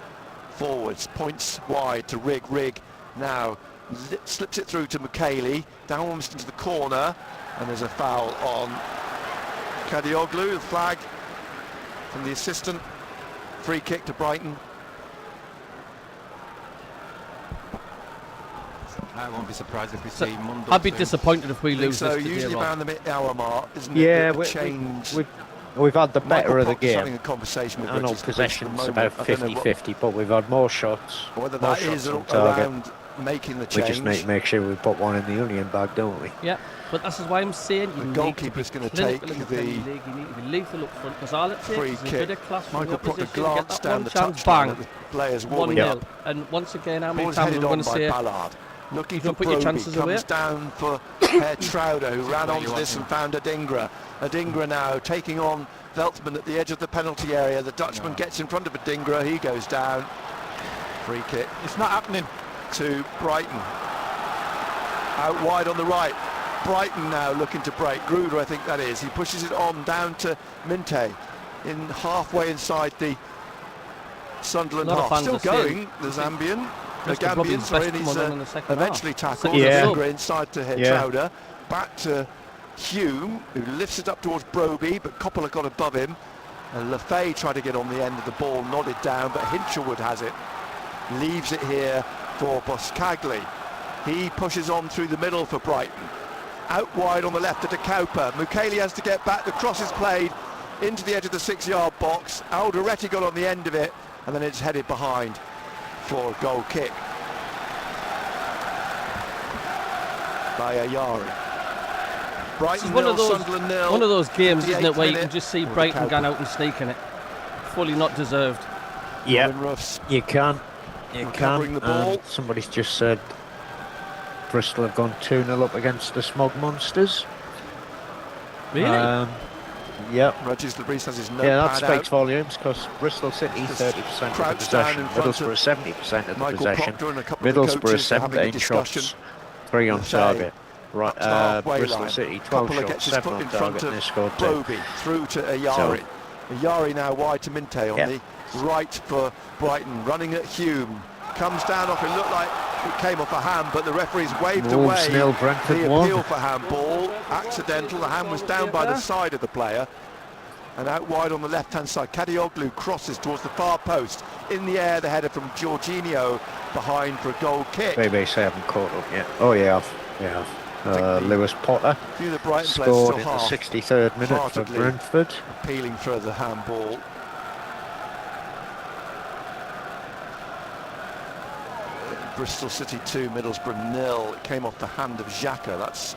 forwards, points wide to Rig. Rig now slips it through to Mukaele, down almost into the corner, and there's a foul on Kadioglu, the flag from the assistant. Free kick to Brighton. I won't be surprised if we see Mundo. I'd be disappointed if we lose so this today. usually around the mid-hour mark, isn't yeah, it? we've had the better of the game. Having a conversation with I know Regis possession's at the about moment. 50-50, but we've had more shots. Whether more that shots is on target. around making the We change. just need to make sure we put one in the union bag, don't we? Yeah, but this is why I'm saying you The need goalkeeper's to going be to take clinical in the Premier the League. You need to be lethal up front, because all it takes free is a kick. bit of class from Michael the Proctor opposition, get glanced that down one the chance, touchline bang, at the players warming 1-0. up. And once again, how many Ball's times headed we're on going to by say Ballard. Looking for don't put your Broby, chances comes away. down for Trowder, who ran onto this and found Adingra. Adingra now taking on Veltman at the edge of the penalty area. The Dutchman gets in front of Adingra, he goes down. Free kick. It's not happening. To Brighton. Out wide on the right. Brighton now looking to break. Gruder, I think that is. He pushes it on down to Minte, in halfway inside the Sunderland half. Still going, the Zambian. The Gambian, sorry, and he's eventually tackled. Adingra inside to Trowder. Back to Hume, who lifts it up towards Broby, but Coppola got above him. And Lefay tried to get on the end of the ball, nodded down, but Hinchelwood has it. Leaves it here for Boscagli. He pushes on through the middle for Brighton. Out wide on the left to Cowper. Mukaele has to get back. The cross is played into the edge of the 6-yard box. Alderete got on the end of it, and then it's headed behind for a goal kick by Ayari. Brighton nil, Sunderland nil. One of those games, isn't it, where you can minute. just see Brighton going out and sneaking it. Fully not deserved. Yeah, you can. You Recovering can. the ball. Somebody's just said Bristol have gone 2-0 up against the Smog Monsters. Really? Yep. Regis Lebris has his notepad Yeah, that speaks out. volumes, because Bristol City 30% of the possession, Middlesbrough 70% of the Michael possession, Proctor and a couple of the Middlesbrough coaches are having a 17 discussion. shots, 3 on Lefay target. Right, up to halfway Bristol line. City 12 Coppola shots, gets his 7 foot on in front target, and they of scored 2. Broby through to Ayari. Ayari now wide to Minte on the right for Brighton, running at Hume. Comes down off, it looked like it came off a hand, but the referee's waved Wolves away nil, Brentford the 1. appeal for handball. Accidental, the hand was down by the side of the player. And out wide on the left-hand side, Kadioglu crosses towards the far post. In the air, the header from Jorginho behind for a goal kick. BBC haven't caught up yet. Oh, yeah, Lewis Potter A few of the Brighton scored players in the still 63rd minute for half-heartedly Brentford. appealing for the handball. Bristol City 2, Middlesbrough 0. It came off the hand of Xhaka.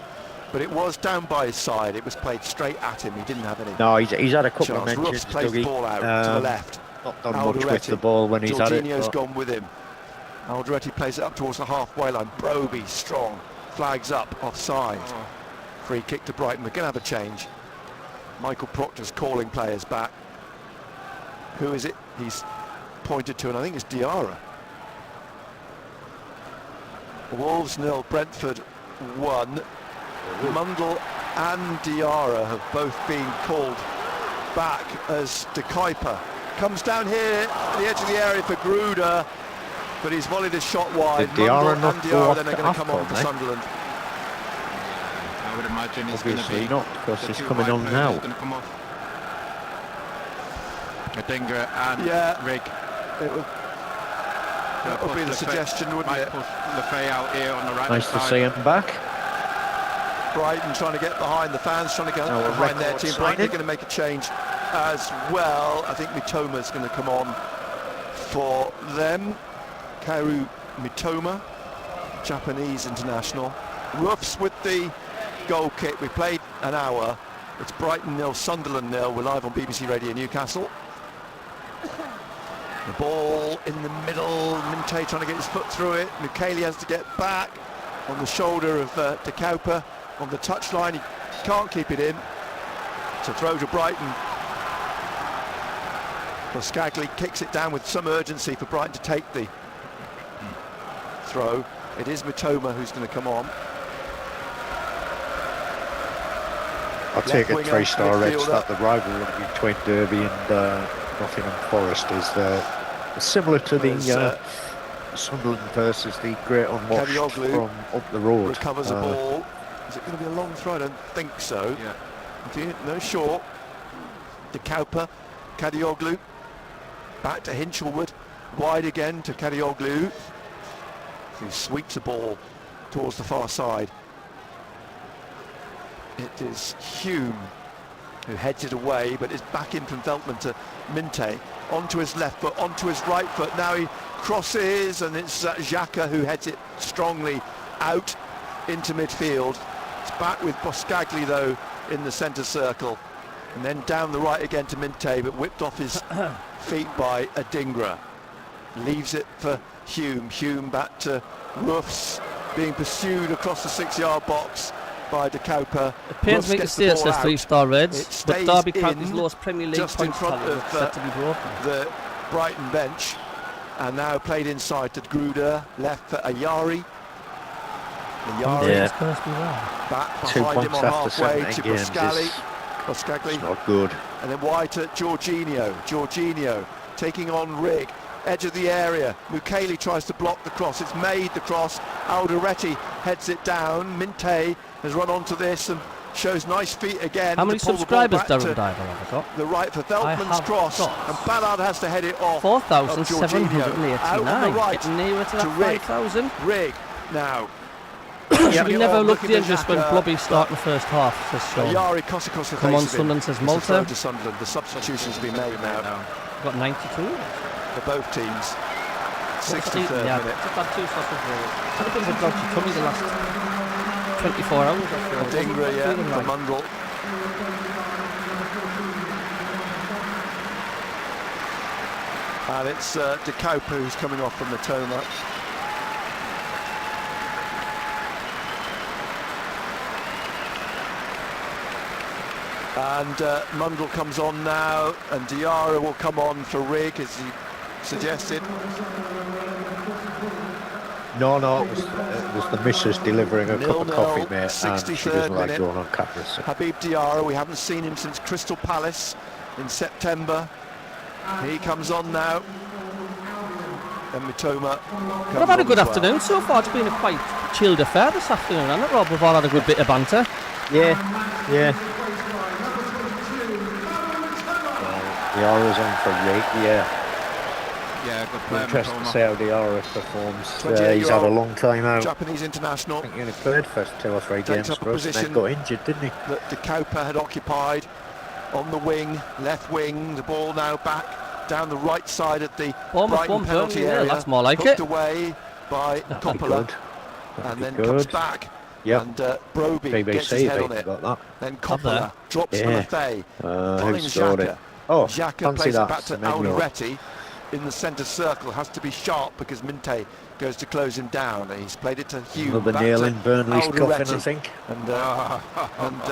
But it was down by his side. It was played straight at him. He didn't have any. No, he's had a couple chance. of mentions. Ruffs plays the ball out to the left. Not done much with the ball when he's had it. Jorginho's gone with him. Alderete plays it up towards the halfway line. Broby strong, flags up offside. Free kick to Brighton. We're going to have a change. Michael Proctor's calling players back. Who is it? He's pointed to, and I think it's Diarra. Wolves 0, Brentford 1. Mundle and Diarra have both been called back as De Kuiper comes down here at the edge of the area for Gruder, but he's volleyed a shot wide. Diarra Mundle not and go Diarra off then are the going to come on Afcon, for eh? Sunderland. I would imagine he's going to Obviously be not, because the he's two coming wide on players now. gonna come off. Adingra and Rig. That would be the suggestion, wouldn't it? Push Lefay out here on the right Nice side. to see him back. Brighton trying to get behind the fans, trying to get Now a behind their record team. signing. Brighton are going to make a change as well. I think Mitoma's going to come on for them. Kaoru Mitoma, Japanese international. Ruffs with the goal kick. We played an hour. It's Brighton 0, Sunderland 0. We're live on BBC Radio Newcastle. The ball in the middle. Minte trying to get his foot through it. Mukaele has to get back on the shoulder of De Kuiper on the touchline. He can't keep it in. To throw to Brighton. Boscagli kicks it down with some urgency for Brighton to take the throw. It is Mitoma who's going to come on. I'll take it 3-star Reds that the rivalry between Derby and Nottingham Forest is similar to the Sunderland versus the Great Unwashed from up the road. Recovers a ball. Is it going to be a long throw? I don't think so. Yeah. No, short. De Cowper, Kadioglu. Back to Hinchelwood. Wide again to Kadioglu. He sweeps the ball towards the far side. It is Hume who heads it away, but it's back in from Veltman to Minte. Onto his left foot, onto his right foot. Now he crosses, and it's Xhaka who heads it strongly out into midfield. It's back with Boscagli, though, in the centre circle. And then down the right again to Minte, but whipped off his feet by Adingra. Leaves it for Hume. Hume back to Roofs, being pursued across the 6-yard box by De Cowper. It pains me to say it says 3-star Reds, but Derby County's lowest Premier League just in front of set to be broken. The Brighton bench, and now played inside to Gruder, left for Ayari. Ayari back behind him on halfway to Boscagli. It's not good. And then wide to Jorginho. Jorginho taking on Rigg. Edge of the area. Mukiele tries to block the cross. It's made the cross. Alderete heads it down. Minte has run onto this and shows nice feet again. How many subscribers Darren Diver have got? The right for Veltman's cross. And Ballard has to head it off. 4,789. Out on the right getting nearer to that 5,000. Rigg now. We never looked dangerous when Blobby started the first half, says Sean. Ayari Come on, Sunderland, says Malta. To Sunderland. The substitution's been made now. Got 92 for both teams. 63rd minute. Just had 2 shots of goal. Had a bit of a dodgy tummy the last 24 hours. Adingra, yeah, for Mundle. And it's De Cowper who's coming off from Mitoma. And Mundle comes on now, and Diarra will come on for Rigg, as he suggested. No, it was the missus delivering a cup of coffee, mate, and she doesn't like going on camera. So. Habib Diarra, we haven't seen him since Crystal Palace in September. He comes on now. And Mitoma. But I've had a good afternoon so far. It's been a quite chilled affair this afternoon, hasn't it, Rob? We've all had a good bit of banter. Yeah. Diarra's on for Rigg, Yeah, good player. Interesting to see how Diarra performs. He's had a long time out. Japanese international. I think he only played first 2 or 3 games for us and then got injured, didn't he? That De Cowper had occupied on the wing, left wing. The ball now back down the right side of the Brighton penalty area. That's more like it. Away by Coppola, and then comes back. Yep. And Broby gets his head on it. Got that. Then Coppola drops for Lefay. Colin Xhaka. Xhaka plays it back to Alderete in the centre circle. Has to be sharp because Minte goes to close him down. He's played it to Hume. Another nail in Burnley's coffin, I think. And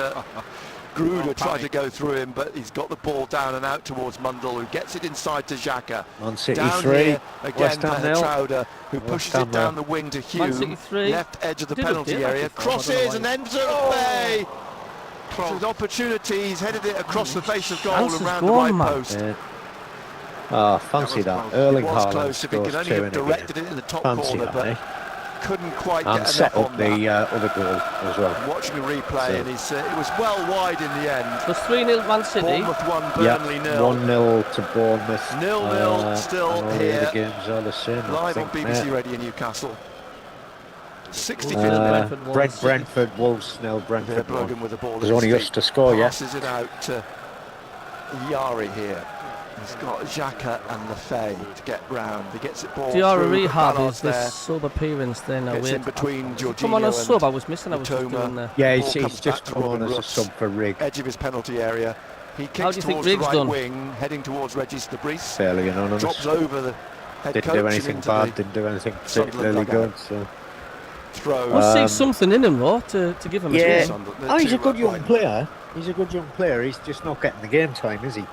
Gruder tried to go through him, but he's got the ball down and out towards Mundle, who gets it inside to Xhaka. Man City down 3. Here again West to Ham 0. Trouder, who pushes it down the wing to Hume. Left edge of the penalty area. Crosses and then to Lefay. With opportunities, headed it across the face of goal and round the right post. Fancy that. Erling Haaland close if he could only have directed it in the top corner, but couldn't quite and get set enough up on the that. other goal as well. Watching the replay, and it was well wide in the end. It was 3-0 Man City. Bournemouth 1, Burnley 0. 1-0 to Bournemouth. 0-0 still here. The games are the same. Live on BBC Radio Newcastle. 65th minute. Brentford, Wolves 0, Brentford. Brogan with the ball. There's only us to score, Passes it out to Yari here. He's got Xhaka and Lefay to get round. He gets it ball Diarra through. rehab is this sub appearance there now. Gets in between Jorginho come on a sub. I was missing. I was just doing the... Yeah, he's just come on as a sub for Rigg. Edge of his penalty area. He kicks How do you think towards the Rigg's right done? Wing, heading towards Regis Debris. Fairly anonymous. Drops over the head Didn't do anything bad. Didn't do anything particularly good. So. Throw. We'll see something in him though to give him a chance. He's a good young player. He's a good young player. He's just not getting the game time, is he?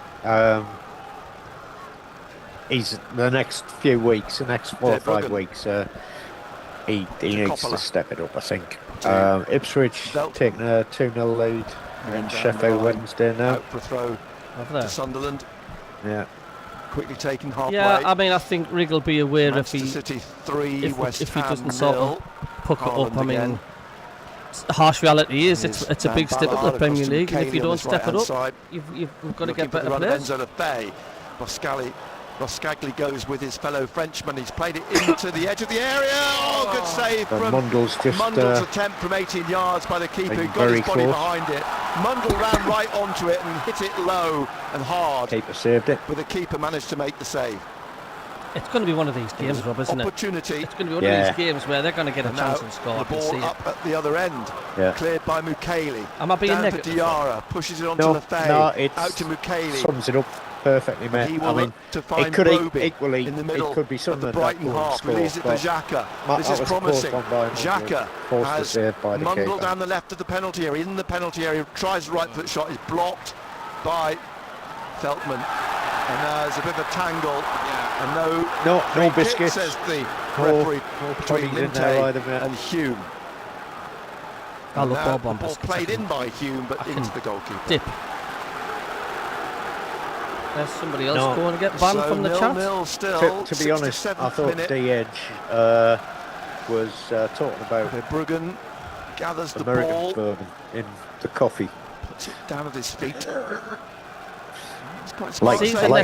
He's the next few weeks, the next 4 or 5 weeks. he needs to Coppola. step it up, I think. Ipswich taking a 2-0 lead against Sheffield Wednesday now. Out for a throw to Sunderland. Yeah. Quickly taken halfway. Yeah, I mean, I think Rigg will be aware Manchester if he City 3, if West he Ham doesn't sort 0. of puck it up. Haaland I mean, again. the harsh reality is it's a Dan big step up Ballard the Premier across to League, and if you McKaylee on don't his step it right-hand up, side. you've got to Looking get for the better run of players. Enzo Lefebvre. Roscagli goes with his fellow Frenchman. He's played it into the edge of the area. Oh, good save from Mundell's just Mundell's attempt from 18 yards by the keeper. He got his body behind it. Mundell ran right onto it and hit it low and hard. Keeper saved it. But the keeper managed to make the save. It's going to be one of these games, Rob, isn't it? Opportunity. It's going to be one of these games where they're going to get a chance and score. The ball up at the other end. Yeah. Cleared by Mukaeli. Am I being down negative? to Diarra. Pushes it on to Lefebvre. No, it out to Mukaeli. Sums it up perfectly, mate. He will I mean, look to find it could Broby equally, in the middle it could be of something the Brighton half. Release it for Xhaka. This is promising. Xhaka has Mundell down the left of the penalty area. In the penalty area, tries the right foot shot, is blocked by Veltman. And there's a bit of a tangle. And no biscuits. Says the referee between Linte and Hume. I love ball ball played in by Hume, but into the goalkeeper. Dip. There's somebody else going to get banned from the chat. 0-0 still. To be honest, I thought D-Edge was talking about Bruggen gathers the American ball bourbon in the coffee. Puts it down at his feet. It's quite Like, smart save by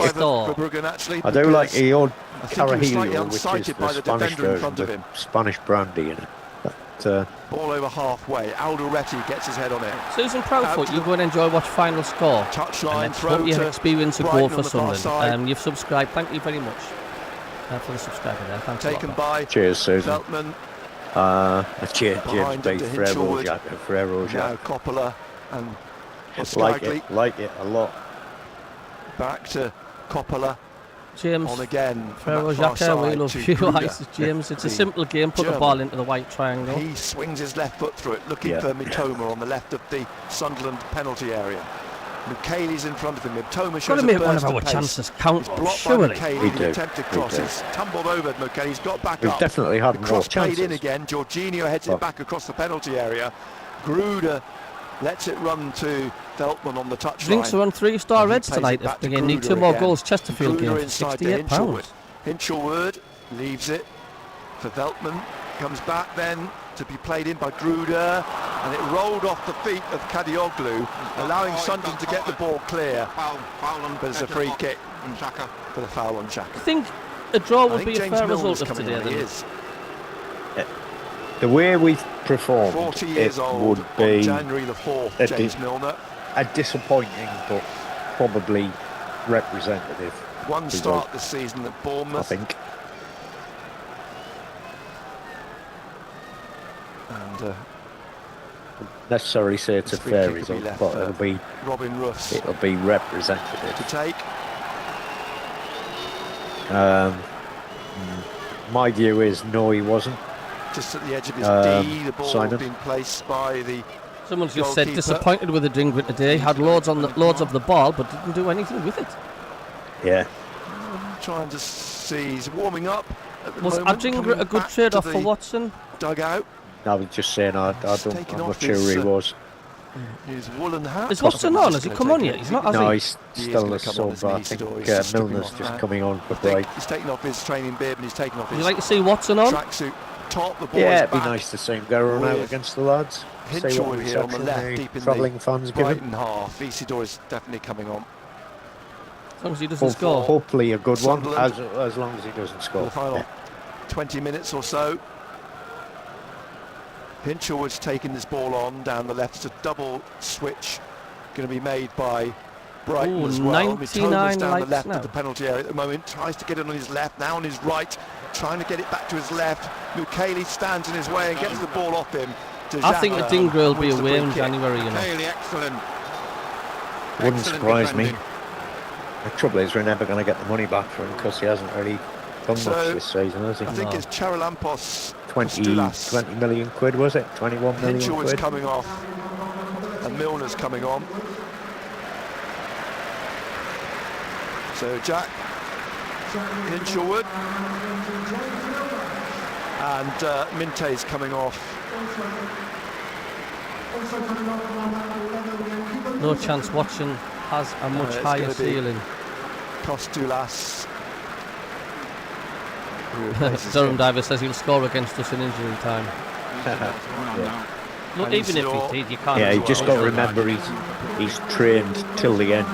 Bruggen, actually. I do like the old I think he was slightly Carajillo, which is unsighted by the the Spanish defender in front version, of him. the Spanish brandy in it. Ball over halfway. Alderete gets his head on it. Susan Proudfoot, you go and enjoy watch final score. Touchline and throw hope you to experience a Brighton goal on for the far Sunderland. side. You've subscribed. Thank you very much for the subscriber there. Thanks Taken a lot. by Cheers, Susan. Veltman. James B. Ferrero Jack. Now Coppola and like it a lot. Back to Coppola. James on again. Ferrero Jacques, we love you. James, it's a simple game. Put the ball into the white triangle. He swings his left foot through it, looking for Mitoma on the left of the Sunderland penalty area. Mukaeli's in front of him. Mitoma shows got to a make one burst of our pace. chances count, surely. surely. The attempted cross. He's tumbled over Mukaeli. He's got back We've up. definitely had the more cross played chances. in again. Jorginho heads it back across the penalty area. Gruder lets it run to Veltman on the touchline. Drinks are on 3-star Reds tonight. If they need 2 more goals, Chesterfield game for £68. Hinchelwood leaves it for Veltman. Comes back then to be played in by Gruder, and it rolled off the feet of Kadioglu, allowing Sunderland to get the ball clear. But it's a free kick for the foul on Xhaka. I think a draw would be a James fair Milner's result of coming today. on, he Then. is. The way we've performed, 40 years it old would be on January the 4th, James Milner. A disappointing but probably representative One result, start this season at Bournemouth. I think. And necessarily say it's a free fair kick will be result, left but for it'll be Robin Ruffs it'll be representative. to take. My view is no, he wasn't. Just at the edge of his D, the ball Simon. being placed by the Someone's just said goalkeeper. disappointed with the Dingwit today. Had loads of the ball, but didn't do anything with it. Yeah. Trying to see, he's warming up. At the Was moment, Adjingre coming a good back trade to off for the Watson? Dugout. I was just saying, I'm not sure who he was. His woolen hat. Is Watson on? Has he come on yet? He's not, has No, he? he's still a sub. I think Milner's just coming on for Brighton. Brighton. He's taken off his training bib and he's taken off Would his you like to see Watson on? tracksuit top. The ball Yeah, is it'd be back. nice to see him go run out with against the lads. See what Hinchelwood here on the reception left, deep in travelling the fans give Brighton him. half. Isidore is definitely coming on. As long as he doesn't score. Hopefully a good one, Sunderland. as long as he doesn't For score. the final 20 minutes or so. Hinchelwood's taking this ball on down the left. It's a double switch going to be made by Brighton Ooh, as well. 99 Mitoma's down the likes left now. of the penalty area at the moment. Tries to get it on his left, now on his right. Trying to get it back to his left. Mukaeli stands in his way and gets the ball off him. I think the Dingwit will be wins the away free in kick. January, you know. Really excellent. Wouldn't Excellent surprise me. defending. The trouble is we're never going to get the money back for him because he hasn't really done So, much this season, has he? I think it's Charalampos 20 Koustalas. million quid, was it? 21 million Hinchelwood's quid? coming off and Milner's coming on. So Jack Hinchelwood And Minte's coming off. No chance Watchalong has a much higher ceiling. Kostulas. Durham Diver says he'll score against us in injury time. Look, even if he did, you can't. Yeah, you just got to remember he's trained till the end.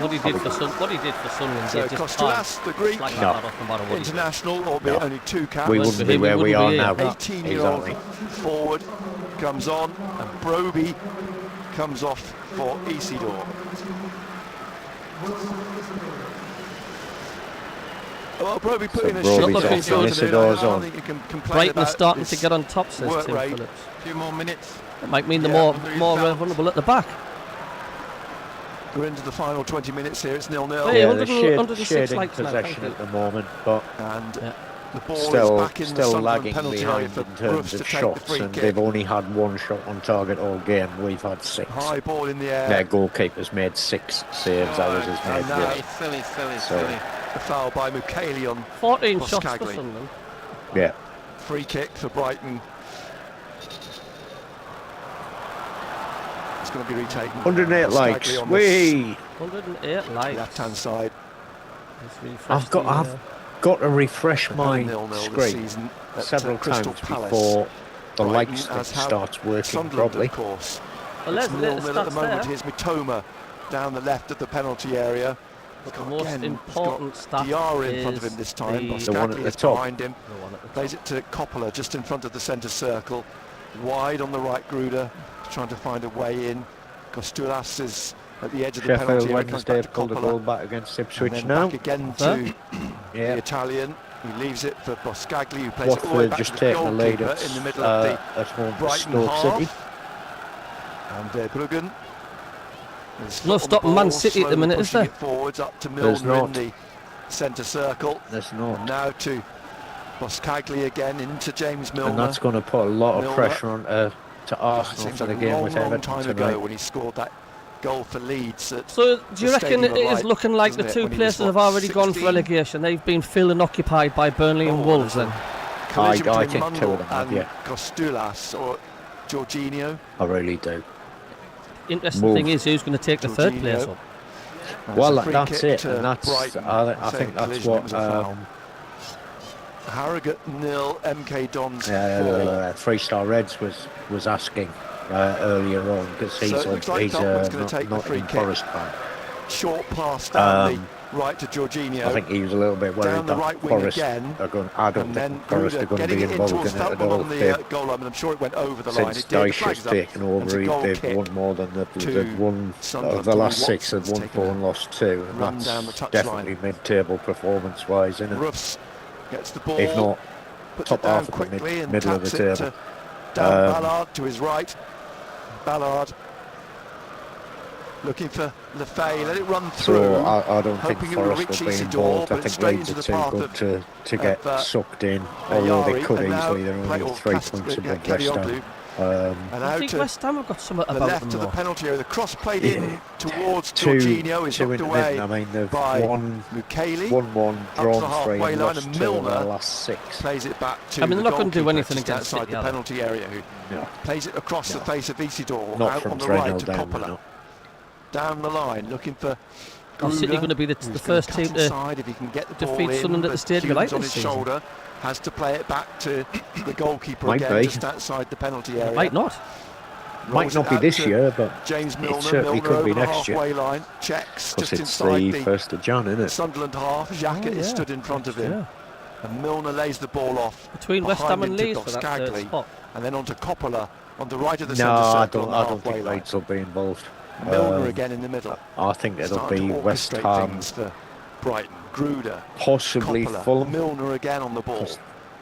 What he did for Sunderland, so Kostulas, the Greek international, albeit only 2 caps. We wouldn't be where we are now. 18-year-old forward comes on, and Broby comes off for Isidore. Well, Broby put in a shot. Brighton are starting to get on top, says Tim Phillips. A few more minutes. It might mean they're more vulnerable at the back. We're into the final 20 minutes here. It's 0-0. Hey, they're sharing possession at the moment, but the ball still is back in the lagging penalty behind area in terms of shots, and they've only had 1 shot on target all game. We've had 6. High ball in the air. Their goalkeeper's made 6 saves. Ours has made 1. Silly. A foul by Mukaili on 14 shots for Sunderland. Yeah. Free kick for Brighton. It's going to be retaken. 108 likes. Whee! 108 likes. Left-hand side. I've got to refresh my screen several times before the likes thing starts working properly. Of course. Well, it's 0-0 at the moment. Here's Mitoma down the left of the penalty area. But the most important stuff Diarra in front of him this time. The one at the top. Behind him. Plays it to Coppola just in front of the centre circle. Wide on the right, Gruder trying to find a way in. Kostulas is at the edge of the penalty area. Wednesday pulled a goal back against Ipswich now. Back again to the Italian. He leaves it for Boscagli, who plays Watford it all the way back just to the taking the lead goalkeeper in the middle of the Brighton City. And Bruggen. No stopping Man City at the minute, is there? Forwards up to Milner in the centre circle. There's not. And now to Boscagli again into James Milner. And that's going to put a lot of pressure on to Arsenal for the game with Everton time ago when he scored that goal for Leeds. So do you reckon it is looking like the 2 places have already gone for relegation? They've been filled and occupied by Burnley and Wolves then? I think 2 of them have, yeah. Kostulas or Jorginho. I really do. Interesting thing is who's going to take the 3rd place up. Well, that's it, and that's I think that's what Harrogate 0, MK Dons 4. 3-Star Reds was asking earlier on because he's not in Forest fan. Short pass down the right to Jorginho. I think he was a little bit worried that Forest are going. I don't think Forest are going to be involved in it at all. Goal line, and I'm sure it went over the line. Since Dyche's taken over, they've won more than they've won. Of the last 6, they've won 4 and lost 2, and that's definitely mid-table performance-wise, isn't it? Gets the ball, if not top half of the middle of the table. Down Ballard to his right. Ballard looking for Lefay, let it run through. So I don't think Forest will be involved. I think Leeds are too good to get sucked in, although they could easily. They're only 3 points above West Ham. I think West Ham have got something about them. The left of the penalty area, the cross played in towards Jorginho is knocked away. I mean, they've won Mukaili, 1-1, drawn 3, and lost 2 in the last 6. Plays it back to they're not going to do anything against outside the penalty area. Plays it across the face of Isidore, not out from on the right to down, Coppola. Down the line, looking for City going to be the first team to if he can get the defeat Sunderland at the Stadium on his shoulder. Has to play it back to the goalkeeper just outside the penalty area. Might not. Might not be this year, but James Milner, it certainly could be next year. Line, checks just it's inside the 1st of Jan, isn't it? Sunderland half. Xhaka is stood in front of him. And Milner lays the ball off. Between West Ham and Leeds for that 3rd spot. And then on to Coppola on the right of the centre circle. I don't think Leeds will be involved. Milner again in the middle. I think it'll be West Ham. For Brighton, Gruder, possibly Coppola, Fulham. Milner again on the ball.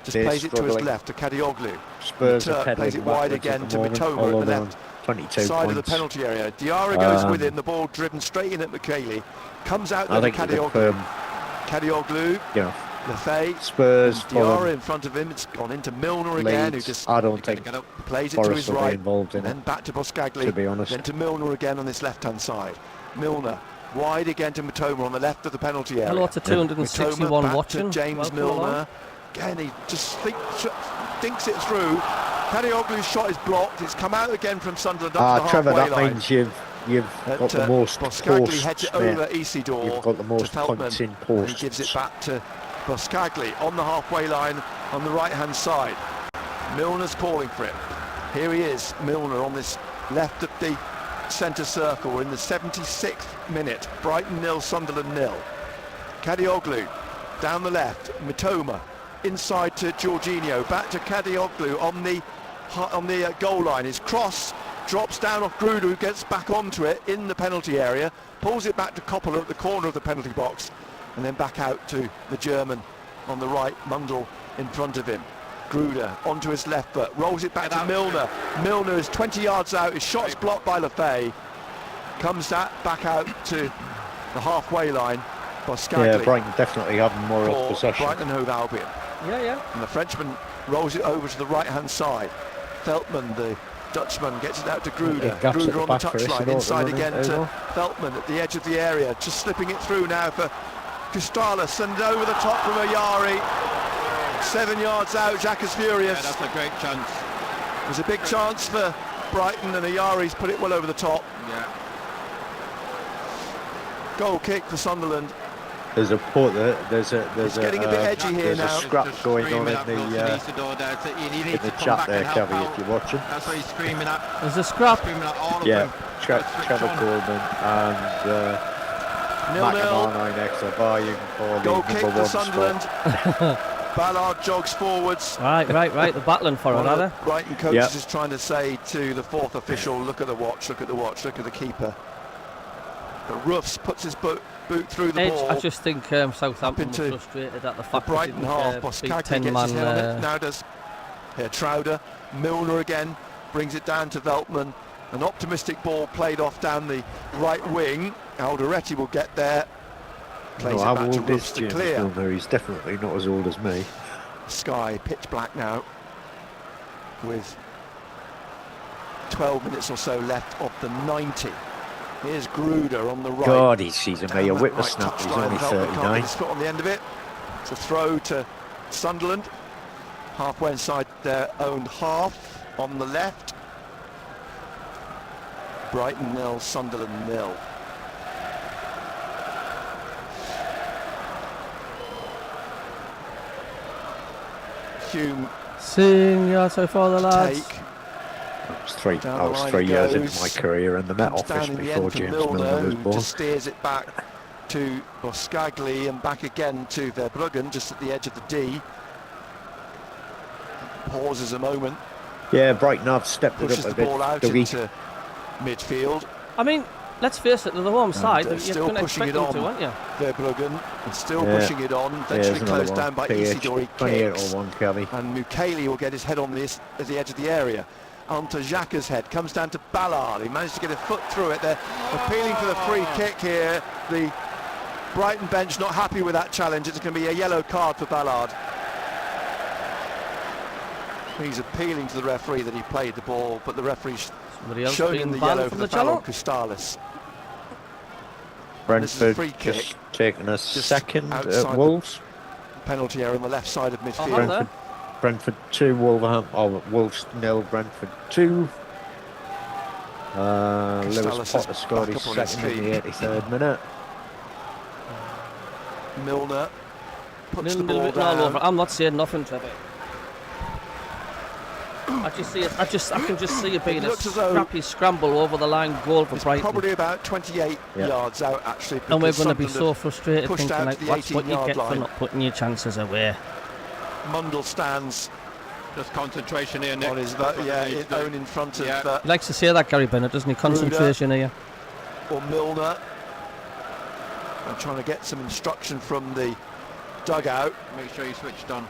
Just plays it to his left to Kadioglu. Spurs are plays it wide again to Mitoma at the left 22 side points. of the penalty area. Diarra goes with him, the ball driven straight in at Mukaili. Comes out there to Kadioglu. Kadioglu, Lefay, Spurs, Diarra in front of him. It's gone into Milner again, who just I don't think plays it to his right, involved in and then back to Boscagli, to be honest. Then to Milner again on this left-hand side. Milner wide again to Mitoma on the left of the penalty area. Hello to 261 watching. James Welcome Milner. along. Again, he just dinks it through. Kadioglu's shot is blocked. It's come out again from Sunderland up to the Trevor, halfway that line. means you've got the most Boskagli heads it over Isidore. You've got the most to Veltman, points in and posts. he gives it back to Boskagli on the halfway line on the right-hand side. Milner's calling for it. Here he is, Milner on this left of the centre circle. We're in the 76th minute. Brighton 0, Sunderland 0. Kadioglu down the left. Mitoma inside to Jorginho. Back to Kadioglu on the goal line. His cross drops down off Gruder, who gets back onto it in the penalty area. Pulls it back to Coppola at the corner of the penalty box. And then back out to the German on the right. Mundell in front of him. Gruder onto his left foot, rolls it back to Milner. Milner is 20 yards out, his shot's blocked by Lefay. Comes back out to the halfway line. Boskagli. Yeah, Brighton definitely having more of possession. Brighton Hove Albion. Yeah. And the Frenchman rolls it over to the right-hand side. Veltman, the Dutchman, gets it out to Gruder. Gruder on the touchline, inside again to Veltman at the edge of the area, just slipping it through now for Gustalis, and over the top from Ayari. 7 yards out, Jacques is furious. Yeah, that's a great chance. There's a big chance for Brighton, and Ayari's put it well over the top. Yeah. Goal kick for Sunderland. There's a port there. It's getting a bit edgy here now. There's a scrap going on in the chat there, CABBIE, if you're watching. That's what he's screaming at. There's a scrap. Screaming at all of Yeah, them. Trevor Coleman and MACKEM R9X are vying for the goal kick number for 1 Sunderland. spot. Ballard jogs forwards. Right. They're battling for it, are they? Brighton coach is trying to say to the fourth official, look at the watch, look at the watch, look at the keeper. But Ruffs puts his boot through the ball. I just think Southampton were frustrated at the fact the Brighton half. Boskagli gets his head on it. Now does Trauder. Milner again brings it down to Veltman. An optimistic ball played off down the right wing. Alderete will get there. Plays it how back to old is Ruffs to James clear. Milner? He's definitely not as old as me. Sky pitch black now, with 12 minutes or so left of the 90. Here's Gruder on the right. God, he's a mere whippersnapper. He's only 39. His foot on the end of it. It's a throw to Sunderland, halfway inside their own half on the left. Brighton 0, Sunderland 0. Hume. Sing yeah, so far the lads. I was 3 years into my career in the Met office before James Milner was born. Just steers it back to Boskagli and back again to Verbruggen, just at the edge of the D. Pauses a moment. Yeah, Brighton have stepped it Pushes up a the bit. ball out into midfield. I mean, let's face it, they're the home side. You're Still going to pushing expect it them on, to, aren't you? Verbruggen, and still pushing it on. Eventually closed down by Isidore. He kicks. 28-1, CABBIE. And Mukiele will get his head on this at the edge of the area. Onto Xhaka's head, comes down to Ballard. He managed to get a foot through it. They're appealing for the free kick here. The Brighton bench not happy with that challenge. It's going to be a yellow card for Ballard. He's appealing to the referee that he played the ball, but the referee's showing him the yellow for the foul on Gustalis. Brentford free kick, just taking a second at Wolves. Penalty area on the left side of midfield. Brentford 2, Wolves 0, Brentford 2. Lewis Potter scored his second in the 83rd minute. Milner puts the ball down. All over. I'm not saying nothing, Trevor. I can just see it being a scrappy scramble over the line goal for Brighton. Probably about 28 yards out, actually. And we're going to be so frustrated thinking like, that's what you get for not putting your chances away. Mundell stands. Just concentration here, Nick. On his own in front of... He likes to say that, Gary Bennett, doesn't he? Concentration Gruder here. Or Milner. I'm trying to get some instruction from the dugout. Make sure you switched on.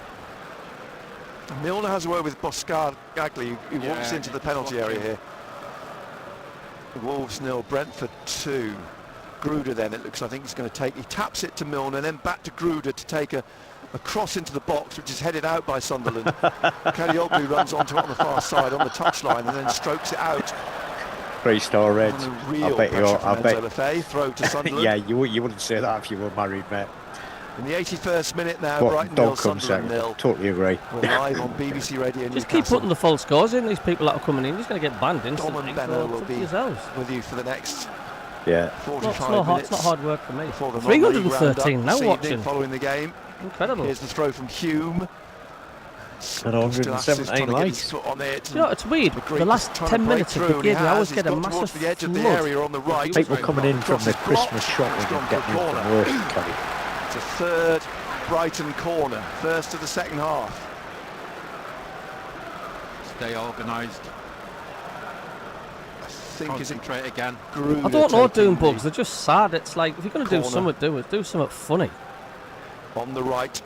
Milner has a word with Boskagli, who walks into the penalty area here. Wolves 0, Brentford 2. Gruder then, it looks, I think he's going to take... He taps it to Milner, then back to Gruder to take a cross into the box, which is headed out by Sunderland. Kadioglu runs onto it on the far side on the touchline and then strokes it out. 3-star Reds. I bet Lefay, throw to Sunderland. Yeah, you wouldn't say that if you were married, mate. In the 81st minute now, What Brighton dog 0, comes Sunderland second? 0. Totally agree. We're live on BBC Radio Just Newcastle. keep putting the false scores in. These people that are coming in, just going to get banned Dom instantly. and Benno will be yourselves. with you for the next Yeah. 45 minutes. It's not hard work for me. Before the 313 now this evening watching. Following the game. Incredible. Here's the throw from Hume. And 117 likes. On it. You know, it's weird. The last 10 minutes of the game, I always get a massive the edge of the flood. area on the right. People coming in from the Christmas shopping and getting in from work. Kelly. It's a third Brighton corner, first of the second half. Stay organised. I think Concentrate again. I don't know doing bugs, they're just sad. It's like, if you're going to do something, do something funny. On the right.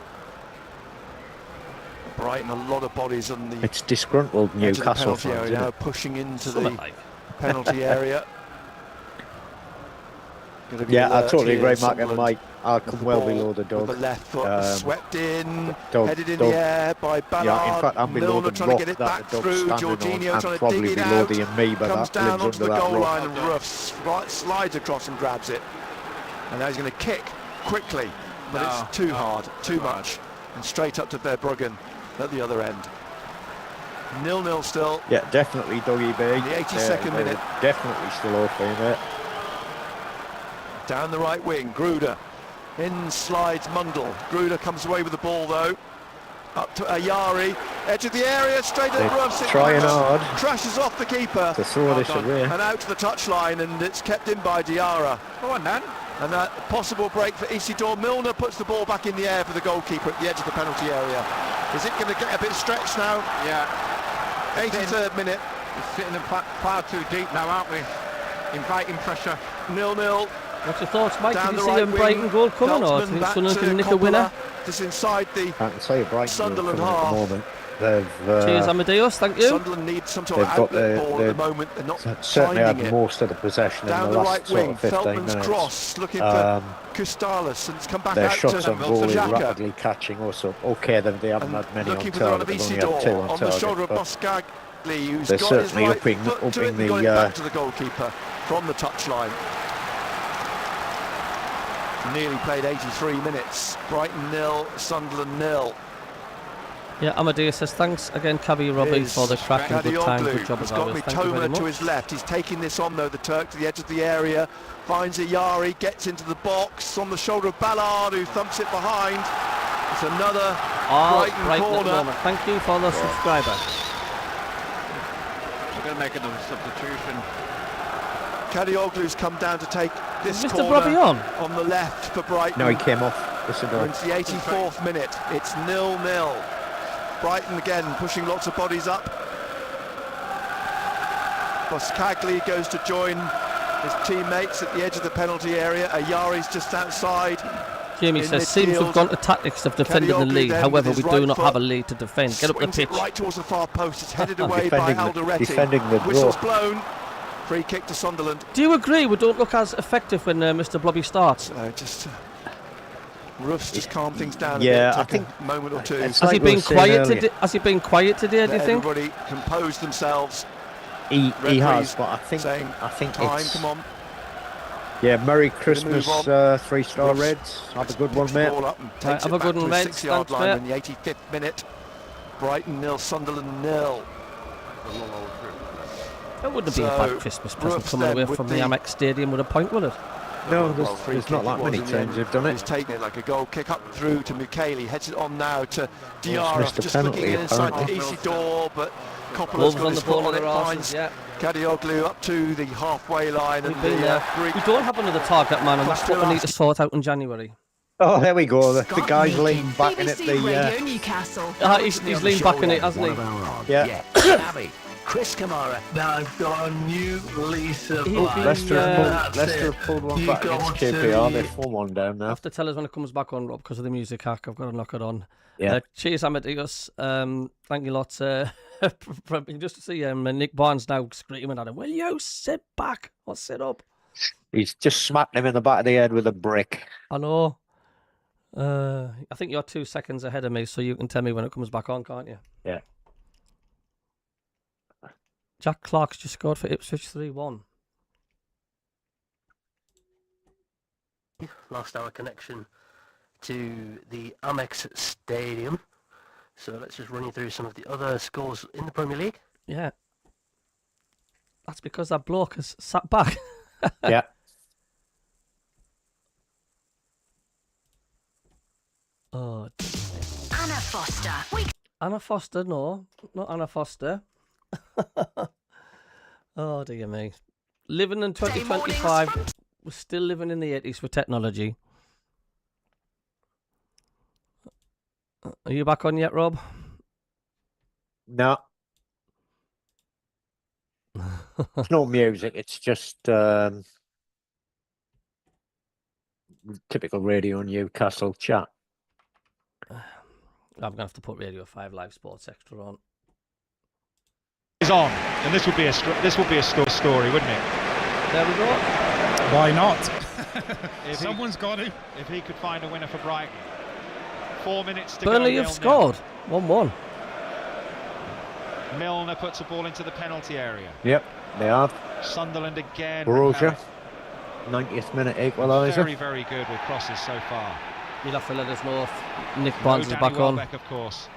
Brighton, a lot of bodies on the It's disgruntled Newcastle penalty fans, area isn't now, it? pushing into Something the like. penalty area. Gotta be Yeah, I alert totally here, agree, Mark, Sunderland. and Mike. I'll With come the well ball below the with dog. the left foot swept in, Dog- headed in dog- the air by Ballard. Yeah, in fact, I'm below Milner the trying rock to get it that back the dog's through. standing Jorginho on, trying and to dig probably it below out. the Amoeba Comes that down lives onto under the that goal rock. line and Ruff slides across and grabs it. And now he's going to kick quickly, but it's too hard, too much, and straight up to Verbruggen at the other end. 0-0 still. Yeah, definitely Doggy B. In the 82nd They're minute. Definitely still okay, mate. Down the right wing, Gruder. In slides Mundle. Gruder comes away with the ball though. Up to Ayari. Edge of the area, straight at They're Ruffs. trying hard Crashes off the keeper. to throw this away. And out to the touchline, and it's kept in by Diarra. Go on then. And that possible break for Isidore. Milner puts the ball back in the air for the goalkeeper at the edge of the penalty area. Is it going to get a bit stretched now? Yeah. 83rd minute. We're sitting far too deep now, aren't we? Inviting pressure. 0-0. What's your thoughts, Mike? Down Did the you see right a Brighton wing, goal coming, or do Veltman you think back Sunderland to can nick a Coppola, winner? just inside the I can say Brighton Sunderland at the half. moment. They've Cheers, Amadeus, thank you. Sunderland need some sort of They've got outlet ball at the moment. They're not certainly had finding it. most of the possession Down in the the last right sort wing, of 15 Feldman's minutes. cross, looking for Kustalis, and it's come back Their out shots to on goal is Xhaka. rapidly catching us up. Okay, they haven't had many on Looking for the run of target. They've only had 2 Isidore on on the shoulder of target. Boskagli, who's They're got his certainly right upping foot to it and the, got it back to the goalkeeper from the touchline. Nearly played 83 minutes. Brighton 0, Sunderland 0. Yeah, Amadeus says thanks again, CABBIE Robbie, for the cracking good time. Good job as He's got always. Thank you very Mitoma much. to his left. He's taking this on though, the Turk, to the edge of the area. Finds Ayari, gets into the box on the shoulder of Ballard, who thumps it behind. It's another Brighton corner. Moment. Thank you for the subscriber. We're going to make another substitution. Kadioglu's come down to take this Mr. corner Robbie on the left for Brighton. No, he came off. We're into the 84th minute. It's 0-0. Brighton again pushing lots of bodies up. Boskagli goes to join his teammates at the edge of the penalty area. Ayari's just outside. Jamie says, seems to have gone to tactics of defending the lead. However, we do not have a lead to defend. Get up the pitch. Right towards the far post. It's headed away by Alderete. Defending the draw. Whistle's blown. Free kick to Sunderland. Do you agree we don't look as effective when Mr. Blobby starts? Ruff's just calmed things down Yeah, a bit. I think a moment or two. Has he been quiet today? Has he been quiet today? Do you think? Everybody composed themselves. He has, but I think time, it's. come on. Yeah, Merry Christmas, 3-star Reds. Have a good one, mate. Have a good one, mate. Thanks, mate. In the 85th minute. Brighton 0, Sunderland 0. That wouldn't be a bad Christmas present coming away from the Amex Stadium with a point, would it? No, there's not that many times they've done it. He's taken it like a goal kick up through to Michele, heads it on now to Diarra, missed a just penalty, looking inside to apparently. Isidore, but Coppola's Wolves got on his the foot ball on of it, their arses, finds yeah. Kadioglu up to the halfway line, and We've been the there. Greek We don't have another target man, and that's what we need to sort out in January. Oh, there we go. The guy's leaning back in it. BBC Radio Newcastle. He's leaned back in it, hasn't he? Yeah. CABBIE, Chris Kamara. Now I've got a new lease of life. Leicester have pulled one back against KPR. They're 4-1 down now. Have to tell us when it comes back on, Rob, because of the music hack. I've got to knock it on. Yeah. Cheers, Amadeus. Thank you lots. Just to see Nick Barnes now screaming at him, will you sit back or sit up? He's just smacked him in the back of the head with a brick. I know. I think you're 2 seconds ahead of me, so you can tell me when it comes back on, can't you? Yeah. Jack Clark's just scored for Ipswich 3-1. Lost our connection to the Amex Stadium. So let's just run you through some of the other scores in the Premier League. Yeah. That's because that bloke has sat back. Yeah. Oh. Anna Foster. Anna Foster, no. Not Anna Foster. Oh, dear me. Living in 2025. We're still living in the 80s with technology. Are you back on yet, Rob? No. It's no music. It's just typical Radio Newcastle chat. I'm going to have to put Radio 5 Live Sports Extra on. Is on, and this would be a story, wouldn't it? There we go. Why not? Someone's got to. If he could find a winner for Brighton. 4 minutes to Burnley go. have scored. 1-1. Milner puts a ball into the penalty area. Yep, they have. Sunderland again. Borussia, 90th minute equaliser. Very, very good with crosses so far. You'll have to let us know if Nick Barnes is back on. Of course.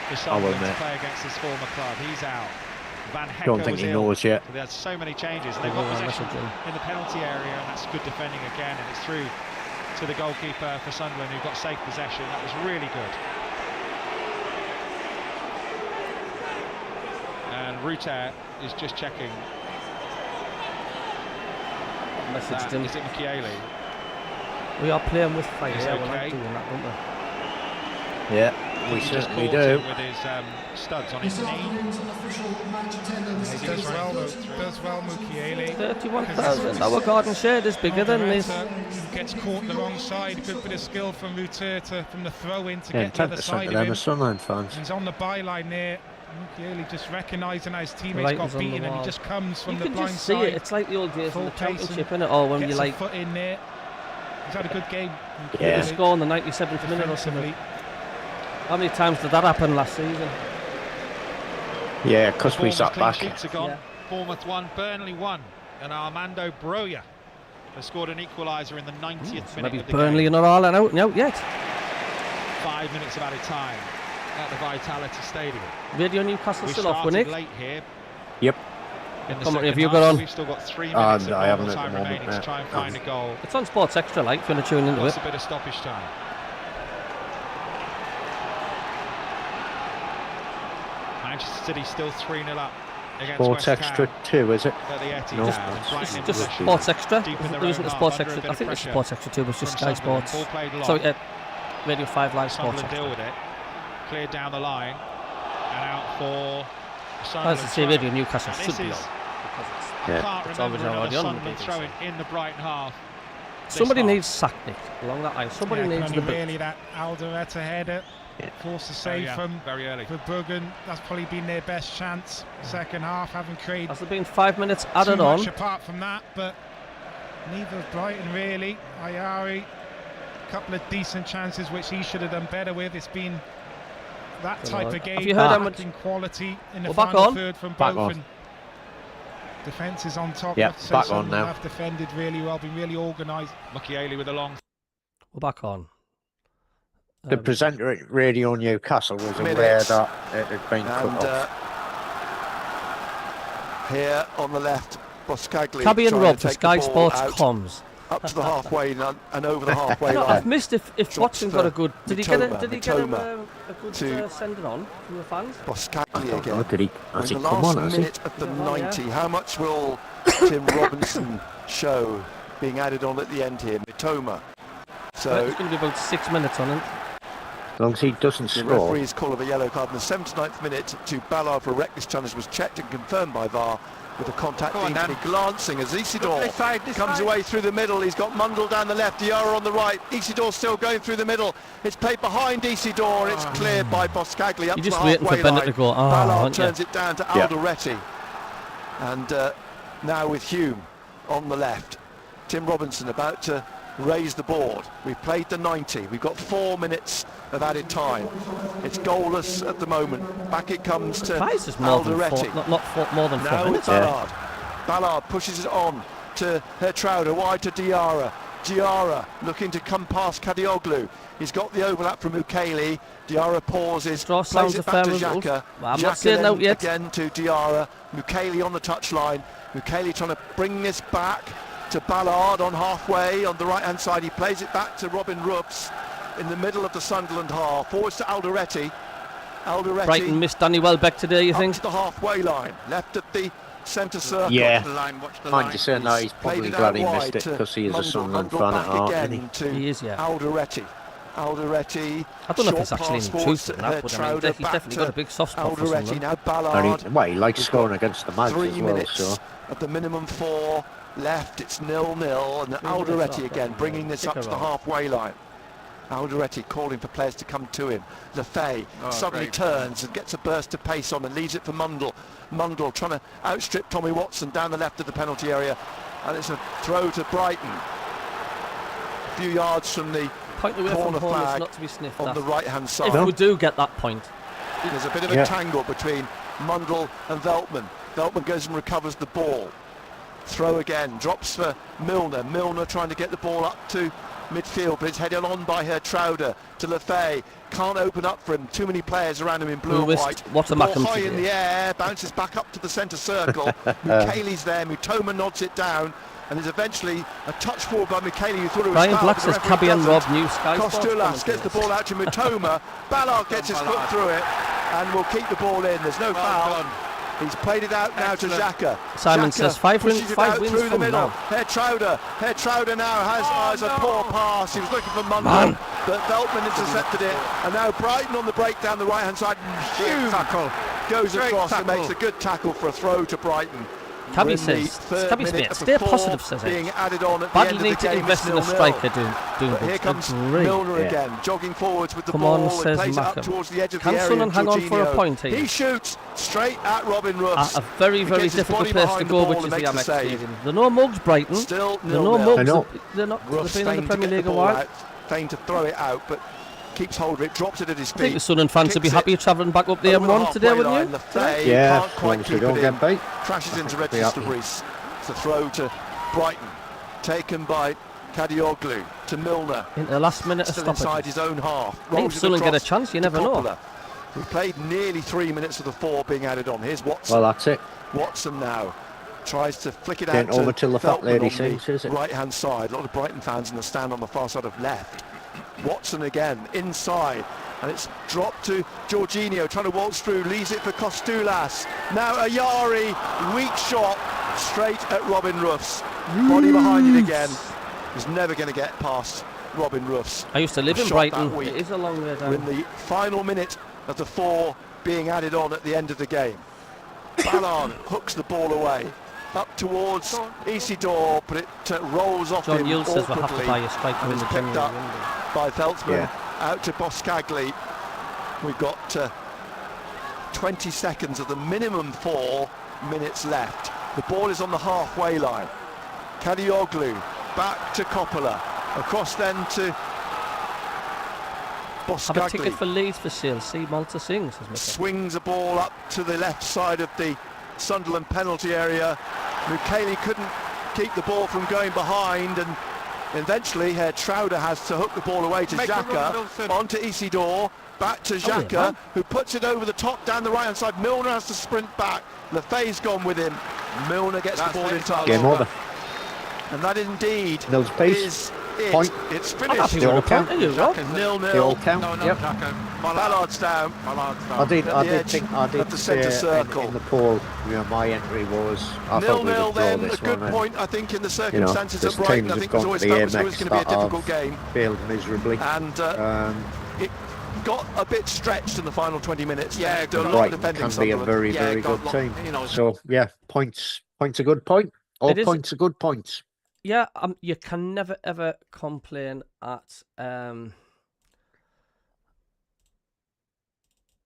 For Sunderland to play against his former club. He's out. Van Hecker Don't think he knows yet. So there's so many changes. They've got possession in the penalty area, and that's good defending again. And it's through to the goalkeeper for Sunderland, who got safe possession. That was really good. And Ruter is just checking. Message him. Is it Michele? We are playing with fire. Is Yeah, okay? we're not doing that, don't we? Yeah, we certainly do. With his studs on his knee. Does well, Mukiele. 31,000. Our garden shed is bigger than this. Gets caught on the wrong side. A good bit of skill from Ruter from the throw-in to Yeah, get the other 10% side of of them him. are Sunderland fans. He's on the byline there. Mukiele just recognising how his teammates Lightens got on the beaten, and he wall. just comes from You the can blind just see side. it. It's like the old days in Full the pace championship, and innit? Or when gets you a like foot in there. He's had a good game. Yeah. the score in the 97th minute or something. How many times did that happen last season? Yeah, because we sat back. Sheets are gone. Yeah. Bournemouth 1, Burnley 1, and Armando Broja has scored an equaliser in the 90th minute. Maybe of the Burnley game. are not all out yet. 5 minutes of added time at the Vitality Stadium. Radio Newcastle We still off, started Nick? late here. Yep. In the Come on, second have you half, got on? We've still got 3 minutes of I haven't normal at the time moment, remaining to try and find a goal. It's on Sports Extra, like, if you want to tune into Lots it. a bit of stoppage time. Manchester City still 3-0 up against Sports West Extra Ham 2, is it? at the Etihad. No. Brighton in Just possession. Sports Extra. Deep in their There isn't own a half, Sports under a Extra. bit I of think it's pressure Sports Extra 2, but it's just from Sky Sunderland. Sports. Ball played long. Sorry, Radio 5 Live Sports Sunderland deal Extra. with it. Cleared down the line and out for As Sunderland. I say, Radio Newcastle And should this be is- on. I Yeah. can't It's remember always another already on the Sunderland BBC. throw in the Brighton half. this Somebody half. needs sacked, Nick, along that line. Somebody Yeah, needs can the only boot. really that Alderweireld header. Forced a save from very early. Verbruggen. That's probably been their best chance. Second half, haven't created Has there been 5 minutes added too on? much apart from that, but neither of Brighton really. Ayari, a couple of decent chances which he should have done better with. It's been that type of game. Have you heard how much lacking quality in the We're back final on? third from Back both. on. And defence is on top. Yep, I have to say back on Sunderland now. have defended really well, been really organised. Mukiele with a long. We're back on. The presenter at Radio Newcastle was aware Minutes. that it had been cut And off. here on the left, Boscagli Cabby and trying Rob to for take the Sky ball Sports out Comms. up to the halfway and over the halfway No, line. I've missed if Watson got a good. Did he get a Mitoma good to sending on from the fans? Boscagli again. Oh, did he? In Has he the come last on? Has he? minute of the Yeah, 90, how much will Tim Robinson show being added on at the end here? Mitoma. So It's going to be about 6 minutes on it. As long as he doesn't the score. referee's call of a yellow card in the 79th minute to Ballard for a reckless challenge was checked and confirmed by VAR with a contact Go on, deemed to be Dan. glancing as Isidore This side. comes away through the middle. He's got Mundell down the left, Diarra on the right. Isidore still going through the middle. It's played behind Isidore and it's cleared by Boscagli up You're to just the waiting for halfway Bennett line. to go, "Ah," Ballard aren't you? turns it down to Yeah. Alderweireld. And now with Hume on the left. Tim Robinson about to raise the board. We've played the 90. We've got 4 minutes of added time. It's goalless at the moment. Back it comes to Price is more than Alderweireld. more than 4 Now minutes. Ballard. Ballard pushes it on to Hertrauder, wide to Diarra. Diarra looking to come past Kadioglu. He's got the overlap from Ukele. Diarra pauses, plays it back to Xhaka. I'm not saying out yet. Again to Diarra. Ukele on the touchline. Ukele trying to bring this back to Ballard on halfway on the right-hand side. He plays it back to Robin Roofs in the middle of the Sunderland half. Forwards to Alderete. Brighton missed Danny Welbeck today, you think? Up to the halfway line, left at the centre circle. Yeah, watch the mind you saying that, he's probably glad he missed it because he is a Sunderland fan at heart, isn't he? He is, yeah. Alderete. I don't know if it's actually any truth in that, but I mean, he's definitely got a big soft spot for Sunderland. Now Ballard. Well, he likes scoring against the Mags 3 as well, minutes so. at the minimum 4 left, it's 0-0, and Alderete again bringing this up to the halfway line. Alderete calling for players to come to him. Lefay suddenly turns and gets a burst of pace on and leaves it for Mundle. Mundle trying to outstrip Tommy Watson down the left of the penalty area, and it's a throw to Brighton. A few yards from the corner flag not to be sniffed on at. the right-hand side. If we do get that point. There's a bit of a tangle between Mundle and Veltman. Veltman goes and recovers the ball. Throw again, drops for Milner. Milner trying to get the ball up to midfield, but it's headed on by her Trowder to Lefay. Can't open up for him. Too many players around him in blue and white. What a ball high in the air, bounces back up to the centre circle. Mukele's there. Mutoma nods it down, and there's eventually a touch forward by Mukele, who thought it was Brian foul, Black but the says referee Cabby and Rob doesn't. New Sky Costulas gets the ball out to Mutoma. Ballard gets his foot through it and will keep the ball in. There's no foul. He's played it out now to Xhaka. Simon Xhaka says 5 wins through the from middle. now. Herr Trowder now has a poor pass. He was looking for Mundle, but Veltman intercepted it. And now Brighton on the break down the right-hand side. Huge tackle goes across and makes a good tackle for a throw to Brighton. Cabby says, stay positive, says being it. added on at Badly the end need of the to game. invest in a striker doing Here comes Milner again, jogging forwards with the ball. Says plays it up MACKEM. towards the edge of Can the area. Sunderland hang on for a point here? He shoots straight at Robin Roofs. A very, very difficult place to go, which is the Amex Stadium. They're no mugs, Brighton. Still they're no mugs. They're not. Roofs They've been in the Premier League a while. while. Fain to throw it out, but keeps hold of it, drops it at his feet. I think the Sunderland fans would be happy travelling back up the M1 today, wouldn't you? Yeah, can't quite keep don't it get in. beat. Crashes into Register Reese. It's a throw to Brighton, taken by Kadioglu to Milner. In the last minute of Still stoppage. inside his own half. I think Sunderland get a chance, you never know. We played nearly 3 minutes of the 4 being added on. Here's Watson. Well, that's it. Watson now tries to flick it Getting out over to till the fat lady Veltman on sings, is the it? right-hand side. A lot of Brighton fans in the stand on the far side of left. Watson again, inside. And it's dropped to Jorginho, trying to waltz through, leaves it for Costulas. Now Ayari, weak shot, straight at Robin Roofs. Body behind it again. He's never going to get past Robin Roofs. I used to live in Brighton. It is a long way down. We're in the final minute of the 4 being added on at the end of the game. Ballard hooks the ball away. Up towards Isidore, but it rolls off John him Yule says we'll have to awkwardly, buy a striker and in it's the picked January up window. by Veltman out to Boscagli. We've got 20 seconds of the minimum 4 minutes left. The ball is on the halfway line. Kadioglu back to Coppola, across then to Boscagli. Have a ticket for Leeds for sale. See Malta sings. Swings a ball up to the left side of the Sunderland penalty area. Mukele couldn't keep the ball from going behind, and eventually Trowder has to hook the ball away to Xhaka, onto Isidore, back to Xhaka, who puts it over the top down the right hand side. Milner has to sprint back. Lefay's gone with him. Milner gets the ball into Game over. And that indeed Nils pace. is it. Point. It's finished. They all count. 0-0. They all count. Yep. Ballard's down. I did think the centre circle. in the poll, my entry was I thought we would 0-0 draw then, this a good one. point, I think, in the circumstances there's of Brighton. teams I have think it gone was to the always going Amex to be a that difficult have game. failed miserably. And it got a bit stretched in the final 20 minutes. Yeah, Brighton can be a very, very good team. So, yeah, points a good point. All points are good points. Yeah, you can never ever complain at and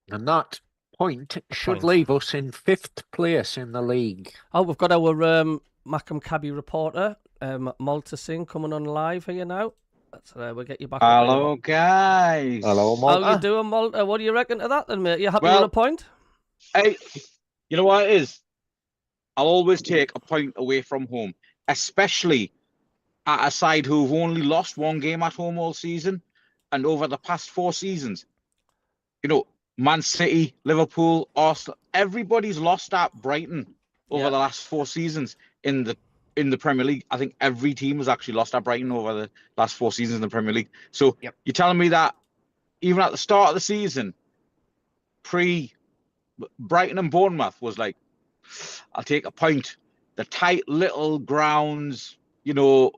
that point should leave us in 5th place in the league. Oh, we've got our MACKEM CABBIE reporter, Malta Singh, coming on live here now. We'll get you back. Hello, guys. Hello, Malta. How you doing, Malta? What do you reckon to that then, mate? You happy with a point? Hey, you know what it is? I'll always take a point away from home, especially at a side who've only lost one game at home all season, and over the past 4 seasons, you know, Man City, Liverpool, Arsenal, everybody's lost at Brighton over the last 4 seasons in the Premier League. I think every team has actually lost at Brighton over the last 4 seasons in the Premier League. So you're telling me that even at the start of the season, pre-Brighton and Bournemouth was like, I'll take a point. The tight little grounds, you know,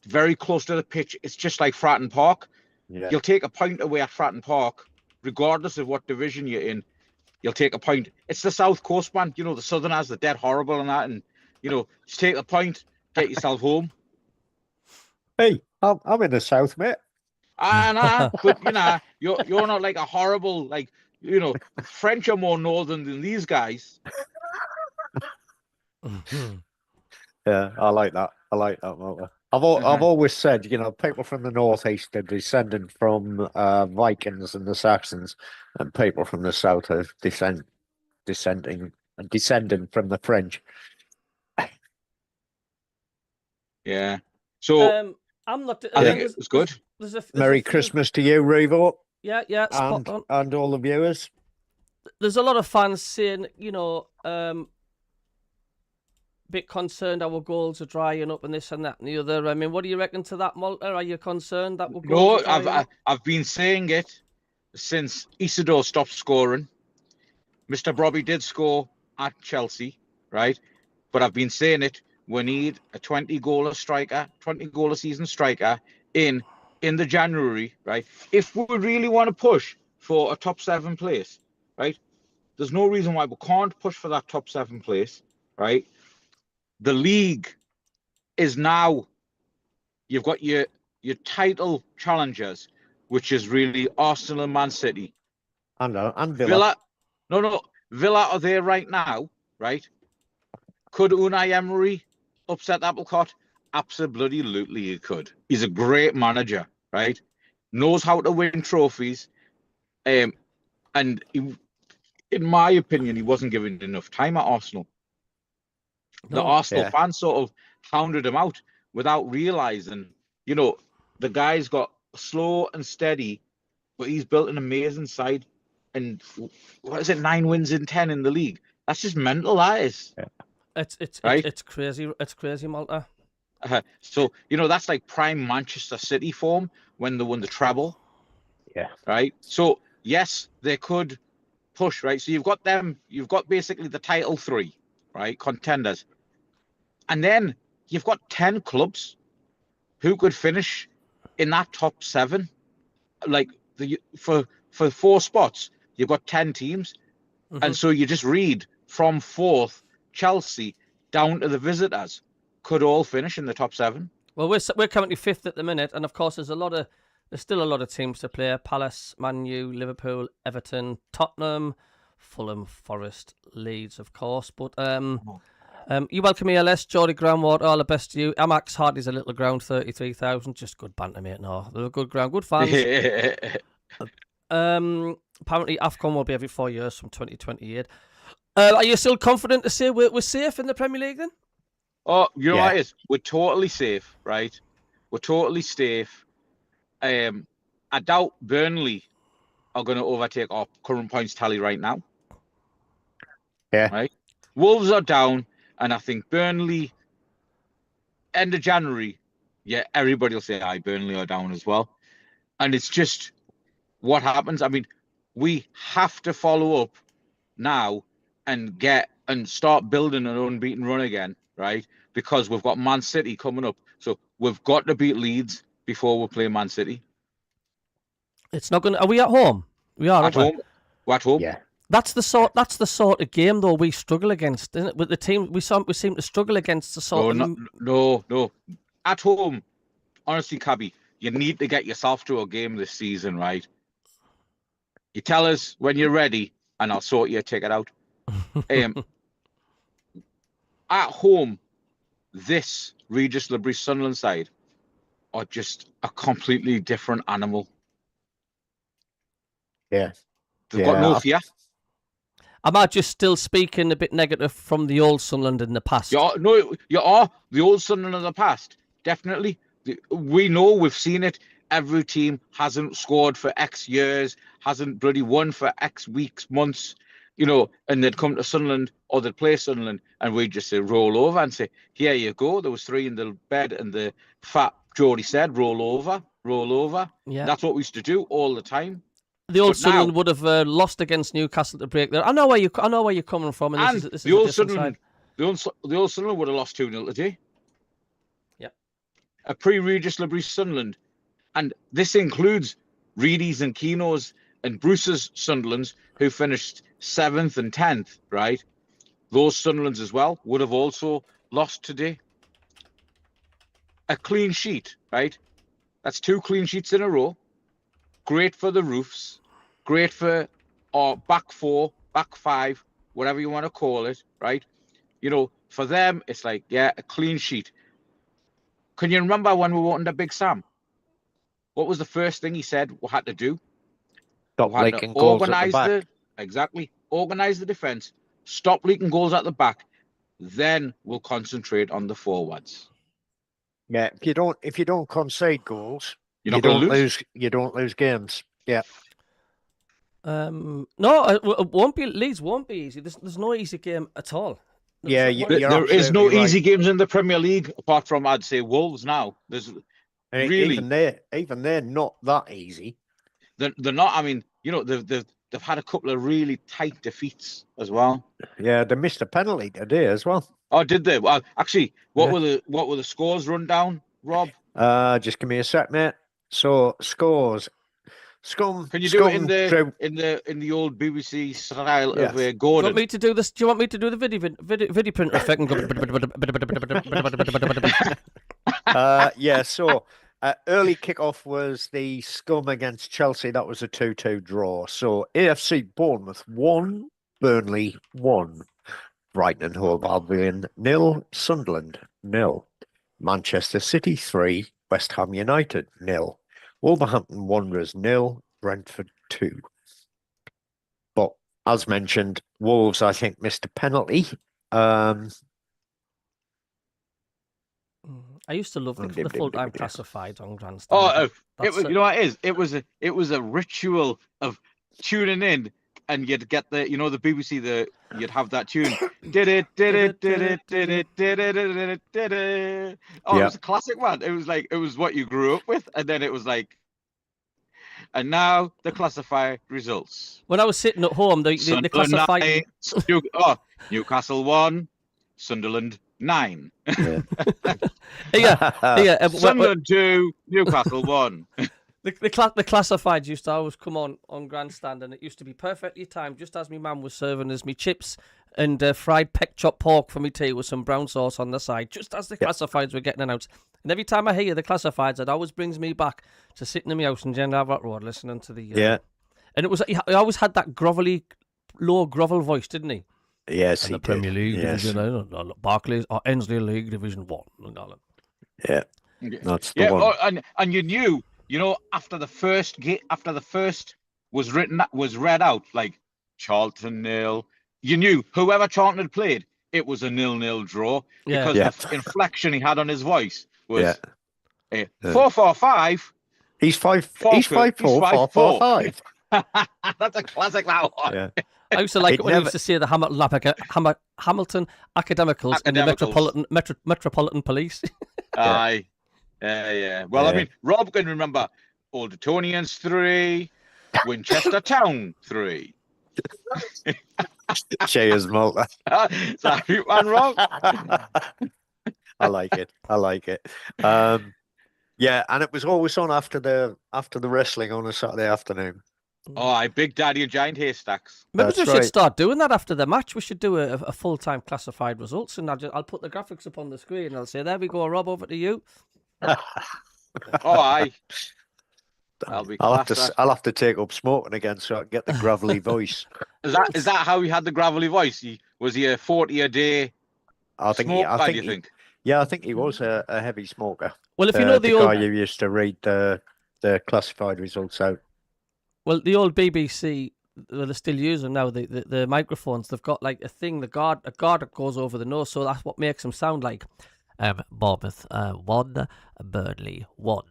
very close to the pitch. It's just like Fratton Park. Yeah. You'll take a point away at Fratton Park, regardless of what division you're in. You'll take a point. It's the South Coast, man. You know, the Southerners, they're dead horrible and that. And, you know, just take a point, get yourself home. Hey, I'm in the South, mate. But, you know, you're not like a horrible, like, you know, French are more northern than these guys. Yeah, I like that. I like that, Malta. I've always said, you know, people from the northeast are descended from Vikings and the Saxons, and people from the south are descending from the French. Yeah. So I'm not. I think it was good. Merry Christmas to you, Revo. Yeah, spot on. And all the viewers. There's a lot of fans saying, you know, bit concerned our goals are drying up and this and that and the other. I mean, what do you reckon to that, Malta? Are you concerned that we're No, I've been saying it since Isidore stopped scoring. Mr. Brobby did score at Chelsea, right? But I've been saying it. We need a 20-goal a season striker in the January, right? If we really want to push for a top 7 place, right? There's no reason why we can't push for that top 7 place, right? The league is now, you've got your title challengers, which is really Arsenal and Man City. And Villa. Villa are there right now, right? Could Unai Emery upset Applecott? Absolutely he could. He's a great manager, right? Knows how to win trophies. And he, in my opinion, he wasn't given enough time at Arsenal. The Arsenal fans sort of hounded him out without realizing, you know, the guy's got slow and steady, but he's built an amazing side. And what is it, 9 wins in 10 in the league? That's just mental, that is. Yeah. It's crazy. It's crazy, Malta. So, you know, that's like prime Manchester City form when they won the treble. Yeah. Right. So, yes, they could push, right? So you've got them, you've got basically the title 3. Right, contenders, and then you've got 10 clubs who could finish in that top 7. Like for 4 spots, you've got 10 teams, and so you just read from 4th Chelsea down to the visitors could all finish in the top 7. Well, we're currently 5th at the minute, and of course there's still a lot of teams to play: Palace, Man U, Liverpool, Everton, Tottenham, Fulham, Forest, Leeds, of course. But you welcome ELS, Geordie Groundwater, all the best to you. Amax Hardy's a little ground, 33,000. Just good banter, mate. No, they're a good ground, good fans. Apparently, AFCON will be every 4 years from 2028. Are you still confident to say we're safe in the Premier League then? Oh, you know what it is? We're totally safe, right? We're totally safe. I doubt Burnley are going to overtake our current points tally right now. Yeah. Right. Wolves are down, and I think Burnley, end of January, everybody will say, aye, Burnley are down as well. And it's just what happens. I mean, we have to follow up now and start building an unbeaten run again, right? Because we've got Man City coming up. So we've got to beat Leeds before we play Man City. It's not going to... Are we at home? We are, at home. We're at home. Yeah. That's the sort of game though we struggle against, isn't it? With the team we seem to struggle against the sort of... No. At home, honestly, Cabby, you need to get yourself to a game this season, right? You tell us when you're ready, and I'll sort you a ticket out. At home, this Regis Libri Sunderland side are just a completely different animal. Yeah. They've got no fear. Am I just still speaking a bit negative from the old Sunderland in the past? You are the old Sunderland in the past. definitely. We know, we've seen it. Every team hasn't scored for X years, hasn't bloody won for X weeks, months, and they'd come to Sunderland or they'd play Sunderland, and we'd just say roll over and say, here you go. There was 3 in the bed, and the fat Geordie said, roll over, roll over. Yeah. That's what we used to do all the time. The old But now- Sunderland would have lost against Newcastle to break there. I know where you're coming from, and this is the a old different Sunderland, side. the old Sunderland would have lost 2-0 today. Yep. A pre-Regis Libri Sunderland, and this includes Reedy's and Keno's and Bruce's Sunderlands, who finished 7th and 10th. Right, those Sunderlands as well would have also lost today. A clean sheet, right? That's 2 clean sheets in a row. Great for the Roofs. Great for our back 4, back 5, whatever you want to call it, right? For them, it's like, yeah, a clean sheet. Can you remember when we were under Big Sam? What was the first thing he said we had to do? Stop leaking goals at the back. Exactly. Organise the defence. Stop leaking goals at the back. Then we'll concentrate on the forwards. Yeah, if you don't concede goals, You're not going to lose. You don't lose games. Yeah. No, it won't be. Leeds won't be easy. There's no easy game at all. There is no easy games in the Premier League apart from, I'd say, Wolves now. There's really even they're not that easy. They're not. I mean, they've had a couple of really tight defeats as well. Yeah, they missed a penalty today as well. Oh, did they? Well, actually, what were the scores run down, Rob? Just give me a sec, mate. So scores. Scum. Can you do it in the old BBC style of Gordon? Do you want me to do this? Do you want me to do the video print effect and go? Yeah. So early kickoff was the Scum against Chelsea. That was a 2-2 draw. So AFC Bournemouth 1, Burnley 1, Brighton and Hove Albion 0, Sunderland 0, Manchester City 3, West Ham United 0. Wolverhampton Wanderers 0, Brentford 2. But as mentioned, Wolves, I think, missed a penalty. I used to love the full-time classified on Grandstand. Oh, it was. You know what it is? It was a ritual of tuning in, and you'd get the the BBC. You'd have that tune. Did it. Oh, it was a classic one. It was what you grew up with, and then it was like. And now the classified results. When I was sitting at home, the classified. Newcastle 1, Sunderland 9. Sunderland 2, Newcastle 1. The classifieds used to always come on Grandstand, and it used to be perfectly timed, just as my mum was serving us me chips and fried peck chop pork for me tea with some brown sauce on the side, just as the classifieds were getting announced. And every time I hear the classifieds, it always brings me back to sitting in my house in General Road listening to the... And it was he always had that low grovel voice, didn't he? Yes, and the Premier League Division, Barclays or Ensley League Division 1. And all that. Yeah, that's the one. Oh, and you knew, after the first was read out, like Charlton 0, you knew whoever Charlton had played, it was a 0-0 draw because the inflection he had on his voice was 4-4-5. He's 5-4-4-4-5. That's a classic, that one. Yeah. I used to like it when he used to say the Hamilton Academicals and the Metropolitan Police. Aye. Yeah. Well, I mean, Rob can remember Old Etonians 3, Winchester Town 3. Cheers, Malta. Sorry, one, Rob. I like it. Yeah, and it was always on after the wrestling on a Saturday afternoon. Oh, Big Daddy and Giant Haystacks. Maybe we should start doing that after the match. We should do a full-time classified results, and I'll put the graphics up on the screen. And I'll say, "There we go, Rob. Over to you." Aye. I'll have to take up smoking again so I can get the gravelly voice. Is that how he had the gravelly voice? Was he a 40 a day? I think he was a heavy smoker. Well, if you know the old guy you used to read the classified results out. Well, the old BBC, they're still using now the microphones. They've got like a thing, a guard that goes over the nose, so that's what makes them sound like. Bournemouth 1, Burnley 1,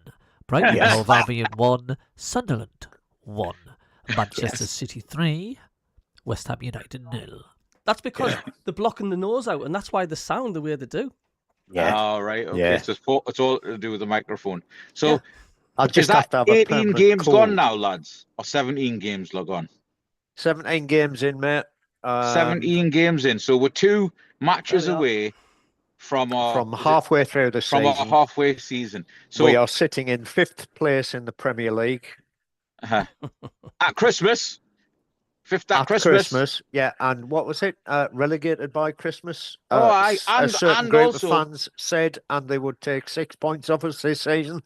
Brighton Hove Albion 1, Sunderland 1, Manchester City 3, West Ham United 0. That's because they're blocking the nose out, and that's why they sound the way they do. Yeah. All right. Okay. Yeah. So it's all to do with the microphone. So I'll just is have that to have a 18 permanent games call. gone now, lads, or 17 games gone? 17 games in, mate. 17 games in. So we're 2 matches away from halfway through the season. From our halfway season. So we are sitting in 5th place in the Premier League. At Christmas. 5th at Christmas. Yeah, and what was it? Relegated by Christmas. And a certain group also, of fans said, and they would take 6 points off us this season.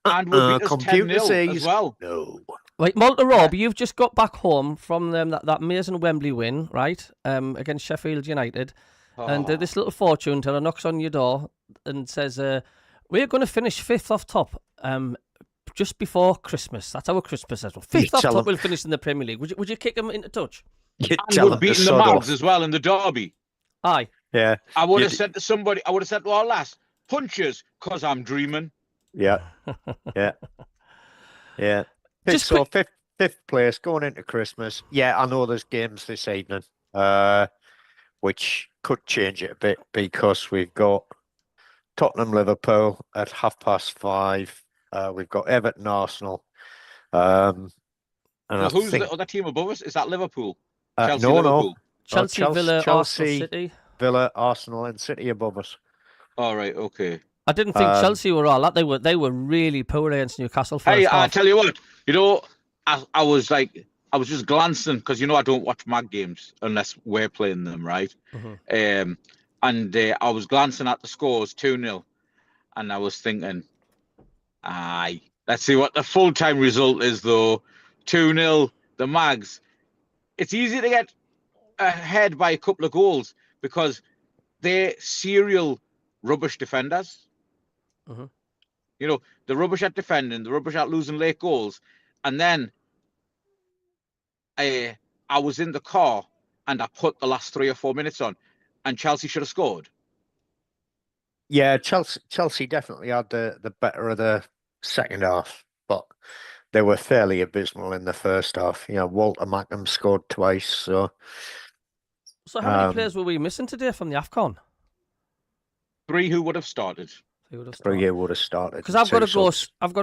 And we'll beat us computer 10-0 says as well. No. Right, Malta Rob, you've just got back home from that amazing Wembley win, right? Against Sheffield United. And this little fortune teller knocks on your door and says, we're going to finish 5th off top just before Christmas. That's our Christmas as well. 5th off top, we'll finish in the Premier League. Would you kick him into touch? And we're beating the Mags as well in the derby. Aye. Yeah. I would have said to somebody, I would have said to our lass, punches, because I'm dreaming. Yeah. Yeah. Yeah. So 5th place going into Christmas. Yeah, I know there's games this evening, which could change it a bit because we've got Tottenham Liverpool at 5:30. We've got Everton Arsenal. And who's the other team above us? Is that Liverpool? Chelsea, Liverpool. Chelsea, Villa, Arsenal, City. Villa, Arsenal, and City above us. All right, okay. I didn't think Chelsea were all that. They were really poor against Newcastle. Hey, I tell you what, I was just glancing because I don't watch MAG games unless we're playing them, right? Mm-hmm. And I was glancing at the scores 2-0, and I was thinking, let's see what the full-time result is though. 2-0, the Mags. It's easy to get ahead by a couple of goals because they're serial rubbish defenders. Mm-hmm. The rubbish at defending, the rubbish at losing late goals. And then I was in the car and I put the last 3 or 4 minutes on, and Chelsea should have scored. Yeah, Chelsea definitely had the better of the second half, but they were fairly abysmal in the first half. Walter MACKEM scored twice. So how many players were we missing today from the AFCON? 3 who would have started. 3 who would have started. Because I've got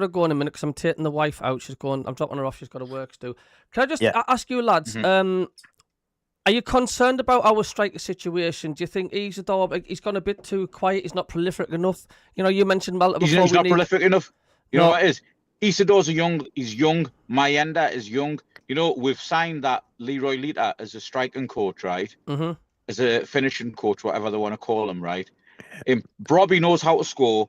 to go in a minute because I'm taking the wife out. I'm dropping her off. She's got to work to do. Can I just ask you, lads? Mm-hmm. Are you concerned about our striker situation? Do you think he's gone a bit too quiet? He's not prolific enough. You mentioned Malta before. He's not prolific enough. You know what it is? Isidor's he's young. Mayenda is young. We've signed that Leroy Lita as a striking coach, right? Mm-hmm. As a finishing coach, whatever they want to call him, right? Brobby knows how to score.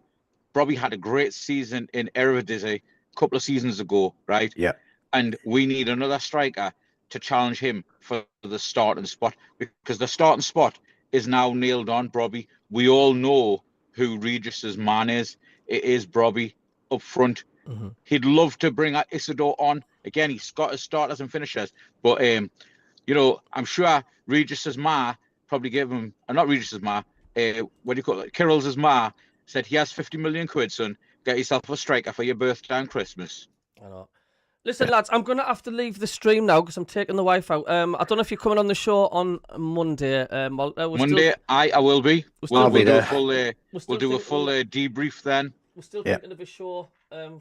Brobby had a great season in Eredivisie a couple of seasons ago, right? Yeah. And we need another striker to challenge him for the starting spot because the starting spot is now nailed on Brobby. We all know who Regis's man is. It is Brobby up front. Mm-hmm. He'd love to bring Isidore on. Again, he's got his starters and finishers. But, I'm sure Regis's ma probably gave him, not Regis's ma, what do you call it? Kirill's ma said he has 50 million quid, son. Get yourself a striker for your birthday and Christmas. I know. Listen, lads, I'm going to have to leave the stream now because I'm taking the wife out. I don't know if you're coming on the show on Monday. Monday, I will be. We'll do a full debrief then. We're still thinking of a show for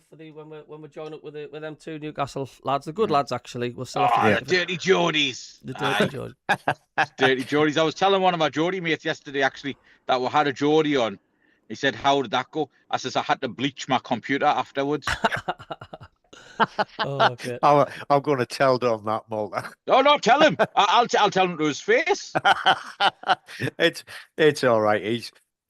when we join up with them 2 Newcastle lads. They're good lads, actually. We'll still have to Dirty Geordies. The Dirty Geordies. Dirty Geordies. I was telling one of my Geordie mates yesterday, actually, that we had a Geordie on. He said, how did that go? I says, I had to bleach my computer afterwards. Okay. I'm going to tell Dom that, Malta. No, tell him. I'll tell him to his face. It's all right.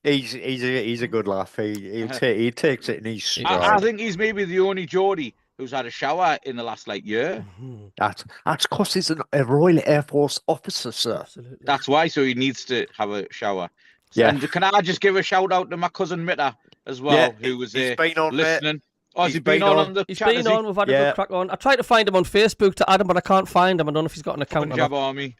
He's a good laugh. He takes it in his stride. I think he's maybe the only Geordie who's had a shower in the last year. Mm-hmm. That's because he's a Royal Air Force officer, sir. Absolutely. That's why. So he needs to have a shower. Yeah. And can I just give a shout out to my cousin Mitta as well, who was listening? Oh, has he been on the He's chat? been on. We've had a good crack on. I tried to find him on Facebook to add him, but I can't find him. I don't know if he's got an account. Punjab Army.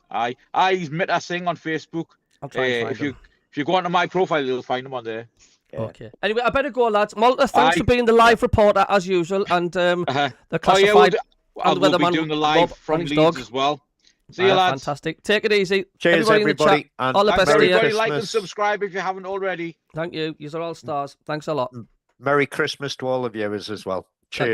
He's Mitta Singh on Facebook. I'll try and find him. If you go onto my profile, you'll find him on there. Okay. Anyway, I better go, lads. Malta, thanks for being the live reporter as usual, and the classified and the weatherman doing the live from Leeds Leeds as well. See you, lads. Fantastic. Take it easy. Cheers, everybody. In the chat, and all the best. Everybody, like and subscribe if you haven't already. Thank you. You're all stars. Thanks a lot. Merry Christmas to all the viewers as well. Cheers.